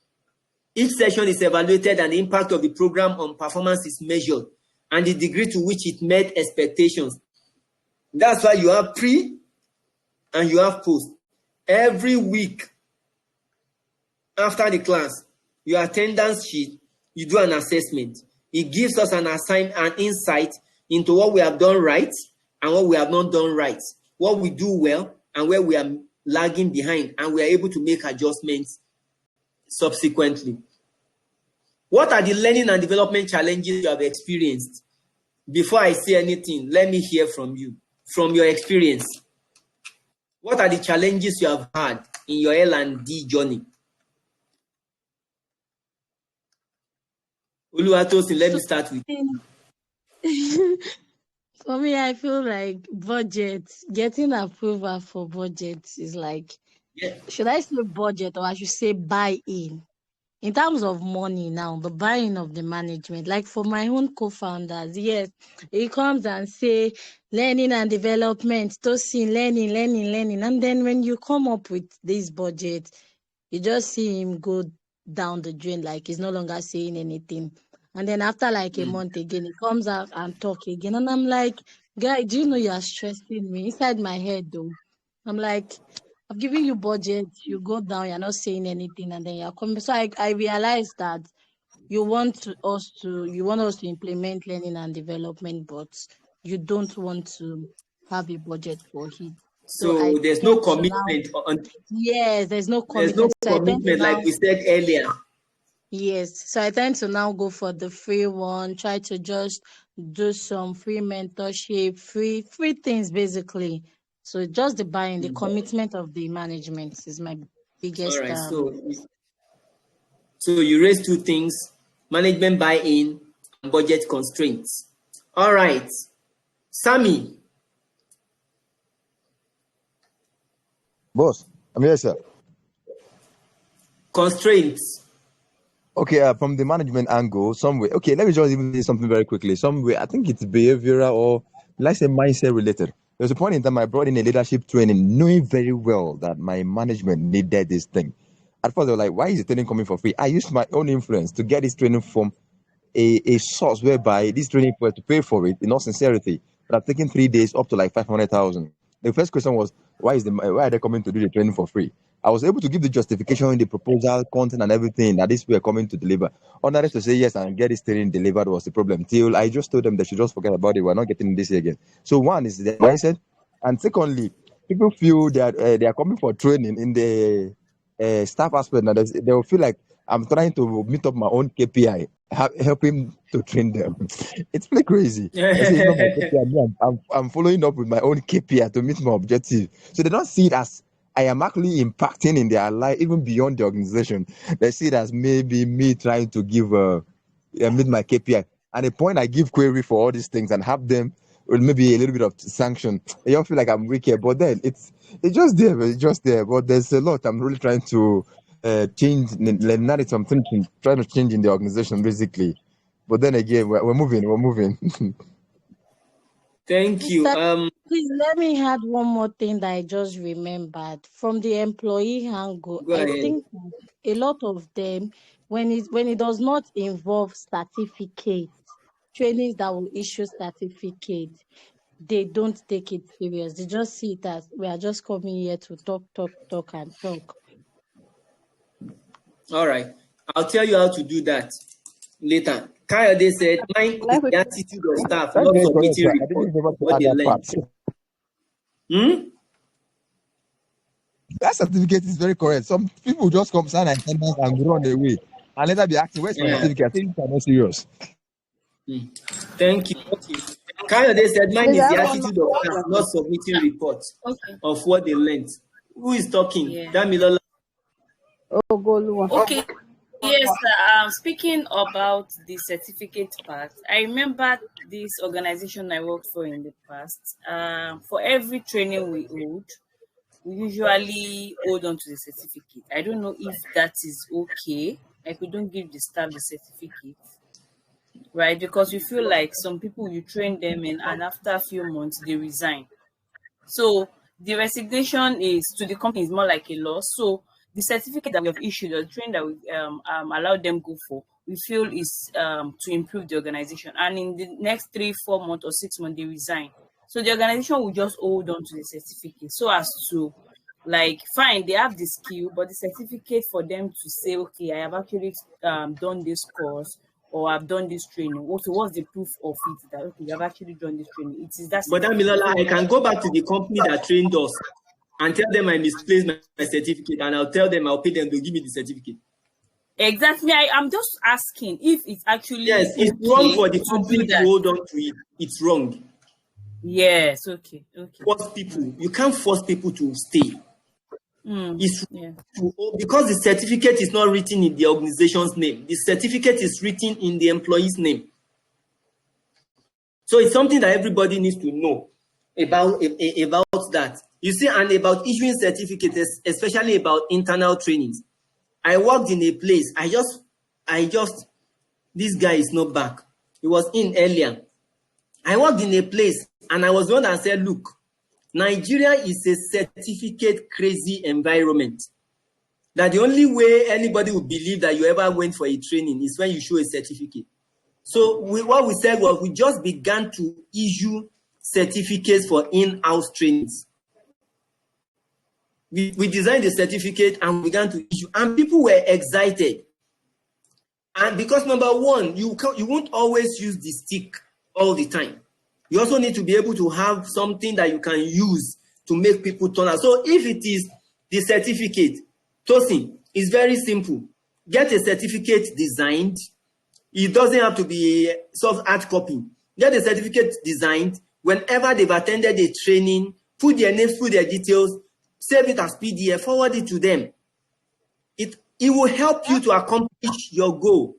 Each session is evaluated and the impact of the program on performance is measured and the degree to which it met expectations. That's why you have pre and you have post. Every week, after the class, your attendance sheet, you do an assessment. It gives us an insight into what we have done right and what we have not done right, what we do well and where we are lagging behind, and we are able to make adjustments subsequently. What are the learning and development challenges you have experienced? Before I say anything, let me hear from you, from your experience. What are the challenges you have had in your L&D journey? Oluwatosin, let me start with you. For me, I feel like getting approval for budget is like, should I say budget or I should say buy-in? In terms of money now, the buying of the management, like for my own co-founders, yes, he comes and say learning and development, Tosin, learning. And then when you come up with this budget, you just see him go down the drain, like he's no longer saying anything. And then after like a month again, he comes out and talk again. And I'm like, guy, do you know you're stressing me inside my head though? I'm like, I've given you budget, you go down, you're not saying anything, and then you're coming. So I realized that you want us to implement learning and development, but you don't want to have a budget for it. So I there's no tend to now, commitment yes, there's no there's no commitment. So I tend to commitment like now, we said earlier. yes. So I tend to now go for the free one, try to just do some free mentorship, free things basically. So just the buying, the commitment of the management is my All biggest. right, so you raised two things: management buy-in and budget constraints. All right, Sammy. Boss, I'm here, sir. Constraints. Okay, from the management angle, somewhere. Okay, let me just even say something very quickly. Somewhere, I think it's behavioral or let's say mindset related. There's a point in time I brought in a leadership training, knowing very well that my management needed this thing. At first, they were like, "Why is the training coming for free?" I used my own influence to get this training from a source whereby this training was to pay for it in all sincerity. But I've taken 3 days up to like 500,000. The first question was, why are they coming to do the training for free? I was able to give the justification in the proposal, content, and everything that this we are coming to deliver. Ordinary to say yes and get this training delivered was the problem. Till I just told them they should just forget about it. We're not getting this again. So one is the mindset, and secondly, people feel that they are coming for training in the staff aspect. Now they will feel like I'm trying to meet up my own KPI, helping to train them. It's pretty crazy. I say it's not my KPI. I'm following up with my own KPI to meet my objective. So they don't see it as I am actually impacting in their life, even beyond the organization. They see it as maybe me trying to give meet my KPI. And the point I give query for all these things and have them with maybe a little bit of sanction. They all feel like I'm weak here, but then it's just there. It's just there. But there's a lot I'm really trying to change the narrative. I'm trying to change in the organization basically. But then again, we're moving. Thank you. Please let me add one more thing that I just remembered from the employee angle. Go ahead. Think a lot of them, when it does not involve certificates, trainings that will issue certificates, they don't take it serious. They just see it as we are just coming here to talk. All right, I'll tell you how to do that later. Kayode said, mine is the attitude of staff, not submitting reports. What they learned. That certificate is very correct. Some people just come sign attendance and run away, and later be asking, "Where's my certificate?" I think you are not serious. Thank you. Kayode said, mine is the attitude of staff, not submitting reports of what they learned. Who is talking? Damilola. Okay. Yes, speaking about the certificate part, I remember this organization I worked for in the past. For every training we hold, we usually hold on to the certificate. I don't know if that is okay. Like we don't give the staff the certificate, right? Because we feel like some people you train them in, and after a few months they resign. So the resignation is to the company is more like a loss. So the certificate that we have issued or the training that we allowed them go for, we feel is to improve the organization. And in the next 3, 4 months or 6 months, they resign. So the organization will just hold on to the certificate so as to Like, fine, they have the skill, but the certificate for them to say, okay, I have actually done this course or I've done this training. Also, what's the proof of it that, okay, you have actually done this training? It is that But certificate. Damilola, I can go back to the company that trained us and tell them I misplaced my certificate, and I'll tell them I'll pay them to give me the certificate. Exactly. I'm just asking if it's actually yes, it's okay wrong for the to company do to that. hold on to it. It's wrong. Yes, okay. Force people. You can't force people to stay. It's Yeah. because the certificate is not written in the organization's name. The certificate is written in the employee's name. So it's something that everybody needs to know about that. You see, and about issuing certificates, especially about internal trainings. I worked in a place. This guy is not back. He was in earlier. I worked in a place and I was the one that said, look, Nigeria is a certificate crazy environment. That the only way anybody would believe that you ever went for a training is when you show a certificate. So what we said was we just began to issue certificates for in-house trainings. We designed a certificate and we began to issue, and people were excited. And because number one, you won't always use the stick all the time. You also need to be able to have something that you can use to make people turn out. So if it is the certificate, Tosin, it's very simple. Get a certificate designed. It doesn't have to be soft hard copy. Get a certificate designed. Whenever they've attended a training, put their names, put their details, save it as PDF, forward it to them. It will help you to accomplish your goal.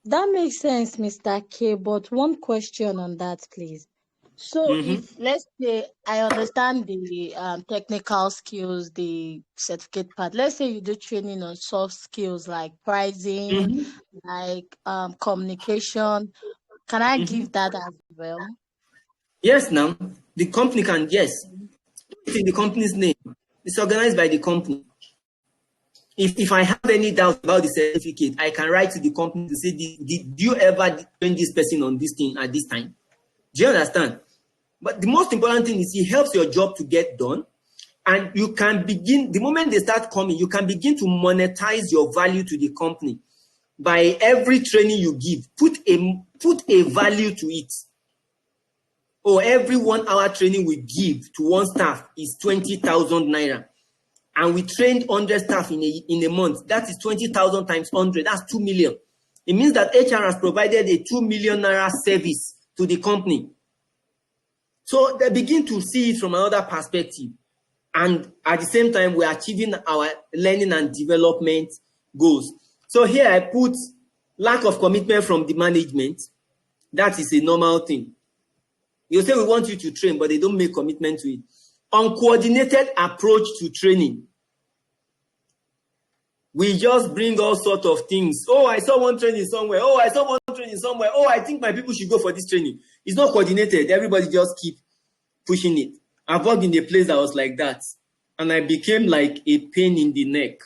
That makes sense, Mr. K, but one question on that, please. So if, let's say, I understand the technical skills, the certificate part. Let's say you do training on soft skills like pricing, like communication. Can I give that as well? Yes, now. The company can, yes. It's in the company's name. It's organized by the company. If I have any doubt about the certificate, I can write to the company to say, did you ever train this person on this thing at this time? Do you understand? But the most important thing is it helps your job to get done. And you can begin, the moment they start coming, you can begin to monetize your value to the company. By every training you give, put a value to it. Or every 1 hour training we give to one staff is 20,000 naira. And we trained 100 staff in a month. That is 20,000 times 100. That's 2 million. It means that HR has provided a 2 million naira service to the company. So they begin to see it from another perspective. And at the same time, we're achieving our learning and development goals. So here I put lack of commitment from the management. That is a normal thing. You say we want you to train, but they don't make commitment to it. Uncoordinated approach to training. We just bring all sorts of things. Oh, I saw one training somewhere. Oh, I saw one training somewhere. Oh, I think my people should go for this training. It's not coordinated. Everybody just keep pushing it. I've worked in a place that was like that. And I became like a pain in the neck.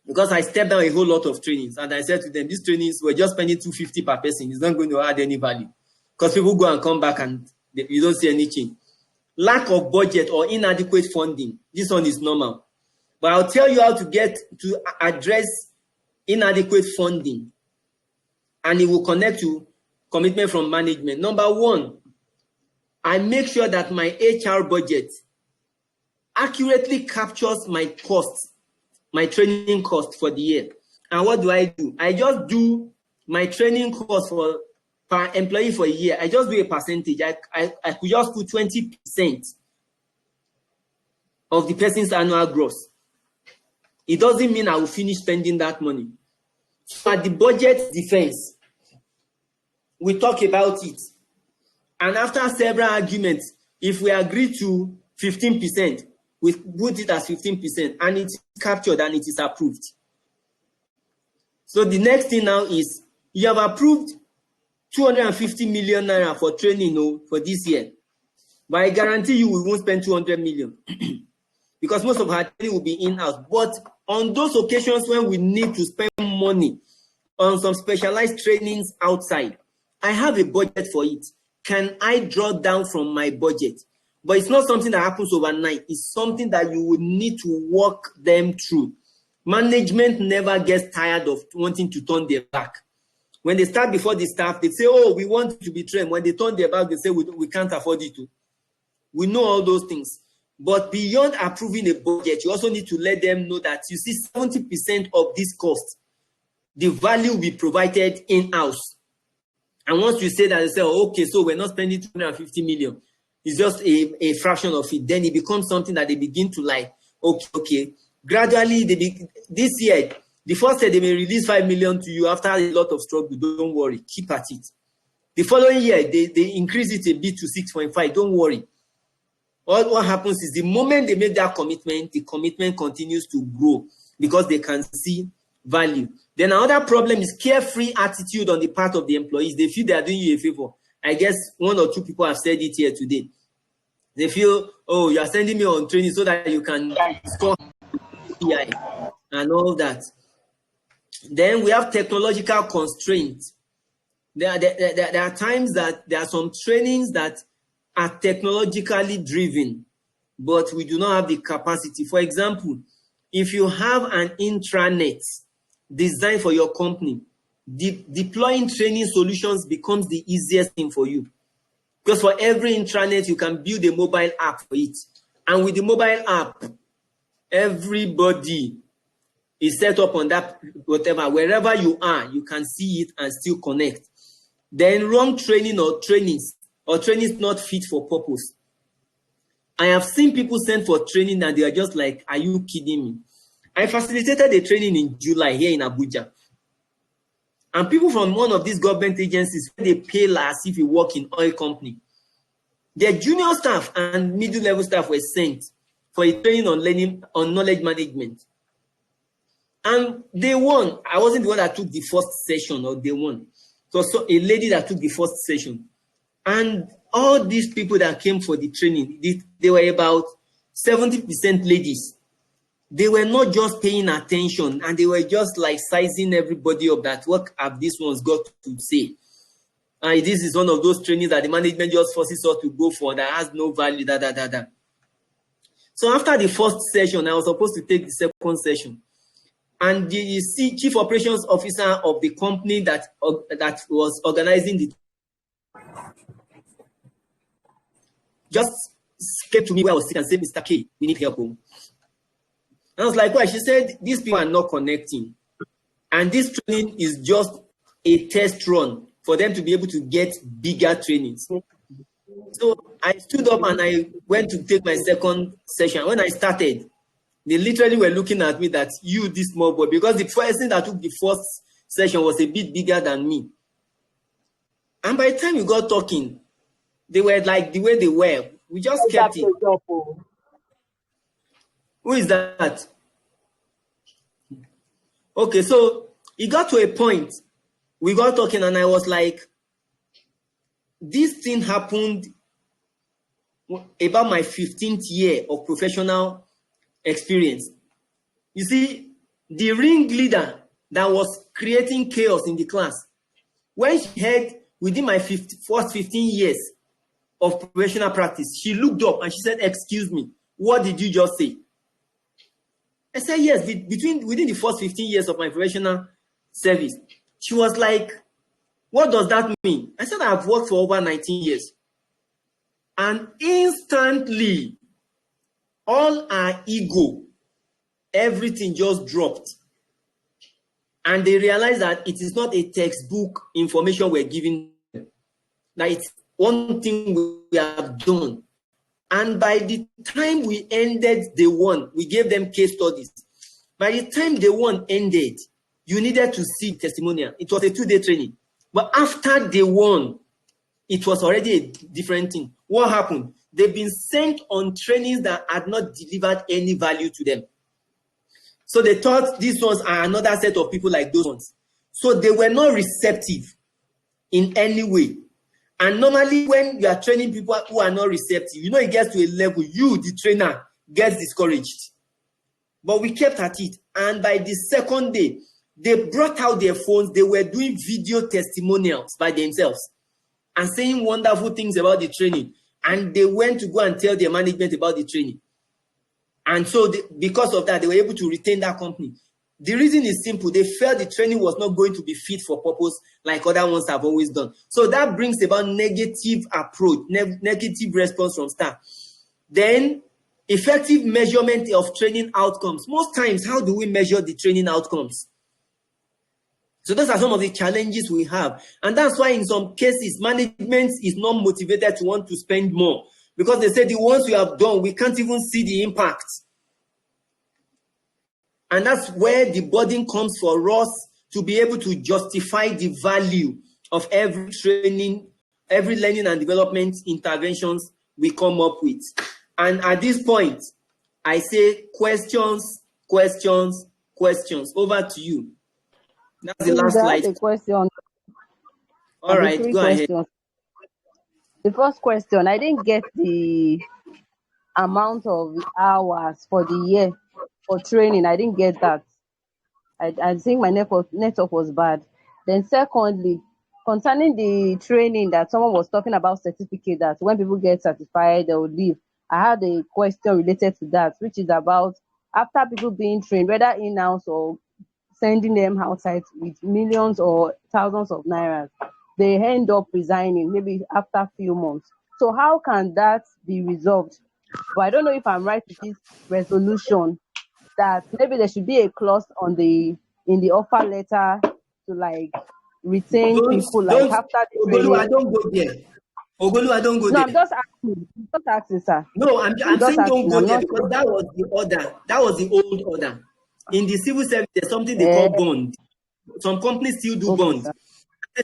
Because I stepped down a whole lot of trainings. And I said to them, these trainings, we're just spending 250 per person. It's not going to add any value. Because people go and come back and you don't see any change. Lack of budget or inadequate funding. This one is normal. But I'll tell you how to address inadequate funding. And it will connect to commitment from management. Number one, I make sure that my HR budget accurately captures my costs, my training cost for the year. And what do? I just do my training cost per employee for a year. I just do a percentage. I could just put 20% of the person's annual gross. It doesn't mean I will finish spending that money. So at the budget defense, we talk about it. And after several arguments, if we agree to 15%, we put it as 15%, and it's captured and it is approved. So the next thing now is, you have approved 250 million naira for training for this year. But I guarantee you we won't spend 200 million. Because most of our training will be in-house. But on those occasions when we need to spend money on some specialized trainings outside, I have a budget for it. Can I draw down from my budget? But it's not something that happens overnight. It's something that you would need to walk them through. Management never gets tired of wanting to turn their back. When they start before the staff, they say, oh, we want to be trained. When they turn their back, they say, we can't afford it to. We know all those things. But beyond approving a budget, you also need to let them know that you see 70% of this cost, the value will be provided in-house. And once you say that, they say, oh, okay, so we're not spending 250 million. It's just a fraction of it. Then it becomes something that they begin to like, okay. Gradually, this year, the first year they may release 5 million to you after a lot of struggle. Don't worry, keep at it. The following year, they increase it a bit to 6.5. Don't worry. All what happens is the moment they make that commitment, the commitment continues to grow because they can see value. Then another problem is carefree attitude on the part of the employees. They feel they are doing you a favor. I guess one or two people have said it here today. They feel, oh, you are sending me on training so that you can score PI and all that. Then we have technological constraints. There are times that there are some trainings that are technologically driven, but we do not have the capacity. For example, if you have an intranet designed for your company, deploying training solutions becomes the easiest thing for you. Because for every intranet, you can build a mobile app for it. And with the mobile app, everybody is set up on that, whatever, wherever you are, you can see it and still connect. Then wrong training or trainings not fit for purpose. I have seen people sent for training and they are just like, are you kidding me? I facilitated a training in July here in Abuja. And people from one of these government agencies, they pay as if you work in oil company. Their junior staff and middle level staff were sent for a training on knowledge management. And they won. I wasn't the one that took the first session, or they won. So a lady that took the first session. And all these people that came for the training, they were about 70% ladies. They were not just paying attention, and they were just like sizing everybody up that what have these ones got to say. And this is one of those trainings that the management just forces us to go for that has no value, So after the first session, I was supposed to take the second session. And the chief operations officer of the company that was organizing the just came to me where I was sick and said, Mr. K, we need help. And I was like, why? She said, these people are not connecting. And this training is just a test run for them to be able to get bigger trainings. So I stood up and I went to take my second session. When I started, they literally were looking at me that you, this small boy, because the person that took the first session was a bit bigger than me. And by the time we got talking, they were like the way they were. We just kept it. Who is that? Okay, so it got to a point. We got talking and I was like, this thing happened about my 15th year of professional experience. You see, the ringleader that was creating chaos in the class, when she heard within my first 15 years of professional practice, she looked up and she said, excuse me, what did you just say? I said, yes, within the first 15 years of my professional service. She was like, what does that mean? I said, I've worked for over 19 years. And instantly, all our ego, everything just dropped. And they realized that it is not a textbook information we're giving them. That it's one thing we have done. And by the time we ended day one, we gave them case studies. By the time day one ended, you needed to see testimonial. It was a 2-day training. But after day one, it was already a different thing. What happened? They've been sent on trainings that had not delivered any value to them. So they thought these ones are another set of people like those ones. So they were not receptive in any way. And normally when you are training people who are not receptive, you know, it gets to a level, you, the trainer, gets discouraged. But we kept at it. And by the second day, they brought out their phones. They were doing video testimonials by themselves and saying wonderful things about the training. and they went to go and tell their management about the training. And so because of that, they were able to retain that company. The reason is simple. They felt the training was not going to be fit for purpose like other ones have always done. So that brings about negative approach, negative response from staff. Then effective measurement of training outcomes. Most times, how do we measure the training outcomes? So those are some of the challenges we have. And that's why in some cases, management is not motivated to want to spend more, because they say the ones we have done, we can't even see the impact. And that's where the burden comes for us to be able to justify the value of every training, every learning and development interventions we come up with. And at this point, I say questions, questions, questions. Over to you. That's the last slide. The question. All right, go ahead. The first question, I didn't get the amount of hours for the year for training. I didn't get that. I think my network was bad. Then secondly, concerning the training that someone was talking about, certificate, that when people get certified, they will leave. I had a question related to that, which is about after people being trained, whether in-house or sending them outside with millions or thousands of nairas, they end up resigning maybe after a few months. So how can that be resolved? But I don't know if I'm right with this resolution, that maybe there should be a clause in the offer letter to like retain people like after the training. I don't go there. I don't go there. No, I'm just asking, sir. No, I'm saying don't go there, because that was the order. That was the old order. In the civil service, there's something they call bond. Some companies still do bond. Sir.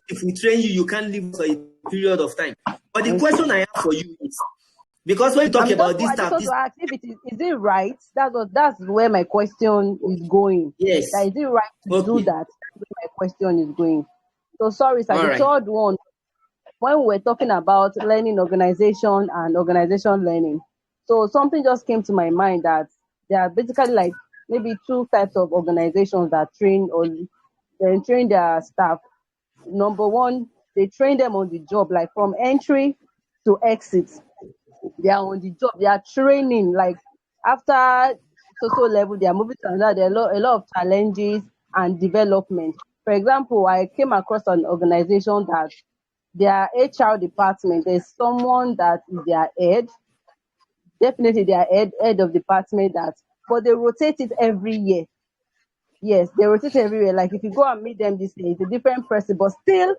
If we train you, you can't leave for a period of time. But the question I have for you is, because when you talk about this stuff, is it right? That's where my question is going. Yes. That is it right to do that? That's where my question is going. So sorry, sir. The third one, when we were talking about learning organization and organization learning, so something just came to my mind that there are basically like maybe two types of organizations that train their staff. Number one, they train them on the job, like from entry to exit. They are on the job. They are training. Like after social level, they are moving to another. There are a lot of challenges and development. For example, I came across an organization that their HR department, there's someone that is their head. Definitely their head of department, but they rotate it every year. Yes, they rotate every year. Like if you go and meet them this year, it's a different person, but still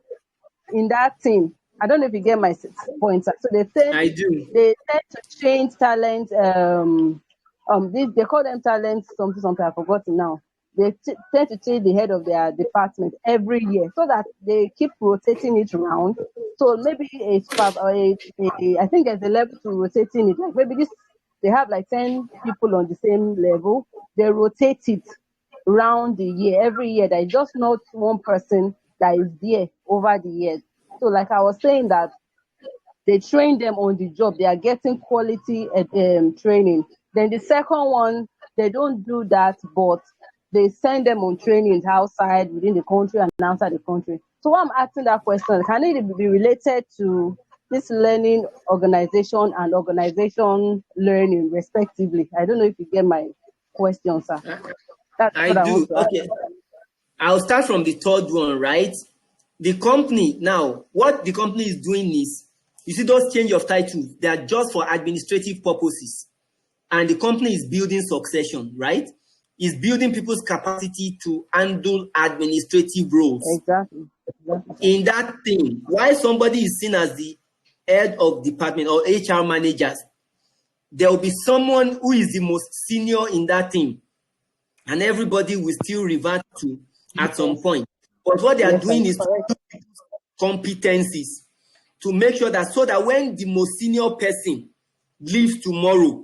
in that team. I don't know if you get my point. So they tend to change talent. They call them talent something. I've forgotten now. They tend to change the head of their department every year, so that they keep rotating it around. So maybe I think there's a level to rotating it. Like maybe they have like 10 people on the same level. They rotate it around the year, every year. There's just not one person that is there over the years. So like I was saying, that they train them on the job. They are getting quality training. Then the second one, they don't do that, but they send them on trainings outside, within the country and outside the country. So why I'm asking that question, can it be related to this learning organization and organization learning respectively? I don't know if you get my question, sir. I do. Okay. I'll start from the third one, right? The company, now, what the company is doing is, you see those change of titles, they are just for administrative purposes. And the company is building succession, right? Is building people's capacity to handle administrative roles. Exactly. In that thing, why somebody is seen as the head of department or HR managers, there will be someone who is the most senior in that team. And everybody will still revert to at some point. But what they are doing is to build competencies to make sure that, so that when the most senior person leaves tomorrow,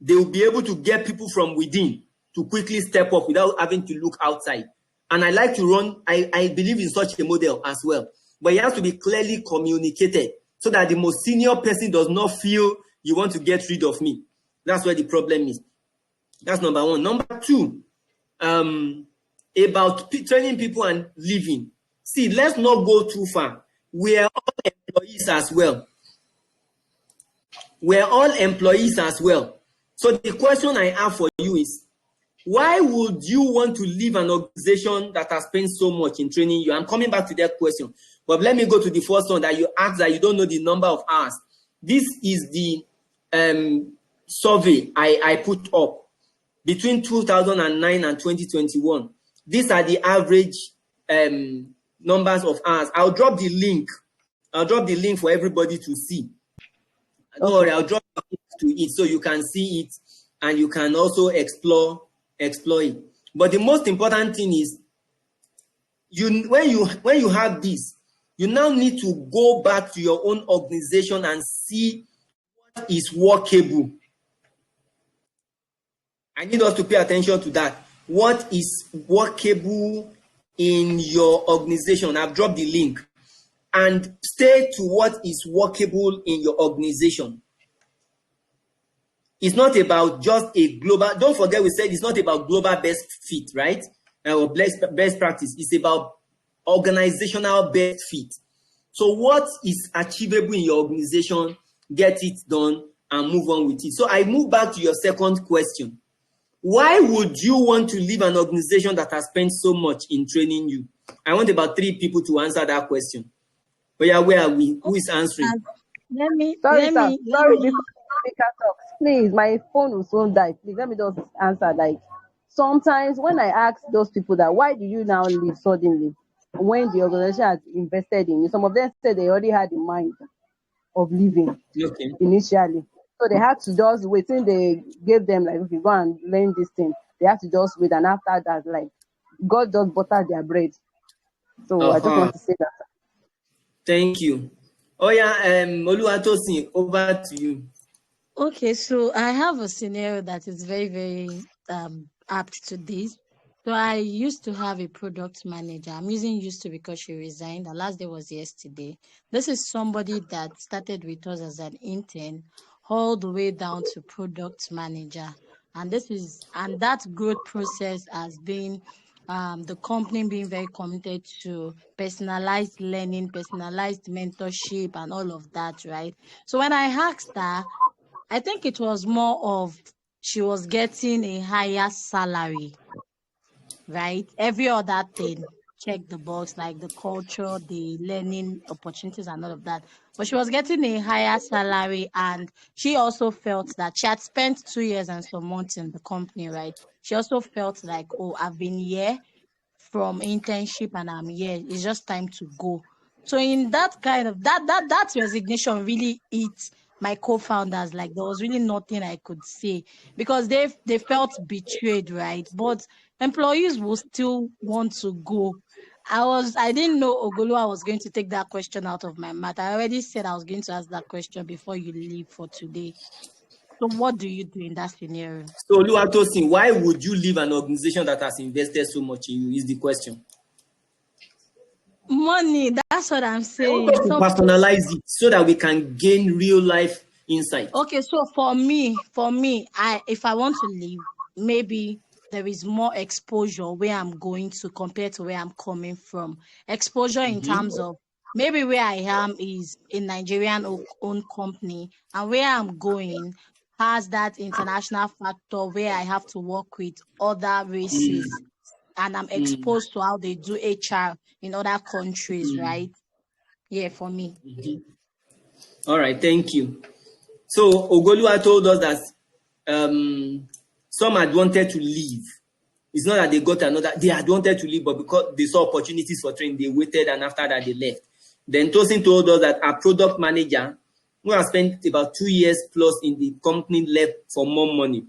they will be able to get people from within to quickly step up without having to look outside. And I like to run, I believe in such a model as well. But it has to be clearly communicated so that the most senior person does not feel you want to get rid of me. That's where the problem is. That's number one. Number two, about training people and leaving. See, let's not go too far. We are all employees as well. we're all employees as well. So the question I have for you is, why would you want to leave an organization that has spent so much in training you? I'm coming back to that question, but let me go to the first one that you asked that you don't know the number of hours. This is the survey I put up between 2009 and 2021. These are the average numbers of hours. I'll drop the link. I'll drop the link for everybody to see. Don't worry, I'll drop the link to it so you can see it and you can also explore it. But the most important thing is, when you have this, you now need to go back to your own organization and see what is workable. I need us to pay attention to that. What is workable in your organization? I've dropped the link. And stay to what is workable in your organization. It's not about just a global, don't forget we said it's not about global best fit, right? Or best practice. It's about organizational best fit. So what is achievable in your organization, get it done and move on with it. So I move back to your second question. Why would you want to leave an organization that has spent so much in training you? I want about 3 people to answer that question. But yeah, where are we? Who is answering? Sorry, before the speaker talks, please, my phone will soon die. Please let me just answer. Like, sometimes when I ask those people that, why do you now leave suddenly when the organization has invested in you? Some of them said they already had in mind of leaving initially. So they had to just wait till they gave them, like, okay, go and learn this thing. They had to just wait, and after that, like, God just buttered their bread. So I just want to say that. Thank you. Oh yeah, Oluwatosin, over to you. Okay, so I have a scenario that is very, very apt to this. So I used to have a product manager. I'm using used to because she resigned. The last day was yesterday. This is somebody that started with us as an intern all the way down to product manager. And that growth process has been the company being very committed to personalized learning, personalized mentorship, and all of that, right? So when I asked her, I think it was more of she was getting a higher salary, right? Every other thing, check the box, like the culture, the learning opportunities, and all of that. But she was getting a higher salary, and she also felt that she had spent 2 years and some months in the company, right? She also felt like, oh, I've been here from internship and I'm here. It's just time to go. So in that kind of that resignation really hit my co-founders. Like, there was really nothing I could say because they felt betrayed, right? But employees will still want to go. I didn't know Ogolua was going to take that question out of my mouth. I already said I was going to ask that question before you leave for today. So what do you do in that scenario? So Oluwatosin, why would you leave an organization that has invested so much in you is the question. Money, that's what I'm saying. I want to personalize it so that we can gain real life insight. Okay, so for me, if I want to leave, maybe there is more exposure where I'm going to compared to where I'm coming from. Exposure in terms of maybe where I am is a Nigerian owned company, and where I'm going has that international factor where I have to work with other races. And I'm exposed to how they do HR in other countries, right? Yeah, for me. All right, thank you. So Ogolua told us that some had wanted to leave. It's not that they got they had wanted to leave, but because they saw opportunities for training, they waited, and after that they left. Then Tosin told us that our product manager, who has spent about 2 years plus in the company, left for more money.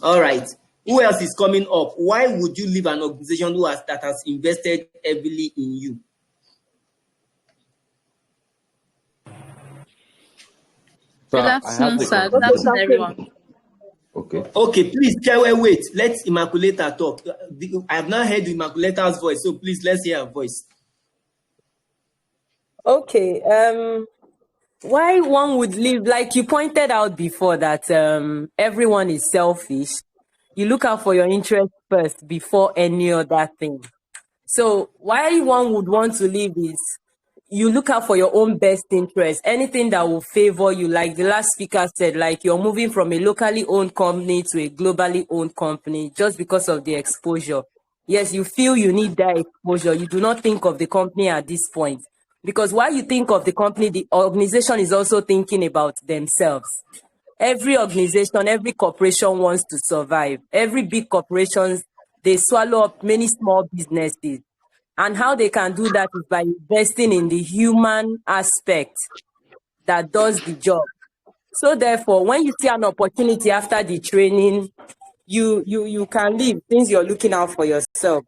All right. Who else is coming up? Why would you leave an organization that has invested heavily in you? Good afternoon, sir. Good afternoon, everyone. Okay, please, wait. Let Immaculata talk. I have not heard Immaculata's voice, so please, let's hear her voice. Okay. Why one would leave, like you pointed out before, that everyone is selfish. You look out for your interest first before any other thing. So why one would want to leave is you look out for your own best interest, anything that will favor you. Like the last speaker said, like you're moving from a locally owned company to a globally owned company just because of the exposure. Yes, you feel you need that exposure. You do not think of the company at this point. Because while you think of the company, the organization is also thinking about themselves. Every organization, every corporation wants to survive. Every big corporations, they swallow up many small businesses. And how they can do that is by investing in the human aspect that does the job. So therefore, when you see an opportunity after the training, you can leave since you're looking out for yourself.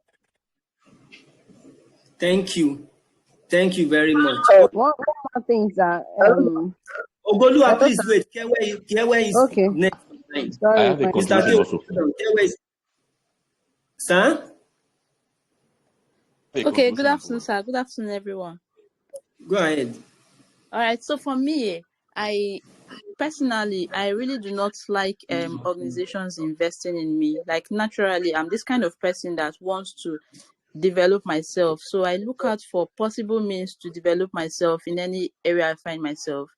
Thank you. Thank you very much. One more thing, sir. Ogolua, please wait. Where is okay. next in line? Sorry, I have a Mr. contribution Kayode, also. where is... Sir? Okay, good afternoon, sir. Good afternoon, everyone. Go ahead. All right. So for me, I personally, I really do not like organizations investing in me. Like naturally, I'm this kind of person that wants to develop myself. So I look out for possible means to develop myself in any area I find myself.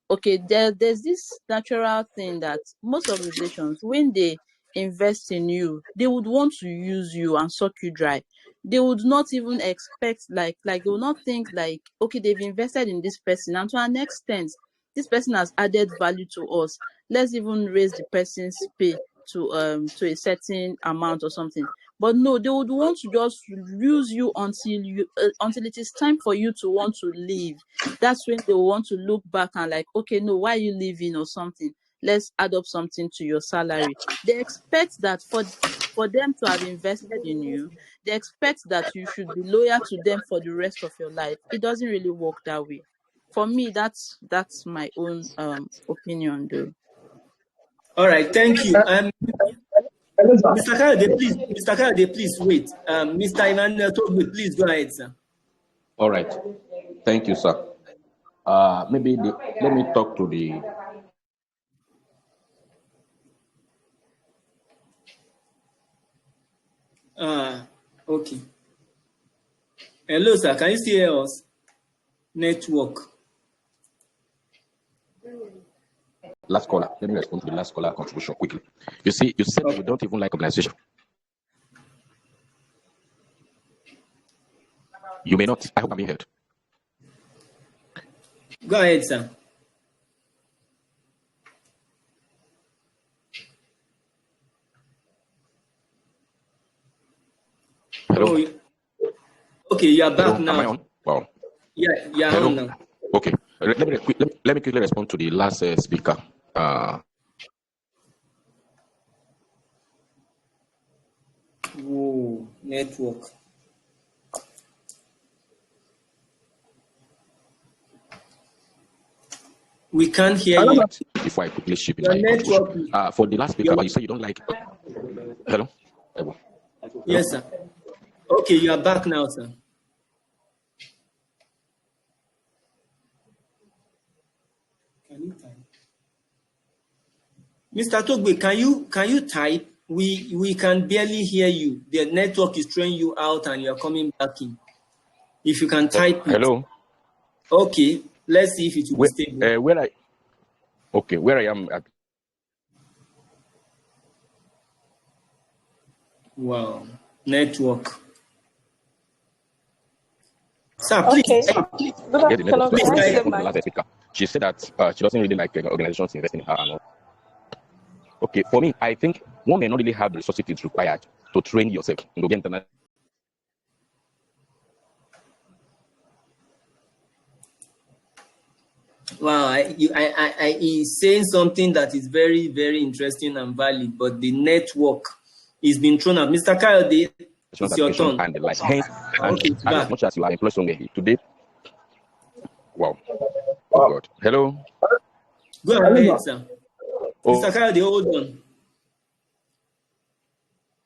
Okay, there's this natural thing that most organizations, when they invest in you, they would want to use you and suck you dry. They would not even expect like they will not think like, okay, they've invested in this person, and to an extent, this person has added value to us. Let's even raise the person's pay to a certain amount or something. But no, they would want to just use you until it is time for you to want to leave. That's when they will want to look back and like, okay, no, why are you leaving or something? Let's add up something to your salary. They expect that for them to have invested in you, they expect that you should be loyal to them for the rest of your life. It doesn't really work that way. For me, that's my own opinion, though. All right, thank you. Mr. Kayode, please wait. Mr. Emmanuel Togbe, please go ahead, sir. All right. Thank you, sir. Let me talk to the... Okay. Hello, sir. Can you still hear us? Network. Last caller. Let me respond to the last caller contribution quickly. You see, you said you don't even like organization. You may not. I hope I'm being heard. Go ahead, sir. Hello. Oh, okay, you are back now. Am I on? Wow. Yeah, you are on now. Okay. Let me quickly respond to the last speaker. Whoa, network. We can't hear you. Before I quickly ship in Your my network. for the last speaker, but you say you don't like... Hello? Yes, sir. Okay, you are back now, sir. Can you type? Mr. Togbe, can you type? We can barely hear you. The network is throwing you out and you're coming back in. If you can type it. Hello? Okay, let's see if it will be stable. Where I am at. Wow, network. Sir, please. Okay. She said that she doesn't really like organizations investing in her and all. Okay, for me, I think one may not really have the resources it's required to train yourself in the internet. Wow, he's saying something that is very, very interesting and valid, but the network is being thrown out. Mr. Kayode, it's your turn. And the like. Hence, okay, and as much as you are employed somewhere today. Wow. Oh God. Hello. Go ahead, sir. Mr. Kayode, hold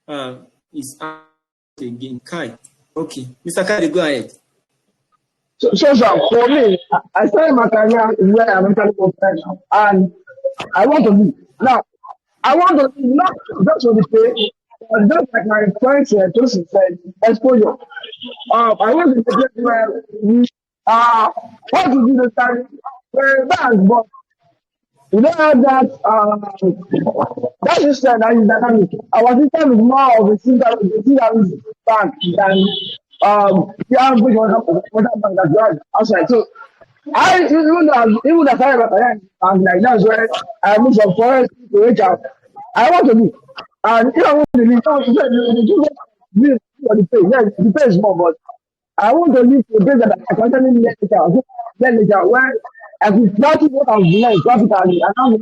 on. It's out again. Kai. Okay. Mr. Kayode, go ahead. So for me, I started my career where I'm mentally prepared now, and I want to leave. Now, I want to leave not just for the pay, but just like my friends here, Joseph said, exposure. I want to be where What to do this time? That's but you don't have that that system that is dynamic. Our system is more of a system bank than the average one bank that you have outside. So I even as I was like that's where I moved from forest to reach out. I want to be. And if I want to be, you for the pay. Yes, the pay is more, but I want to live to a place that I can actually learn later where I can practice what I've learned practically and now know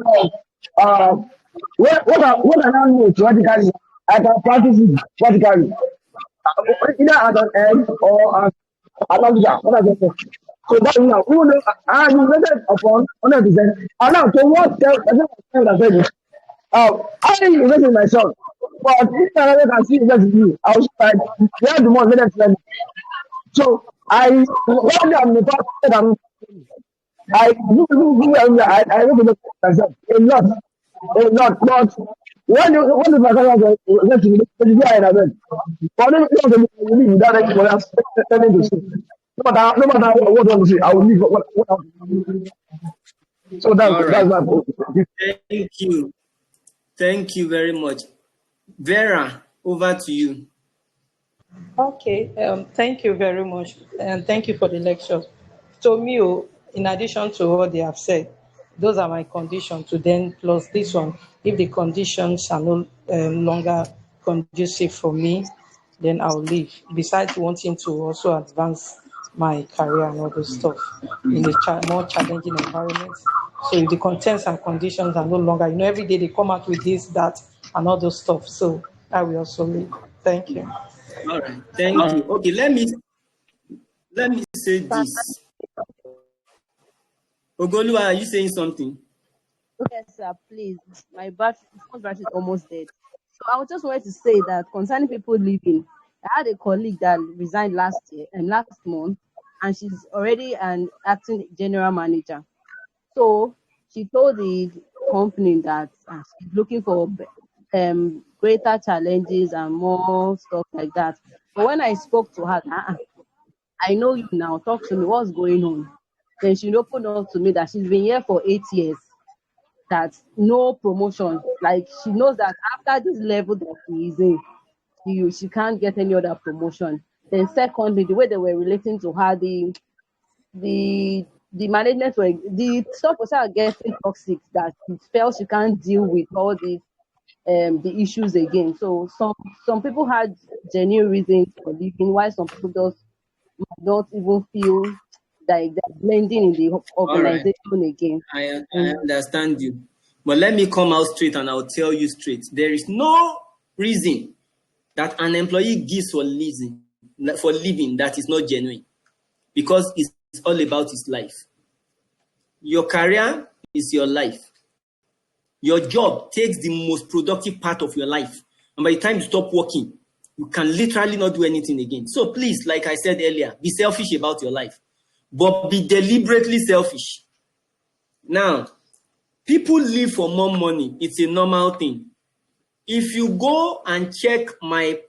what I now know theoretically, I can practice it practically. Either as an end or as an officer. What I just said. So that is now, even though I am invested upon 100%, and now to what I said it. I invest in myself, but if another can see invest in you, I was like, you have the more invested. So I when I'm the person I'm I I look at myself a lot. But when the person was let's see the I bed. But then you leave that what I'm telling to see. No matter what I want to say, I will leave what so All that's right. my point. Thank you. Thank you very much. Vera, over to you. Okay, thank you very much, and thank you for the lecture. So, me, in addition to what they have said, those are my conditions to then plus this one. If the conditions are no longer conducive for me, then I'll leave. Besides wanting to also advance my career and all those stuff in a more challenging environment. So if the contents and conditions are no longer, every day they come out with this, that, and all those stuff. So I will also leave. Thank you. All right, thank you. Okay, let me say this. Ogoluwa, are you saying something? Yes, sir, please. My phone battery is almost dead. So I just wanted to say that concerning people leaving, I had a colleague that resigned last month, and she's already an acting general manager. So she told the company that she's looking for greater challenges and more stuff like that. But when I spoke to her, I know you now, talk to me, what's going on? Then she opened up to me that she's been here for 8 years, that no promotion. Like she knows that after this level that she is in, she can't get any other promotion. Then secondly, the way they were relating to her, the management the stuff was getting toxic, that she felt she can't deal with all the issues again. So some people had genuine reasons for leaving, while some people just not even feel like they're blending in the organization again. I understand you. But let me come out straight and I'll tell you straight. There is no reason that an employee gives for living that is not genuine. Because it's all about his life. Your career is your life. Your job takes the most productive part of your life. And by the time you stop working, you can literally not do anything again. So please, like I said earlier, be selfish about your life. But be deliberately selfish. Now, people live for more money. It's a normal thing. If you go and check my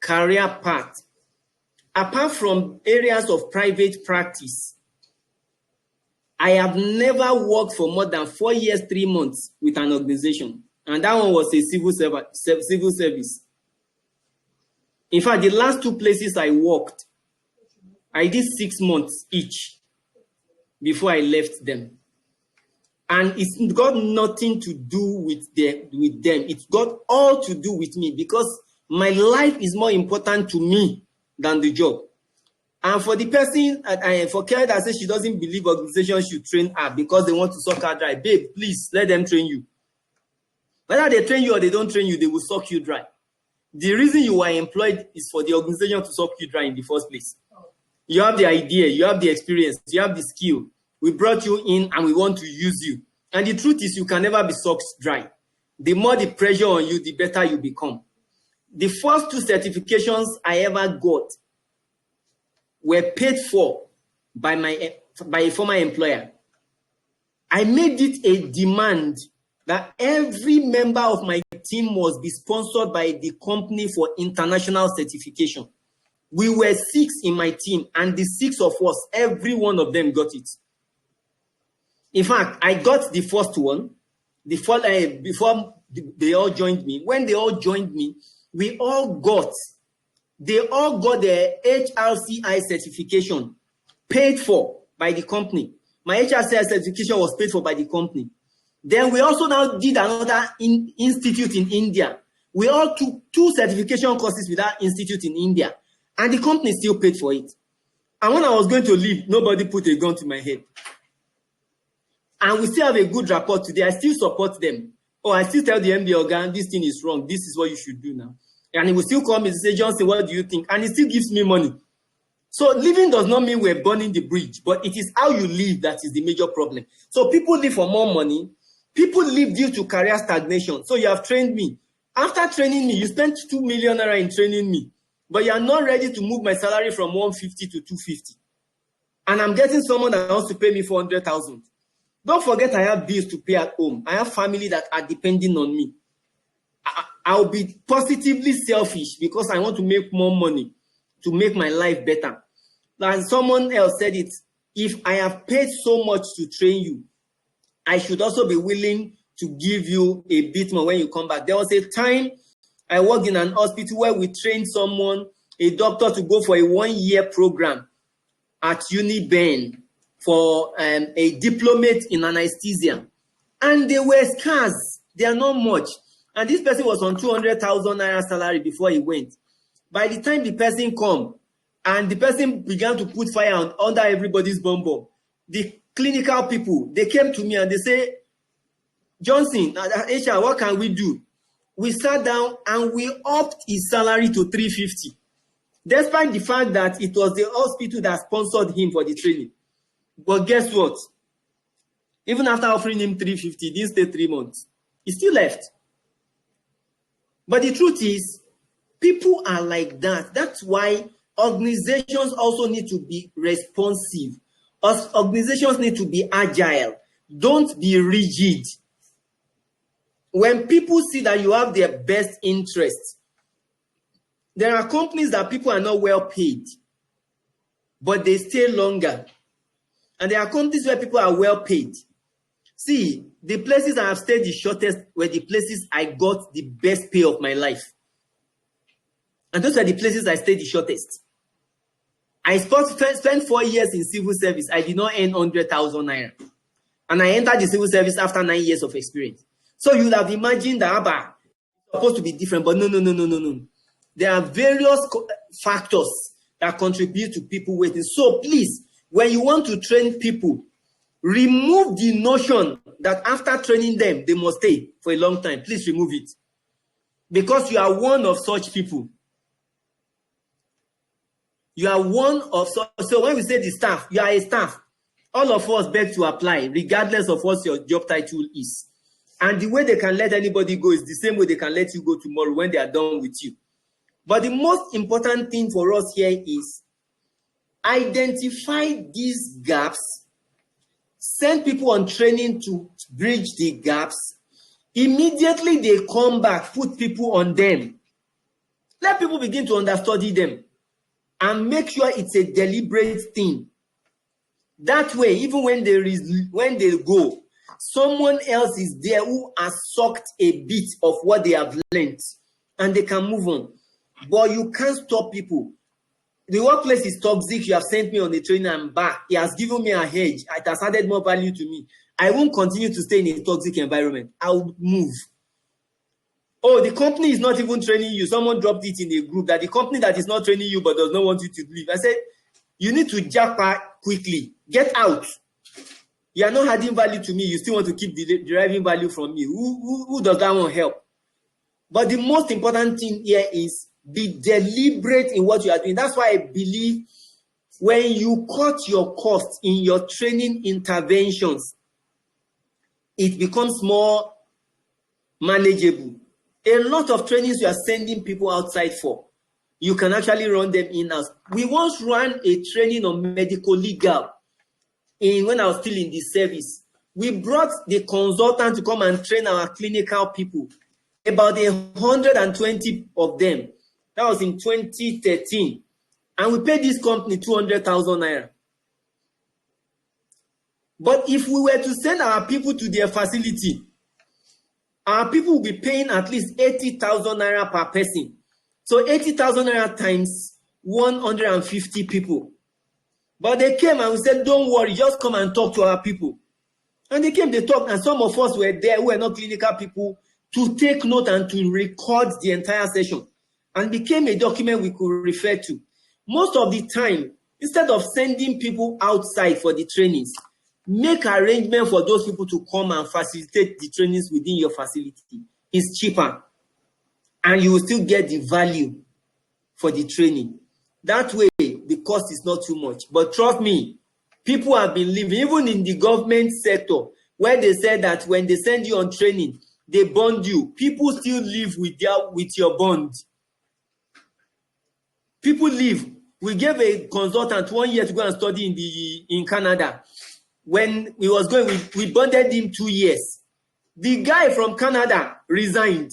career path, apart from areas of private practice, I have never worked for more than 4 years, 3 months with an organization. And that one was a civil service. In fact, the last 2 places I worked, I did 6 months each before I left them. And it's got nothing to do with them. It's got all to do with me, because my life is more important to me than the job. And for the person, for Kayode that says she doesn't believe organizations should train her because they want to suck her dry, babe, please let them train you. Whether they train you or they don't train you, they will suck you dry. The reason you are employed is for the organization to suck you dry in the first place. You have the idea, you have the experience, you have the skill. We brought you in and we want to use you. And the truth is, you can never be sucked dry. The more the pressure on you, the better you become. The first 2 certifications I ever got were paid for by a former employer. I made it a demand that every member of my team must be sponsored by the company for international certification. We were 6 in my team, and the 6 of us, every one of them got it. In fact, I got the first one before they all joined me. When they all joined me, they all got the HRCI certification paid for by the company. My HRCI certification was paid for by the company. Then we also now did another institute in India. We all took 2 certification courses with that institute in India, and the company still paid for it. And when I was going to leave, nobody put a gun to my head. And we still have a good rapport today. I still support them. Or I still tell the MD organ, this thing is wrong. This is what you should do now. And he will still call me and say, Johnson, what do you think? And he still gives me money. So living does not mean we're burning the bridge, but it is how you live that is the major problem. So people live for more money. People live due to career stagnation. So you have trained me. After training me, you spent 2 million naira in training me, but you are not ready to move my salary from 150 to 250. And I'm getting someone that wants to pay me 400,000. Don't forget I have bills to pay at home. I have family that are depending on me. I'll be positively selfish because I want to make more money to make my life better. Like someone else said it, if I have paid so much to train you, I should also be willing to give you a bit more when you come back. There was a time I worked in an hospital where we trained someone, a doctor, to go for a 1-year program at UniBen for a diplomate in anesthesia. And they were scarce. They are not much. And this person was on 200,000 naira salary before he went. By the time the person come, and the person began to put fire under everybody's bum, the clinical people, they came to me and they say, Johnson, HR, what can we do? We sat down and we upped his salary to 350. Despite the fact that it was the hospital that sponsored him for the training. But guess what? Even after offering him 350, he didn't stay 3 months. He still left. But the truth is, people are like that. That's why organizations also need to be responsive. Organizations need to be agile. Don't be rigid. When people see that you have their best interests, there are companies that people are not well paid, but they stay longer. And there are companies where people are well paid. See, the places I have stayed the shortest were the places I got the best pay of my life. And those are the places I stayed the shortest. I spent 4 years in civil service. I did not earn 100,000 naira. And I entered the civil service after 9 years of experience. So you would have imagined that it's supposed to be different, but no. There are various factors that contribute to people waiting. So please, when you want to train people, remove the notion that after training them, they must stay for a long time. Please remove it. Because you are one of such people. You are one of such. So when we say the staff, you are a staff. All of us beg to apply, regardless of what your job title is. And the way they can let anybody go is the same way they can let you go tomorrow when they are done with you. But the most important thing for us here is identify these gaps, send people on training to bridge the gaps. Immediately they come back, put people on them. Let people begin to understudy them and make sure it's a deliberate thing. That way, even when they go, someone else is there who has sucked a bit of what they have learned and they can move on. But you can't stop people. The workplace is toxic. You have sent me on the training and back. It has given me a hedge. It has added more value to me. I won't continue to stay in a toxic environment. I will move. Oh, the company is not even training you. Someone dropped it in a group that the company that is not training you but does not want you to leave. I said, you need to jackpot quickly. Get out. You are not adding value to me. You still want to keep deriving value from me. Who does that want help? But the most important thing here is be deliberate in what you are doing. That's why I believe when you cut your costs in your training interventions, it becomes more manageable. A lot of trainings you are sending people outside for, you can actually run them in-house. We once ran a training on medical legal when I was still in the service. We brought the consultant to come and train our clinical people. About 120 of them. That was in 2013. and we pay this company 200,000 naira. But if we were to send our people to their facility, our people will be paying at least 80,000 naira per person. So 80,000 naira times 150 people. But they came and we said, don't worry, just come and talk to our people. And they came, they talked, and some of us were there who were not clinical people to take note and to record the entire session. And became a document we could refer to. Most of the time, instead of sending people outside for the trainings, make arrangement for those people to come and facilitate the trainings within your facility. It's cheaper. And you will still get the value for the training. That way, the cost is not too much. But trust me, people have been living, even in the government sector, where they said that when they send you on training, they bond you. People still live with your bond. People live. We gave a consultant 1 year to go and study in Canada. When we was going, we bonded him 2 years. The guy from Canada resigned.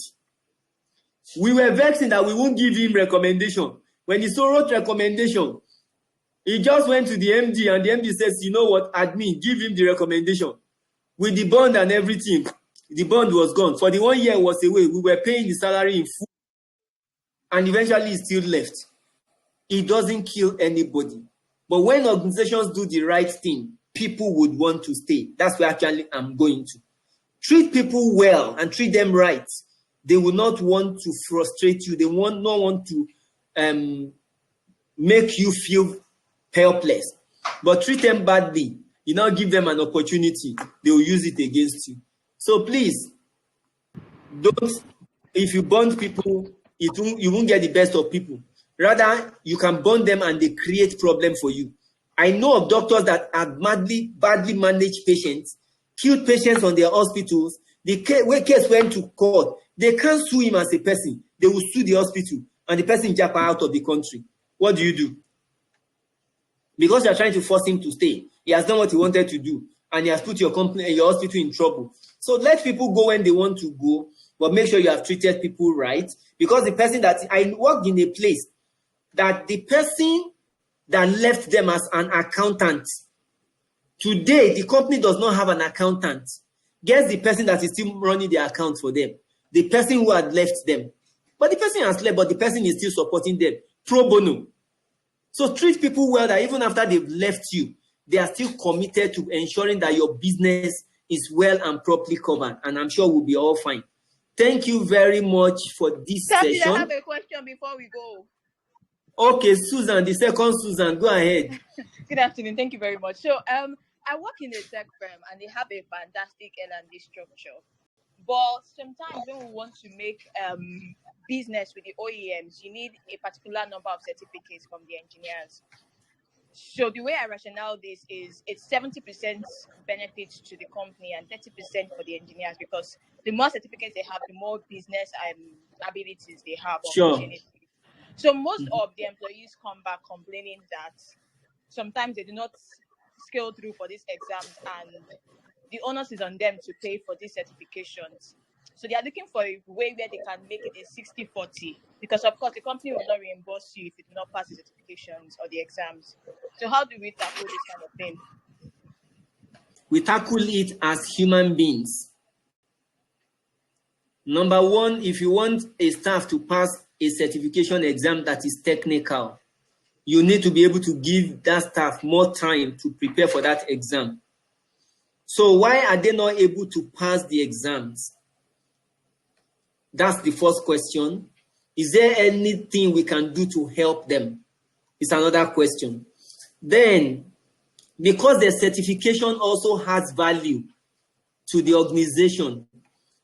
We were vexing that we won't give him recommendation. When he saw wrote recommendation, he just went to the MD, and the MD says, you know what, admin, give him the recommendation. With the bond and everything, the bond was gone. For the 1 year was away, we were paying the salary in full. And eventually he still left. It doesn't kill anybody. But when organizations do the right thing, people would want to stay. That's where actually I'm going to. Treat people well and treat them right. They will not want to frustrate you. They will not want to make you feel helpless. But treat them badly. You now give them an opportunity. They will use it against you. So please, don't. If you bond people, you won't get the best of people. Rather, you can bond them and they create problem for you. I know of doctors that have badly managed patients, killed patients on their hospitals. The case went to court. They can't sue him as a person. They will sue the hospital, and the person jump out of the country. What do you do? Because you are trying to force him to stay. He has done what he wanted to do, and he has put your company and your hospital in trouble. So let people go when they want to go, but make sure you have treated people right. Because the person that I worked in a place that the person that left them as an accountant, today the company does not have an accountant. Guess the person that is still running the account for them, the person who had left them. But the person has left, but the person is still supporting them pro bono. So treat people well, that even after they've left you, they are still committed to ensuring that your business is well and properly covered. And I'm sure we'll be all fine. Thank you very much for this session. I have a question before we go. Okay, Susan, the second Susan, go ahead. Good afternoon. Thank you very much. So I work in a tech firm, and they have a fantastic L&D structure. But sometimes when we want to make business with the OEMs, you need a particular number of certificates from the engineers. So the way I rationale this is it's 70% benefits to the company and 30% for the engineers, because the more certificates they have, the more business abilities they have. Sure. So most of the employees come back complaining that sometimes they do not scale through for these exams, and the onus is on them to pay for these certifications. So they are looking for a way where they can make it a 60-40, because of course the company will not reimburse you if you do not pass the certifications or the exams. So how do we tackle this kind of thing? We tackle it as human beings. Number one, if you want a staff to pass a certification exam that is technical, you need to be able to give that staff more time to prepare for that exam. So why are they not able to pass the exams? That's the first question. Is there anything we can do to help them? It's another question. Then, because the certification also has value to the organization,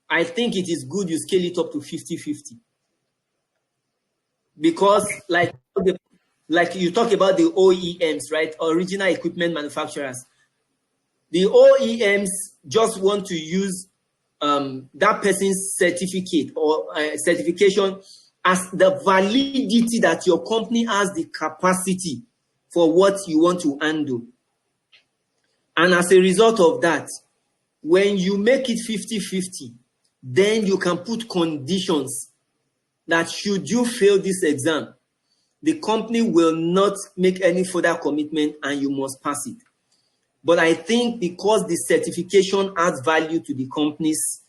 I think it is good you scale it up to 50-50. Because like you talk about the OEMs, right? Original equipment manufacturers. The OEMs just want to use that person's certificate or certification as the validity that your company has the capacity for what you want to handle. And as a result of that, when you make it 50-50, then you can put conditions that should you fail this exam, the company will not make any further commitment and you must pass it. But I think because the certification adds value to the company's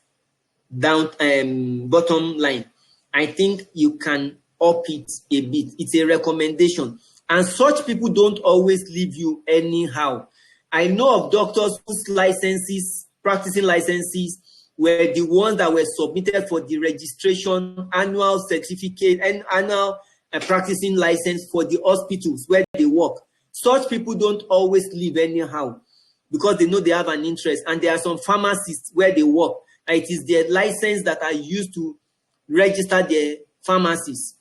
bottom line, I think you can up it a bit. It's a recommendation. And such people don't always leave you anyhow. I know of doctors whose licenses, practicing licenses, were the ones that were submitted for the registration, annual certificate, and annual practicing license for the hospitals where they work. Such people don't always leave anyhow because they know they have an interest. And there are some pharmacists where they work, and it is their license that are used to register their pharmacies.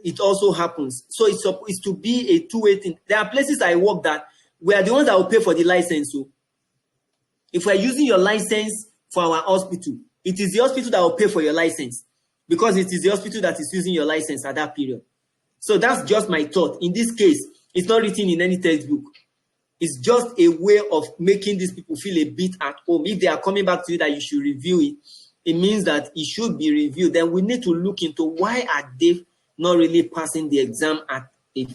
It also happens. So it's to be a two-way thing. There are places I work that we are the ones that will pay for the license. So if we're using your license for our hospital, it is the hospital that will pay for your license because it is the hospital that is using your license at that period. So that's just my thought. In this case, it's not written in any textbook. It's just a way of making these people feel a bit at home. If they are coming back to you that you should review it, it means that it should be reviewed. Then we need to look into why are they not really passing the exam at it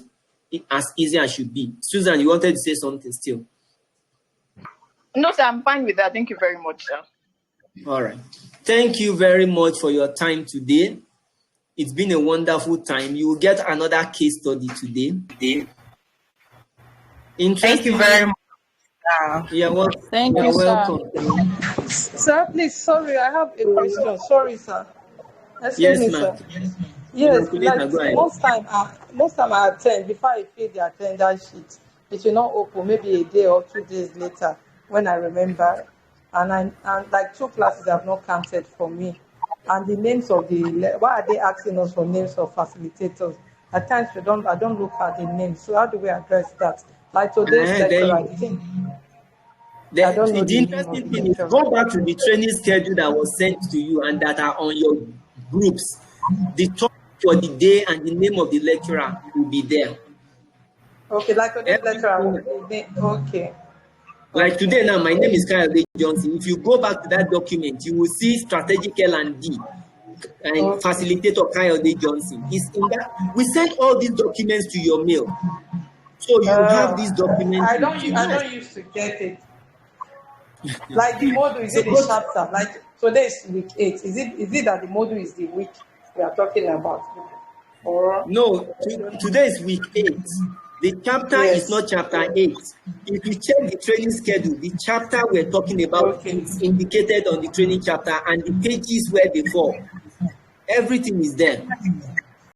as easy as should be. Susan, you wanted to say something still? No, sir, I'm fine with that. Thank you very much, sir. All right. Thank you very much for your time today. It's been a wonderful time. You will get another case study today. Thank you very much. You're welcome. Sir, please, sorry, I have a question. Sorry, sir. Excuse me, sir. Yes, like most time I attend, before I fill the attendance sheet, it will not open, maybe a day or 2 days later when I remember. And like 2 classes have not counted for me. And the names of why are they asking us for names of facilitators? At times I don't look at the names. So how do we address that? Like today's lecture, I think. The interesting thing is, go back to the training schedule that was sent to you and that are on your groups. The topic for the day and the name of the lecturer will be there. Okay, like today's lecturer. Okay. Like today now, my name is Kayode Johnson. If you go back to that document, you will see strategic L&D and facilitator Kayode Johnson. It's in that. We send all these documents to your mail. So you have these documents. I don't used to get it. Like the module is the chapter. Like today is week 8. Is it that the module is the week we are talking about? Or no, today is week 8. The chapter is not chapter 8. If you check the training schedule, the chapter we're talking about is indicated on the training chapter and the pages where they fall. Everything is there.